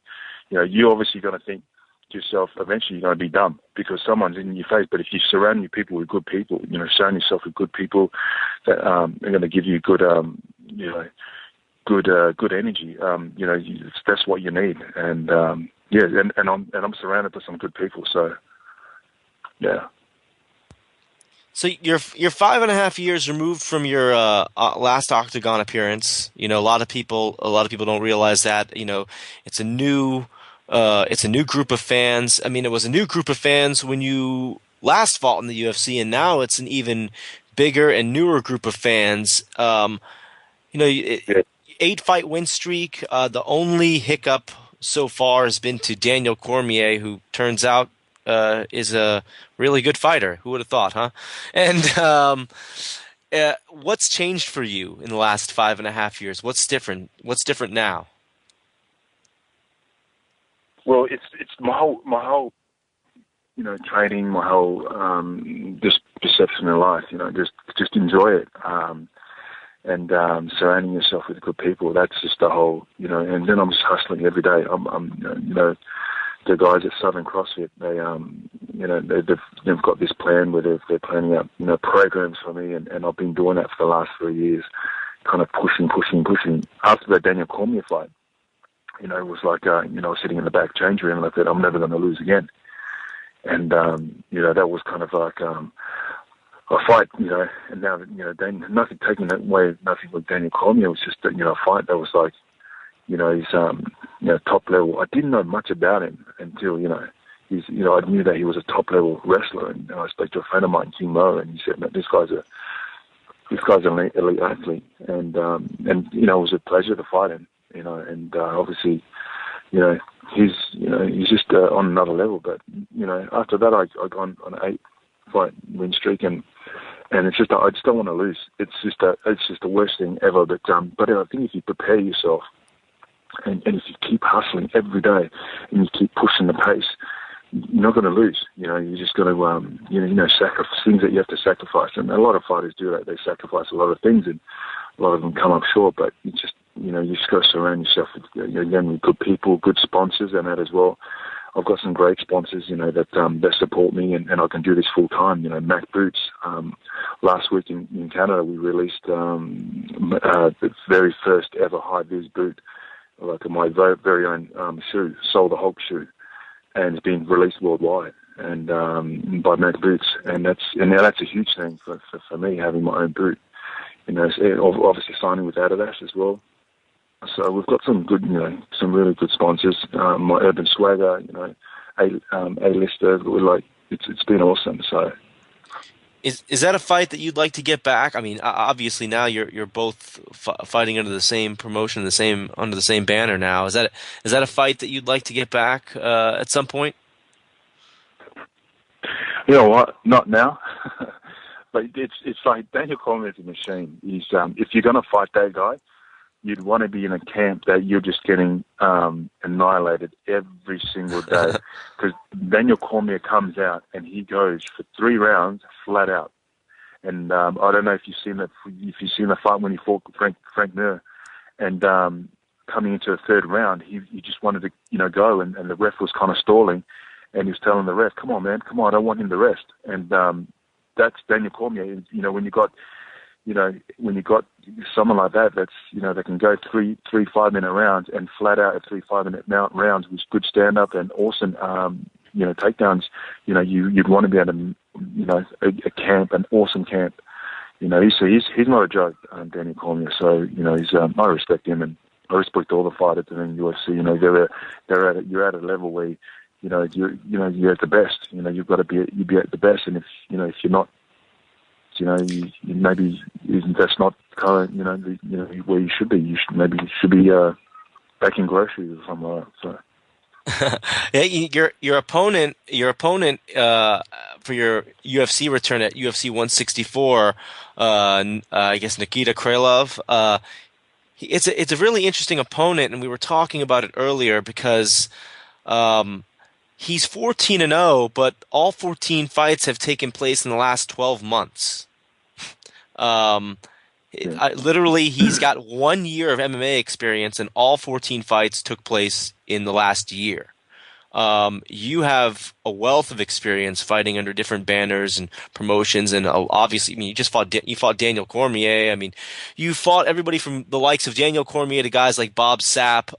you're obviously going to think yourself eventually you're going to be dumb because someone's in your face. But if you surround your people with good people, surround yourself with good people that are going to give you good good energy, that's what you need. And and I'm surrounded by some good people, so yeah. So you're 5.5 years removed from your last Octagon appearance. A lot of people don't realize that. It's a new group of fans. I mean, it was a new group of fans when you last fought in the UFC, and now it's an even bigger and newer group of fans. 8-fight win streak. The only hiccup so far has been to Daniel Cormier, who turns out is a really good fighter. Who would have thought, huh? And what's changed for you in the last 5.5 years? What's different? What's different now? Well, it's my whole training, my whole just perception of life. Just enjoy it, and surrounding yourself with good people. That's just the whole, And then I'm just hustling every day. I'm the guys at Southern CrossFit, they've got this plan where they're planning out, programs for me, and I've been doing that for the last 3 years, kind of pushing. After the Daniel Cormier fight, it was like, I was sitting in the back change room and I thought, I'm never going to lose again. And, that was kind of like a fight, and now, nothing taking that way, nothing with Daniel Cormier. It was just, a fight that was like, he's, top level. I didn't know much about him until, he's, I knew that he was a top level wrestler. And I spoke to a friend of mine, King Mo, and he said, "Man, this guy's an elite athlete." And it was a pleasure to fight him. And obviously, he's just on another level. But after that, I gone on an 8-fight win streak, and it's just I just don't want to lose. It's just the worst thing ever. But I think if you prepare yourself, and if you keep hustling every day, and you keep pushing the pace, you're not going to lose. You're just going to sacrifice things that you have to sacrifice. And a lot of fighters do that. They sacrifice a lot of things, and a lot of them come up short. But you just got to surround yourself with, with good people, good sponsors, and that as well. I've got some great sponsors, that support me, and I can do this full time. Mac Boots. Last week in Canada, we released the very first ever high vis boot, like my very own shoe, Soul the Hulk shoe, and it's been released worldwide and by Mac Boots, and that's a huge thing for me, having my own boot. Obviously signing with Adidas as well. So we've got some good, some really good sponsors. My Urban Swagger, A-lister. It's been awesome. So, is that a fight that you'd like to get back? I mean, obviously now you're both fighting under the same promotion, under the same banner now. Is that a fight that you'd like to get back at some point? You know what? Not now. But it's like Daniel Cormier is a machine. He's if you're going to fight that guy, you'd want to be in a camp that you're just getting annihilated every single day. Because Daniel Cormier comes out and he goes for 3 rounds flat out. And I don't know if you've seen the fight when he fought Frank Mir, and coming into the 3rd round, he just wanted to go, and the ref was kind of stalling, and he was telling the ref, "Come on, man, come on, I don't want him to rest." And that's Daniel Cormier. When you got someone like that, that's that can go 3 5-minute rounds and flat out at 3 5-minute rounds with good stand up and awesome takedowns. You'd want to be at a camp, an awesome camp. He's not a joke, Daniel Cormier. So I respect him, and I respect all the fighters in the UFC. You're at a level where you're at the best. You've got to be at the best, and if you're not, maybe that's not kind of where you should be. You should be packing groceries or something like that. So. Yeah, your opponent for your UFC return at UFC 164, I guess Nikita Krylov. It's a really interesting opponent, and we were talking about it earlier because he's 14-0, but all 14 fights have taken place in the last 12 months. Literally, he's got 1 year of MMA experience, and all 14 fights took place in the last year. You have a wealth of experience fighting under different banners and promotions, and obviously, you fought Daniel Cormier. I mean, you fought everybody from the likes of Daniel Cormier to guys like Bob Sapp.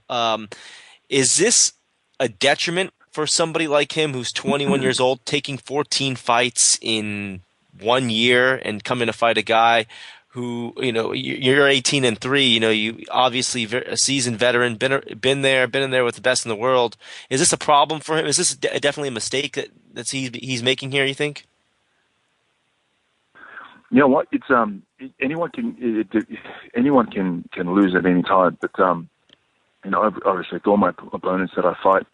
Is this a detriment for somebody like him who's 21 years old, taking 14 fights in 1 year and coming to fight a guy who, you're 18-3, you obviously a seasoned veteran, been in there with the best in the world. Is this a problem for him? Is this definitely a mistake that he's making here, you think? You know what? It's anyone can lose at any time, but I respect all my opponents that I fight,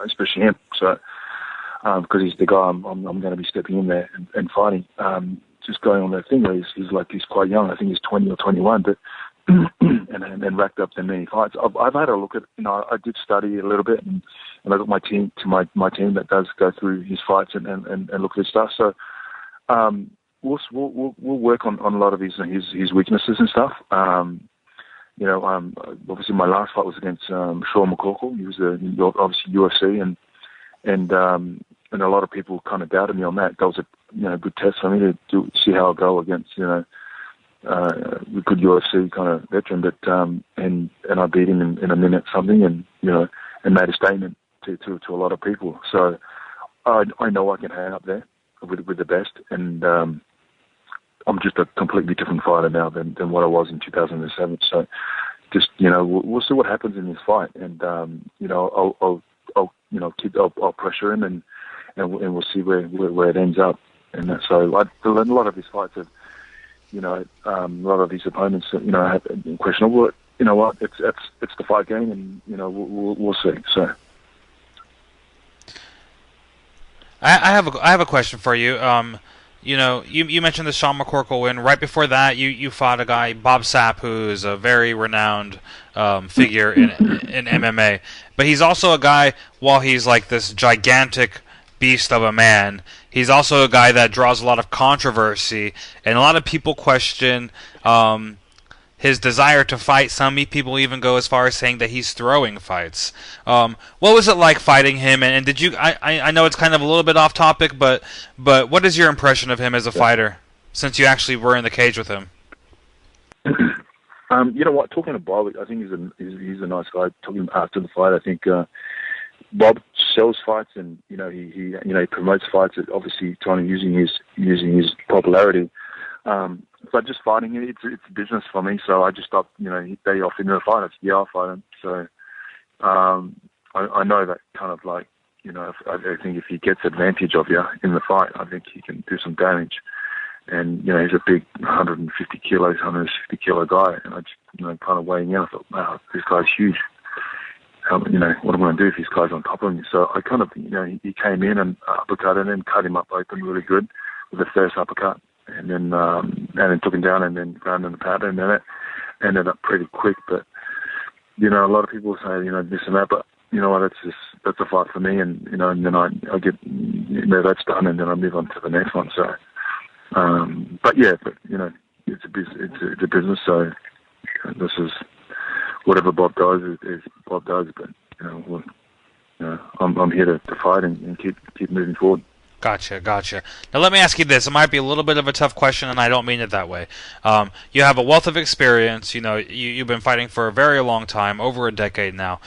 especially him. So because he's the guy I'm going to be stepping in there and fighting. Just going on that thing where he's quite young. I think he's 20 or 21, but and then racked up then many fights. I've had a look at, I did study a little bit, and I got my team that does go through his fights and look at his stuff. So we'll work on a lot of his weaknesses and stuff. Obviously my last fight was against Sean McCorkle. He was obviously UFC, and a lot of people kind of doubted me on that. That was a good test for me to see how I go against a good UFC kind of veteran. But and I beat him in a minute something, and made a statement to a lot of people. So I know I can hang up there with the best, and I'm just a completely different fighter now than what I was in 2007. So just we'll see what happens in this fight, and I'll pressure him, and we'll see where it ends up. And so a lot of his fights have, a lot of these opponents, have been questionable. You know what? It's the fight game, and we'll see. So. I have a question for you. You mentioned the Sean McCorkle win. Right before that, you fought a guy, Bob Sapp, who is a very renowned figure in MMA. But he's also a guy, while he's like this gigantic beast of a man, he's also a guy that draws a lot of controversy, and a lot of people question his desire to fight. Some people even go as far as saying that he's throwing fights. What was it like fighting him? And did you? I know it's kind of a little bit off topic, but what is your impression of him as a fighter since you actually were in the cage with him? You know what? Talking to Bob, I think he's a nice guy. Talking after the fight, I think Bob sells fights, and he promotes fights. Obviously, trying to using his popularity. But just fighting, it's business for me. So I just stopped. They offered me a fight. I said, yeah, I'll fight him. So I know that kind of like I think if he gets advantage of you in the fight, I think he can do some damage. And he's a big 150 kilo guy, and I just kind of weighing in. I thought, wow, this guy's huge. What am I going to do if this guy's on top of me? So I kind of, he came in and uppercutted and cut him up open really good with the first uppercut, and then took him down and then ground in the powder, and then it ended up pretty quick. But a lot of people say this and that, but you know what? That's a fight for me, and and then I get that's done, and then I move on to the next one. So. But it's a business. So this is whatever Bob does is Bob does. But I'm here to fight and keep moving forward. Gotcha. Now let me ask you this. It might be a little bit of a tough question, and I don't mean it that way. You have a wealth of experience. You've been fighting for a very long time, over a decade now.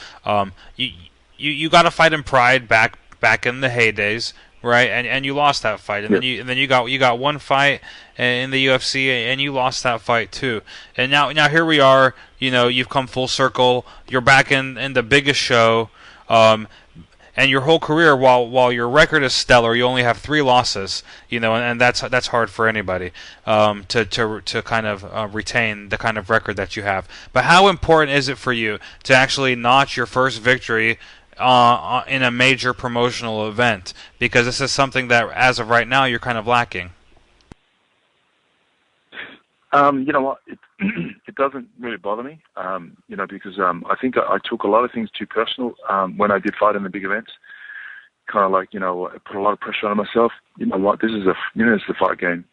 You got to fight in Pride back in the heydays. Right, and you lost that fight, and then you got one fight in the UFC, and you lost that fight too. And now here we are. You've come full circle. You're back in the biggest show, and your whole career, while your record is stellar, you only have 3 losses. And that's hard for anybody to kind of retain the kind of record that you have. But how important is it for you to actually notch your first victory in a major promotional event, because this is something that, as of right now, you're kind of lacking? You know what? It doesn't really bother me. Because I think I took a lot of things too personal when I did fight in the big events. Kind of like I put a lot of pressure on myself. You know what? This is it's the fight game.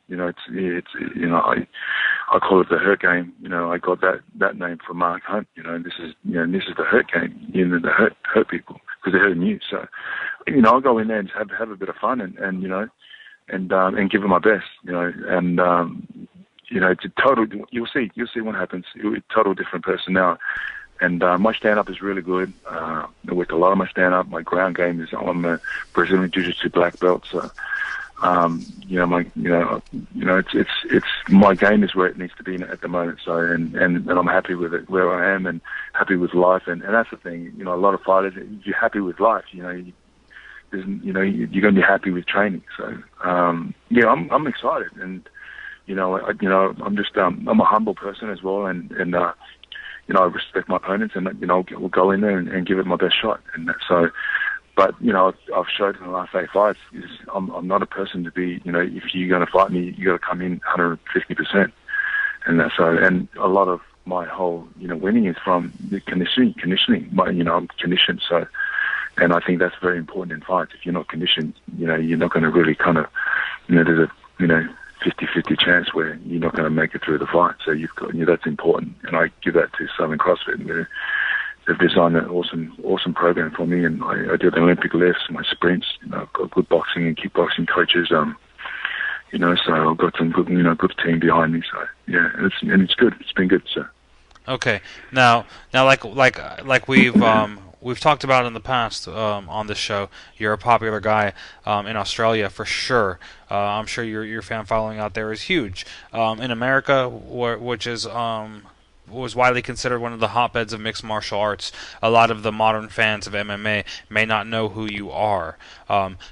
I call it the hurt game. I got that name from Mark Hunt. This is the hurt game. The hurt people because they're hurting you. So I'll go in there and have a bit of fun and give it my best. It's a total. You'll see what happens. You're a total different person now. And my stand-up is really good. I work a lot of my stand-up. My ground game is I'm a Brazilian Jiu-Jitsu black belt. So, it's my game is where it needs to be at the moment. So, and I'm happy with it where I am and happy with life. And that's the thing. A lot of fighters, you're happy with life. You're going to be happy with training. So, I'm excited. And I'm just I'm a humble person as well. And I respect my opponents, and we'll go in there and give it my best shot. And so, but I've showed in the last 8 fights is I'm not a person to be. If you're going to fight me, you got to come in 150%. And so, and a lot of my whole winning is from the conditioning. I'm conditioned, so, and I think that's very important in fights. If you're not conditioned, you're not going to really kind of there's a 50-50 chance where you're not going to make it through the fight. So you've got that's important, and I give that to Southern CrossFit. They've designed an awesome program for me, and I do the Olympic lifts, my sprints. I've got good boxing and kickboxing coaches. So I've got some good good team behind me. So yeah, and it's good. It's been good. So okay, now like we've talked about in the past on this show. You're a popular guy in Australia for sure. I'm sure your fan following out there is huge. In America, which is was widely considered one of the hotbeds of mixed martial arts, a lot of the modern fans of MMA may not know who you are.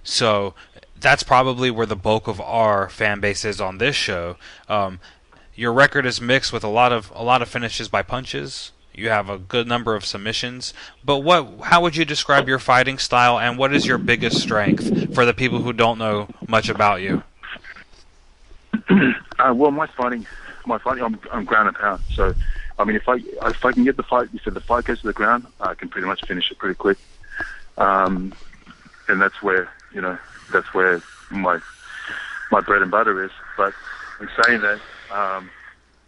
So that's probably where the bulk of our fan base is on this show. Your record is mixed with a lot of finishes by punches. You have a good number of submissions, but how would you describe your fighting style, and what is your biggest strength for the people who don't know much about you? Well, my fighting, I'm ground and pound. So, I mean, if I can get the fight, if the fight goes to the ground, I can pretty much finish it pretty quick. And that's where my bread and butter is. But in saying that,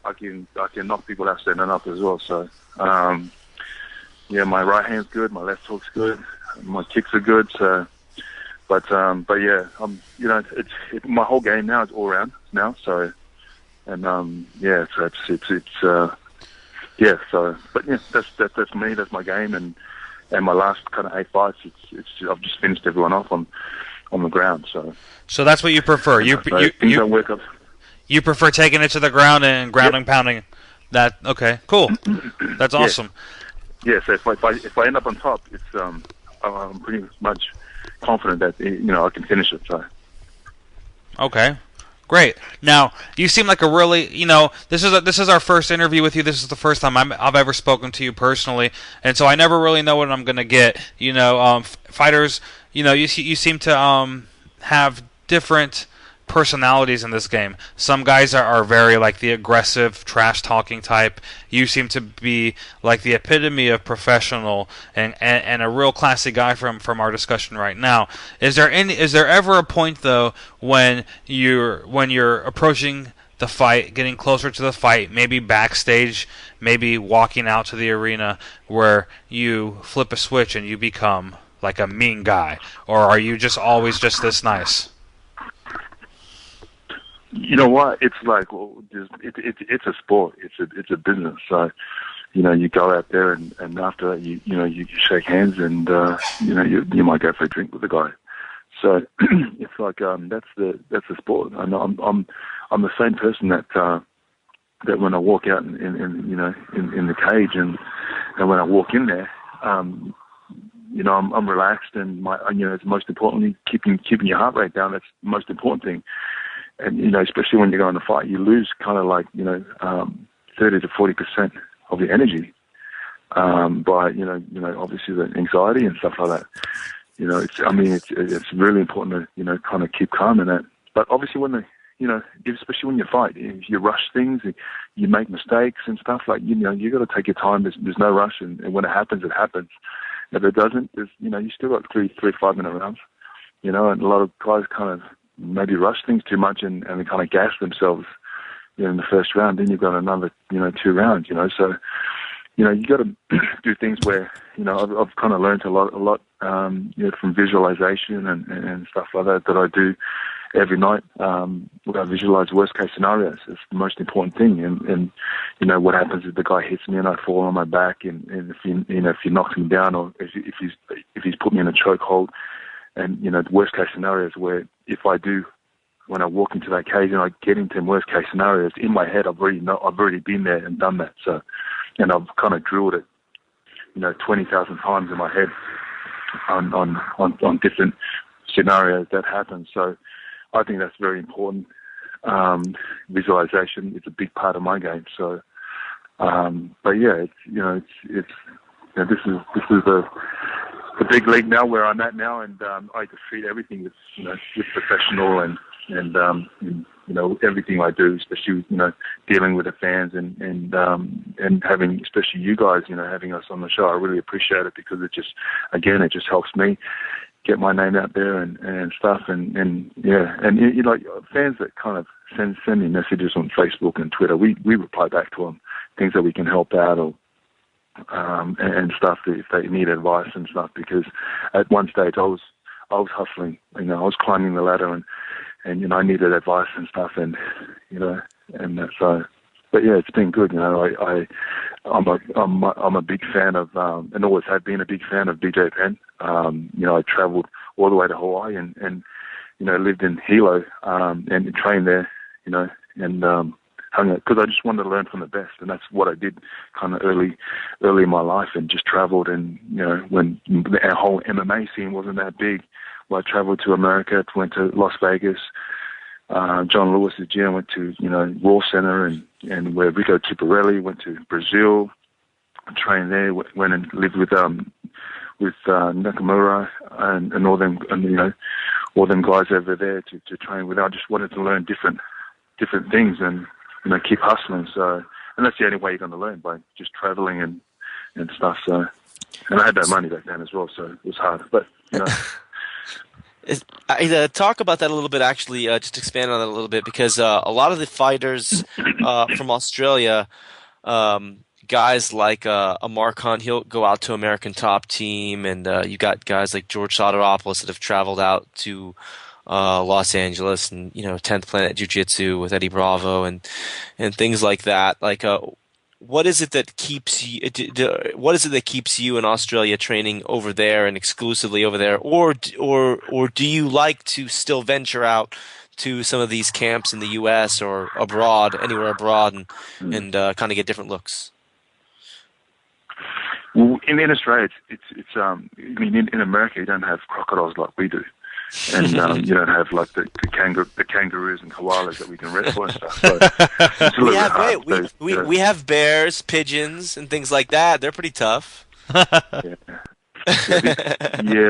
I can knock people out standing up as well. So yeah, my right hand's good, my left hook's good, my kicks are good. So, but yeah, my whole game now is all round now. So, and yeah, so it's yeah. So, but yeah, that's me. That's my game, and my last kind of 8 fights, I've just finished everyone off on the ground. So that's what you prefer. You don't work up. You prefer taking it to the ground and grounding, pounding. That okay? Cool. That's awesome. Yeah. So if I end up on top, it's I'm pretty much confident that I can finish it. So. Okay. Great. Now, you seem like a really, this is our first interview with you. This is the first time I've ever spoken to you personally, and so I never really know what I'm going to get. Fighters, you seem to have different personalities in this game. Some guys are very like the aggressive, trash-talking type. You seem to be like the epitome of professional and a real classy guy from our discussion right now. Is there ever a point though when you're approaching the fight, getting closer to the fight, maybe backstage, maybe walking out to the arena, where you flip a switch and you become like a mean guy, or are you just always just this nice? You know what? It's like it's a sport. It's a business. So, you go out there and after that you shake hands and you might go for a drink with the guy. So it's like that's the sport. I'm the same person that when I walk out in the cage and when I walk in there, I'm relaxed and it's most importantly keeping your heart rate down. That's the most important thing. And, especially when you go in a fight, you lose kind of like, 30 to 40% of your energy, by, obviously the anxiety and stuff like that. It's really important to, kind of keep calm in that. But obviously especially when you fight, if you rush things, you make mistakes and stuff like, you got to take your time. There's no rush. And when it happens, it happens. If it doesn't, you still got 3 5-minute rounds, and a lot of guys kind of maybe rush things too much and they kind of gas themselves in the first round. Then you've got another 2 rounds. So you got to do things where I've kind of learned a lot from visualization and stuff like that I do every night. Where I visualize worst case scenarios. It's the most important thing. And what happens if the guy hits me and I fall on my back, and if he knocks me down, or if he's put me in a chokehold. And, the worst case scenarios where if I do, when I walk into that cage and I get into worst case scenarios, in my head, I've already been there and done that. So, and I've kind of drilled it, 20,000 times in my head on different scenarios that happen. So I think that's very important. Visualization is a big part of my game. So, but yeah, this is the big league now where I'm at now, and I just treat everything with professional and everything I do, especially dealing with the fans and having, especially you guys, having us on the show. I really appreciate it because it just helps me get my name out there and stuff and fans that kind of send me messages on Facebook and Twitter. We reply back to them, things that we can help out or. And stuff if they need advice and stuff, because at one stage I was hustling, I was climbing the ladder and I needed advice and stuff and so, but yeah, it's been good. I'm a big fan of and always have been a big fan of BJ Penn. I travelled all the way to Hawaii and lived in Hilo and trained there, and because I just wanted to learn from the best, and that's what I did kind of early in my life, and just travelled. And when our whole MMA scene wasn't that big, well, I travelled to America, went to Las Vegas, John Lewis's gym, went to Raw Center, and where Rico Ciparelli, went to Brazil, trained there, went and lived with Nakamura and all them, and all them guys over there to train with. I just wanted to learn different things and. Keep hustling. So, and that's the only way you're going to learn, by just traveling and stuff. So, and I had no money back then as well, so it was hard. But Talk about that a little bit, actually, just expand on that a little bit, because a lot of the fighters from Australia, guys like a Mark Hunt, he'll go out to American Top Team, and you got guys like George Soteropoulos that have traveled out to Los Angeles, and 10th Planet Jiu-Jitsu with Eddie Bravo and things like that. Like, what is it that keeps you? What is it that keeps you in Australia training over there and exclusively over there, or do you like to still venture out to some of these camps in the U.S. or abroad, anywhere abroad, and kind of get different looks? Well, in Australia, it's I mean, in America, you don't have crocodiles like we do. And you don't have like the kangaroos and koalas that we can wrestle and stuff. So it's a little bit hard. We have bears, pigeons, and things like that. They're pretty tough. Yeah,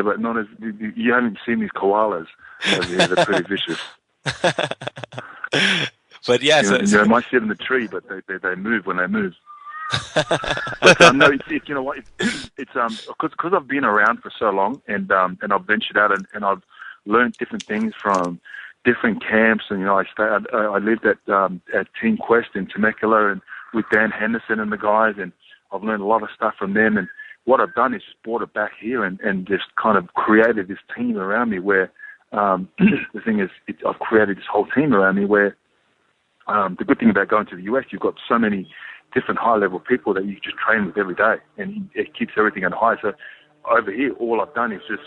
but not as you haven't seen these koalas. They're pretty vicious. But yeah, they might sit in the tree, but they move when they move. But no, it's you know what? It's because I've been around for so long, and I've ventured out and I've learned different things from different camps, and I lived at Team Quest in Temecula and with Dan Henderson and the guys, and I've learned a lot of stuff from them. And what I've done is just brought it back here and just kind of created this team around me. Where the thing is, I've created this whole team around me. Where the good thing about going to the US, you've got so many different high-level people that you just train with every day, and it keeps everything at high. So over here, all I've done is just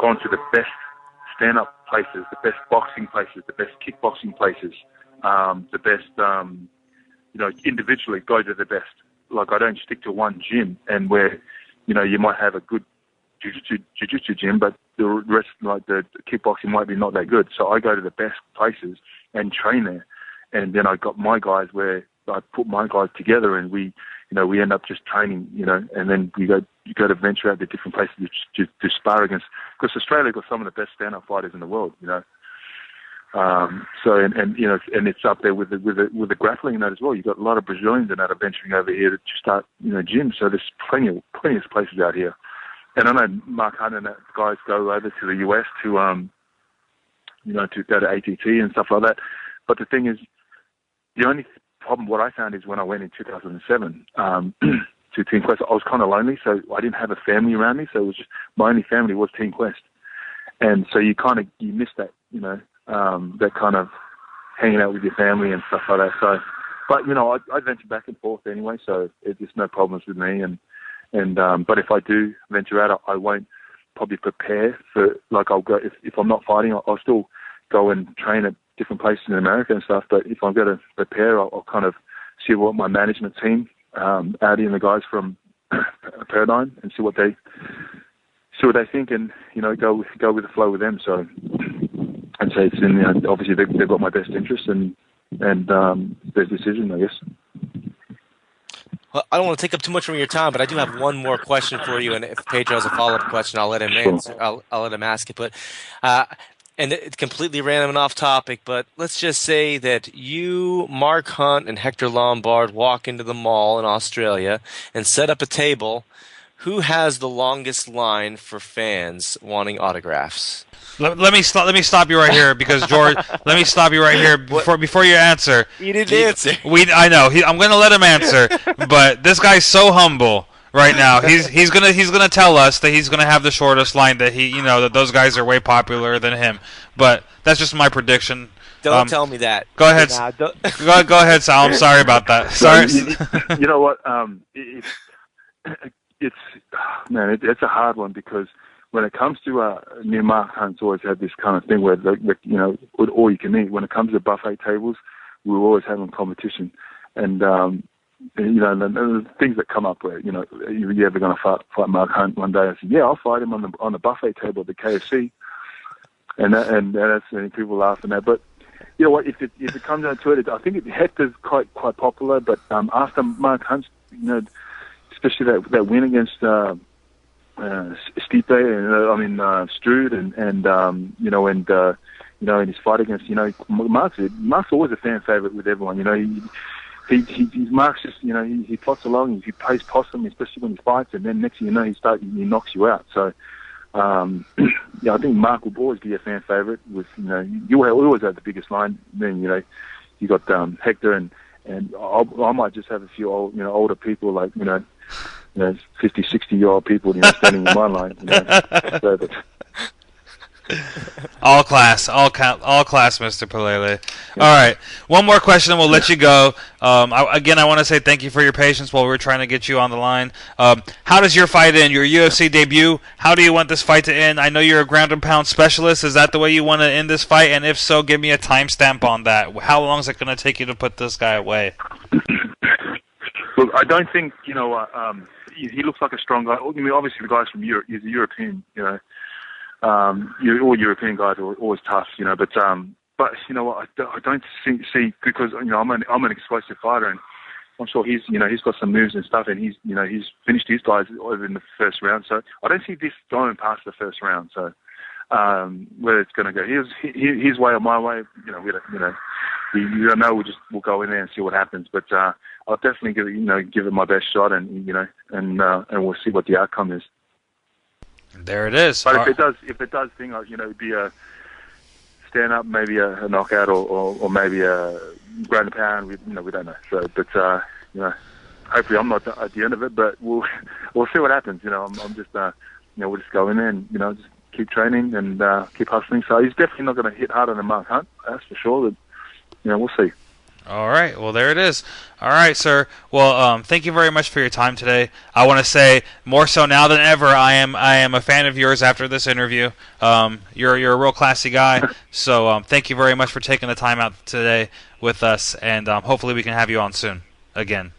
gone to the best stand-up places, the best boxing places, the best kickboxing places, the best, individually go to the best. Like, I don't stick to one gym, and where, you might have a good jiu-jitsu gym, but the rest, like the kickboxing might be not that good. So I go to the best places and train there. And then I got my guys where I put my guys together, and we end up just training, and then you go to venture out to different places to spar against, because Australia got some of the best stand-up fighters in the world, So and it's up there with the grappling and that as well. You've got a lot of Brazilians that are venturing over here to start, gyms. So there's plenty of places out here. And I know Mark Hunt and that guys go over to the US to to go to ATT and stuff like that. But the thing is, the only problem what I found is when I went in 2007 to Team Quest, I was kind of lonely, so I didn't have a family around me. So it was just my only family was Team Quest, and so you miss that, that kind of hanging out with your family and stuff like that. So, but I venture back and forth anyway, so there's no problems with me. And but if I do venture out, I won't probably prepare for, like, I'll go if I'm not fighting, I'll still go and train at different places in America and stuff. But if I'm going to prepare, I'll kind of see what my management team, Audi and the guys from Paradigm, and see what they think, and go with the flow with them. So I'd say it's in obviously they've got my best interest and their decision, I guess. Well, I don't want to take up too much from your time, but I do have one more question for you, and if Pedro has a follow-up question, I'll let him answer. I'll let him ask it. But and it's completely random and off topic, but let's just say that you, Mark Hunt, and Hector Lombard walk into the mall in Australia and set up a table. Who has the longest line for fans wanting autographs? Let me stop you right here, because George. Let me stop you right here before you answer. You didn't answer. I know. I'm going to let him answer, but this guy's so humble right now. He's gonna tell us that he's gonna have the shortest line, that that those guys are way popular than him. But that's just my prediction. Don't tell me that. Go ahead. Go ahead, Sal. I'm sorry about that. Sorry. You know what? It's a hard one, because when it comes to me and Mark Hunt's always had this kind of thing where with all you can eat. When it comes to buffet tables, we were always having competition, and the things that come up where you're ever going to fight Mark Hunt one day. I said, yeah, I'll fight him on the buffet table at the KFC, and people laughing at. But you know what? If it comes down to it, I think Hector's quite popular. But after Mark Hunt, especially that win against Stipe, and Strude, and his fight against Mark's always a fan favorite with everyone. He's Mark's just he plots along, he plays possum, especially when he fights, and then next thing you know he knocks you out. So Yeah, I think Mark will always be a fan favorite. With you always have the biggest line. Then you got Hector and I might just have a few older people like 50, 60-year-old people standing in my line. So that, All class, Mr. Palele. All right, one more question, and we'll let you go. I want to say thank you for your patience while we're trying to get you on the line. How does your fight end? Your UFC debut. How do you want this fight to end? I know you're a ground and pound specialist. Is that the way you want to end this fight? And if so, give me a timestamp on that. How long is it going to take you to put this guy away? Look, I don't think he looks like a strong guy. I mean, obviously the guy's from Europe. He's a European. All European guys are always tough, but I don't see because I'm an explosive fighter, and I'm sure he's got some moves and stuff, and he's finished his guys over in the first round. So I don't see this going past the first round. So where it's going to go, his way or my way, we don't know. We'll go in there and see what happens. But I'll definitely give it my best shot, and we'll see what the outcome is. There it is. But if it does thing, it'd be a stand up, maybe a knockout, or maybe a ground and pound. We don't know. So, but hopefully I'm not at the end of it. But we'll see what happens. I'm just we'll just go in there and just keep training and keep hustling. So he's definitely not going to hit harder than Mark Hunt. That's for sure. But we'll see. All right. Well, there it is. All right, sir. Well, thank you very much for your time today. I want to say more so now than ever, I am a fan of yours after this interview. You're a real classy guy. So thank you very much for taking the time out today with us, and hopefully we can have you on soon again.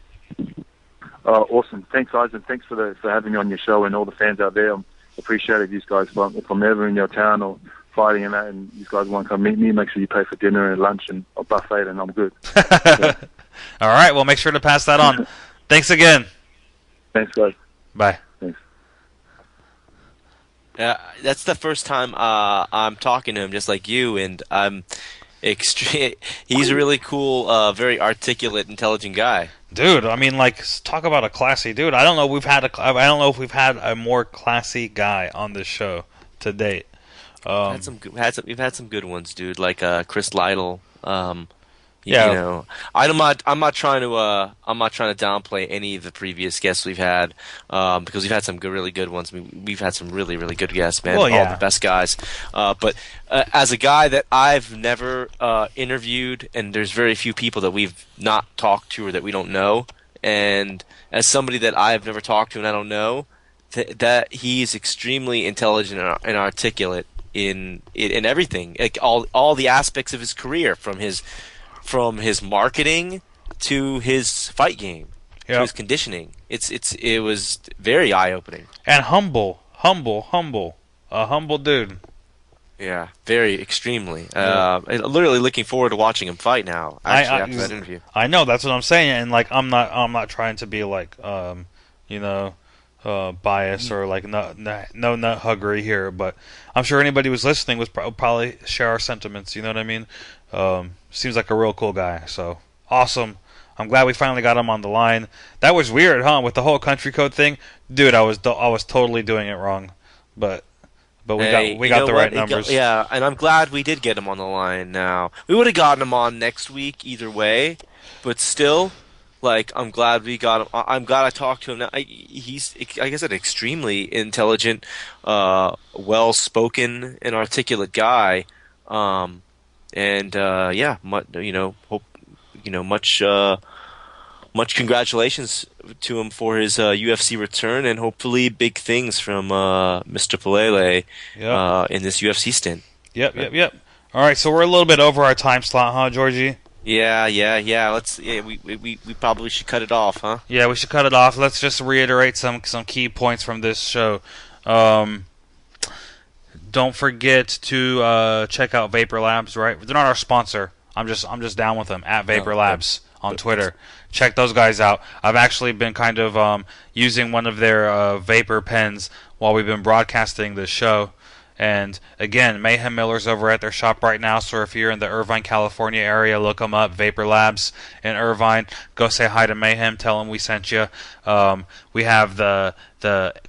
Awesome. Thanks, guys, and thanks for having me on your show and all the fans out there. I appreciate it, you guys. If I'm ever in your town or fighting and that, and you guys want to come meet me, make sure you pay for dinner and lunch and a buffet, and I'm good. Yeah. All right, well, make sure to pass that on. Thanks again. Thanks, guys. Bye. Thanks. That's the first time I'm talking to him, just like you, and I'm extreme. He's a really cool, very articulate, intelligent guy. Dude, I mean, talk about a classy dude. I don't know if we've had a more classy guy on this show to date. We've had some good ones, dude. Like Chris Lytle. Yeah. I'm not trying to downplay any of the previous guests we've had, because we've had some really good ones. We've had some really, really good guests, man. Well, yeah. All the best guys. But as a guy that I've never interviewed, and there's very few people that we've not talked to or that we don't know, and as somebody that I've never talked to and I don't know, that he's extremely intelligent and articulate in everything, like all the aspects of his career, from his marketing to his fight game, to his conditioning. It was very eye opening and humble, a humble dude. Yeah, very extremely. Literally looking forward to watching him fight now. Actually, after that interview, I know, that's what I'm saying, and I'm not trying to be bias or no nut huggery here, but I'm sure anybody who's listening would probably share our sentiments. You know what I mean? Seems like a real cool guy. So awesome! I'm glad we finally got him on the line. That was weird, huh? With the whole country code thing, dude. I was totally doing it wrong, but we got the right numbers. Yeah, and I'm glad we did get him on the line. Now we would have gotten him on next week either way, but still. I'm glad we got him. I'm glad I talked to him now. He's, like I said, extremely intelligent, well-spoken, and articulate guy. Hope much congratulations to him for his UFC return, and hopefully big things from Mr. Palele in this UFC stint. Yep. All right, so we're a little bit over our time slot, huh, Georgie? Yeah. We probably should cut it off, huh? Yeah, we should cut it off. Let's just reiterate some key points from this show. Don't forget to check out Vapor Labs. Right, they're not our sponsor. I'm just down with them at Vapor Labs on Twitter. Check those guys out. I've actually been kind of using one of their vapor pens while we've been broadcasting this show. And again, Mayhem Miller's over at their shop right now, so if you're in the Irvine, California area, look them up, Vapor Labs in Irvine. Go say hi to Mayhem, tell them we sent you. We have the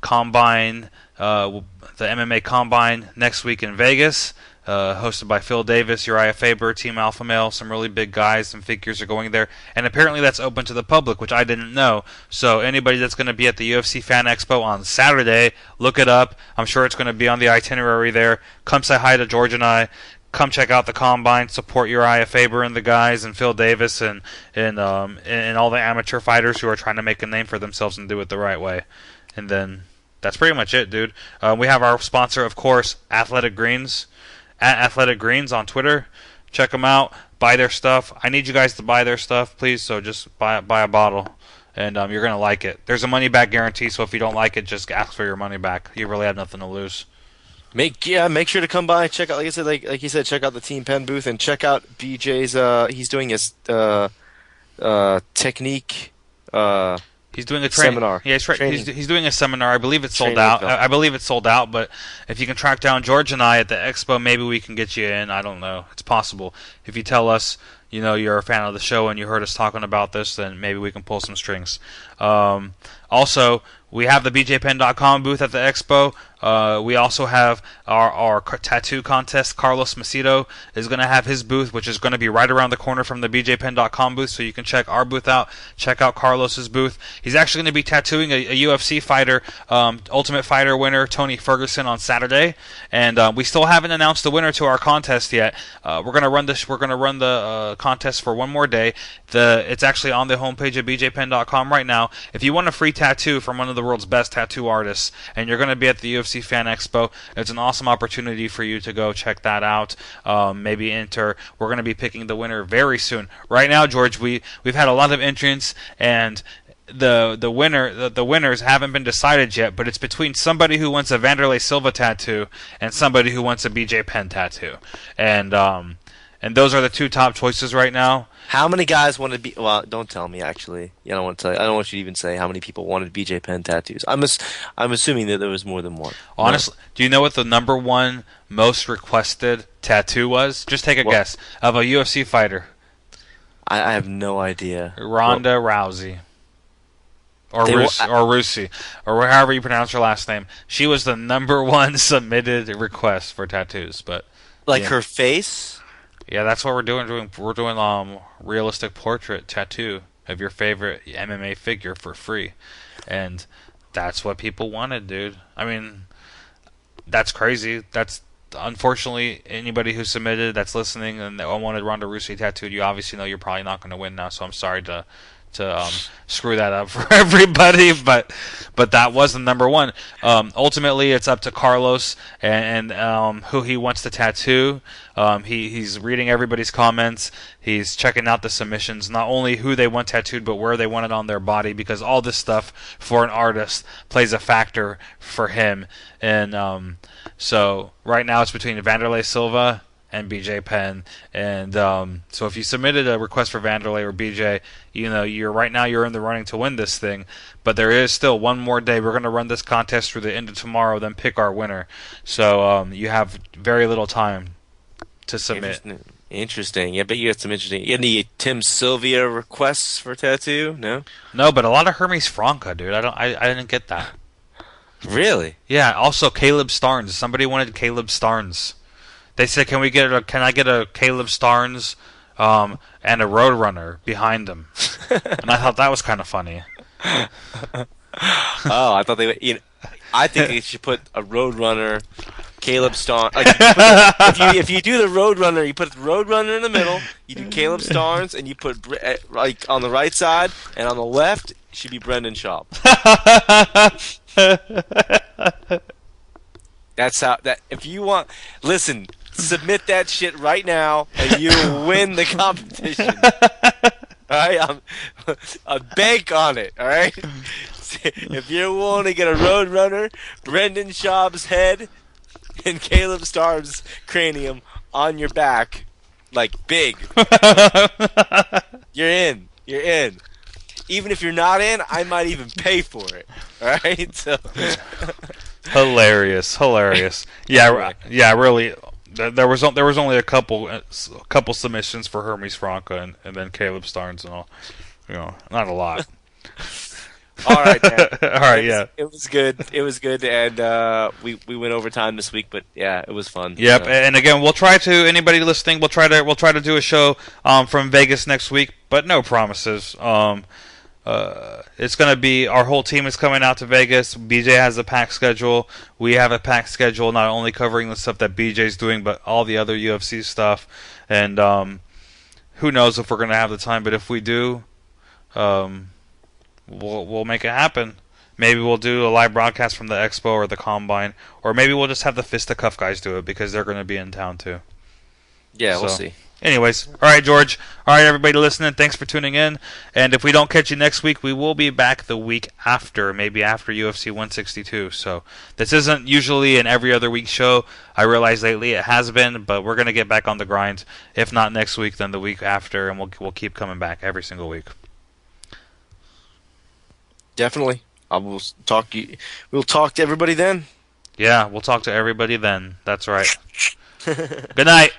Combine, the the MMA Combine next week in Vegas, hosted by Phil Davis, Uriah Faber, Team Alpha Male. Some really big guys, some figures are going there. And apparently that's open to the public, which I didn't know. So anybody that's going to be at the UFC Fan Expo on Saturday, look it up. I'm sure it's going to be on the itinerary there. Come say hi to George and I. Come check out the Combine, support Uriah Faber and the guys, and Phil Davis, and all the amateur fighters who are trying to make a name for themselves and do it the right way. And then that's pretty much it, dude. We have our sponsor, of course, Athletic Greens, at Athletic Greens on Twitter. Check them out. Buy their stuff. I need you guys to buy their stuff, please. So just buy a bottle, and you're gonna like it. There's a money back guarantee, so if you don't like it, just ask for your money back. You really have nothing to lose. Make sure to come by, check out, like I said, like you said, check out the Team Penn booth and check out BJ's. He's doing his technique. He's doing a seminar. Yeah, he's doing a seminar. I believe it's sold out. I believe it's sold out. But if you can track down George and I at the expo, maybe we can get you in. I don't know. It's possible. If you tell us, you're a fan of the show and you heard us talking about this, then maybe we can pull some strings. Also, we have the BJPenn.com booth at the expo. We also have our tattoo contest. Carlos Macedo is going to have his booth, which is going to be right around the corner from the BJPenn.com booth, so you can check our booth out. Check out Carlos's booth. He's actually going to be tattooing a UFC fighter, Ultimate Fighter winner, Tony Ferguson, on Saturday. And we still haven't announced the winner to our contest yet. We're going to run the contest for one more day. It's actually on the homepage of BJPenn.com right now. If you want a free tattoo from one of the world's best tattoo artists, and you're going to be at the UFC Fan Expo, it's an awesome opportunity for you to go check that out. Maybe enter. We're going to be picking the winner very soon. Right now, George, we've had a lot of entrants, and the winners haven't been decided yet, but it's between somebody who wants a Vanderlei Silva tattoo and somebody who wants a BJ Penn tattoo. And those are the two top choices right now. How many guys wanted to be? Well, don't tell me. Actually, I don't want to tell you. I don't want you to even say how many people wanted BJ Penn tattoos. I'm assuming that there was more than one. Honestly, do you know what the number one most requested tattoo was? Just take a guess of a UFC fighter. I have no idea. Ronda Rousey. Or Rousey, or however you pronounce her last name. She was the number one submitted request for tattoos, but her face. Yeah, that's what we're doing. We're doing realistic portrait tattoo of your favorite MMA figure for free, and that's what people wanted, dude. I mean, that's crazy. That's unfortunately anybody who submitted that's listening and wanted Ronda Rousey tattooed. You obviously know you're probably not going to win now, so I'm sorry to screw that up for everybody, but that was the number one. Ultimately, it's up to Carlos and who he wants to tattoo. He's reading everybody's comments. He's checking out the submissions, not only who they want tattooed, but where they want it on their body, because all this stuff for an artist plays a factor for him. And so right now it's between Vanderlei Silva and BJ Penn, and so if you submitted a request for Vanderlei or BJ, you're in the running to win this thing. But there is still one more day. We're going to run this contest through the end of tomorrow, then pick our winner. So you have very little time to submit. Interesting. Yeah, I bet you had some interesting. You had any Tim Sylvia requests for tattoo? No, but a lot of Hermes Franca, dude. I didn't get that. Really? Yeah. Also, Caleb Starnes. Somebody wanted Caleb Starnes. They said, "Can I get a Caleb Starnes and a Roadrunner behind him?" And I thought that was kind of funny. I thought they would. I think they should put a Roadrunner, Caleb Starnes. If you do the Roadrunner, you put the Roadrunner in the middle. You do Caleb Starnes, and you put on the right side, and on the left should be Brendan Schaub. That's how. If you want, listen. Submit that shit right now, and you win the competition. All right, I bank on it. All right. If you want to get a Roadrunner, Brendan Schaub's head, and Caleb Starnes' cranium on your back, like big, you're in. You're in. Even if you're not in, I might even pay for it. All right. So. Hilarious. Yeah. Really. There was only a couple submissions for Hermes Franca and then Caleb Starnes and all, not a lot. All right, man. All right, yeah. It was good. It was good, and we went overtime this week, but yeah, it was fun. Yep, and again, we'll try to anybody listening. We'll try to do a show from Vegas next week, but no promises. It's going to be our whole team is coming out to Vegas. BJ has a packed schedule. We have a packed schedule, not only covering the stuff that BJ's doing, but all the other UFC stuff. And who knows if we're going to have the time? But if we do, we'll make it happen. Maybe we'll do a live broadcast from the Expo or the Combine, or maybe we'll just have the Fisticuff guys do it because they're going to be in town too. Yeah, we'll see. Anyways, all right, George. All right, everybody listening, thanks for tuning in. And if we don't catch you next week, we will be back the week after, maybe after UFC 162. So this isn't usually an every other week show. I realize lately it has been, but we're going to get back on the grind. If not next week, then the week after, and we'll keep coming back every single week. Definitely. We'll talk to everybody then. Yeah, we'll talk to everybody then. That's right. Good night.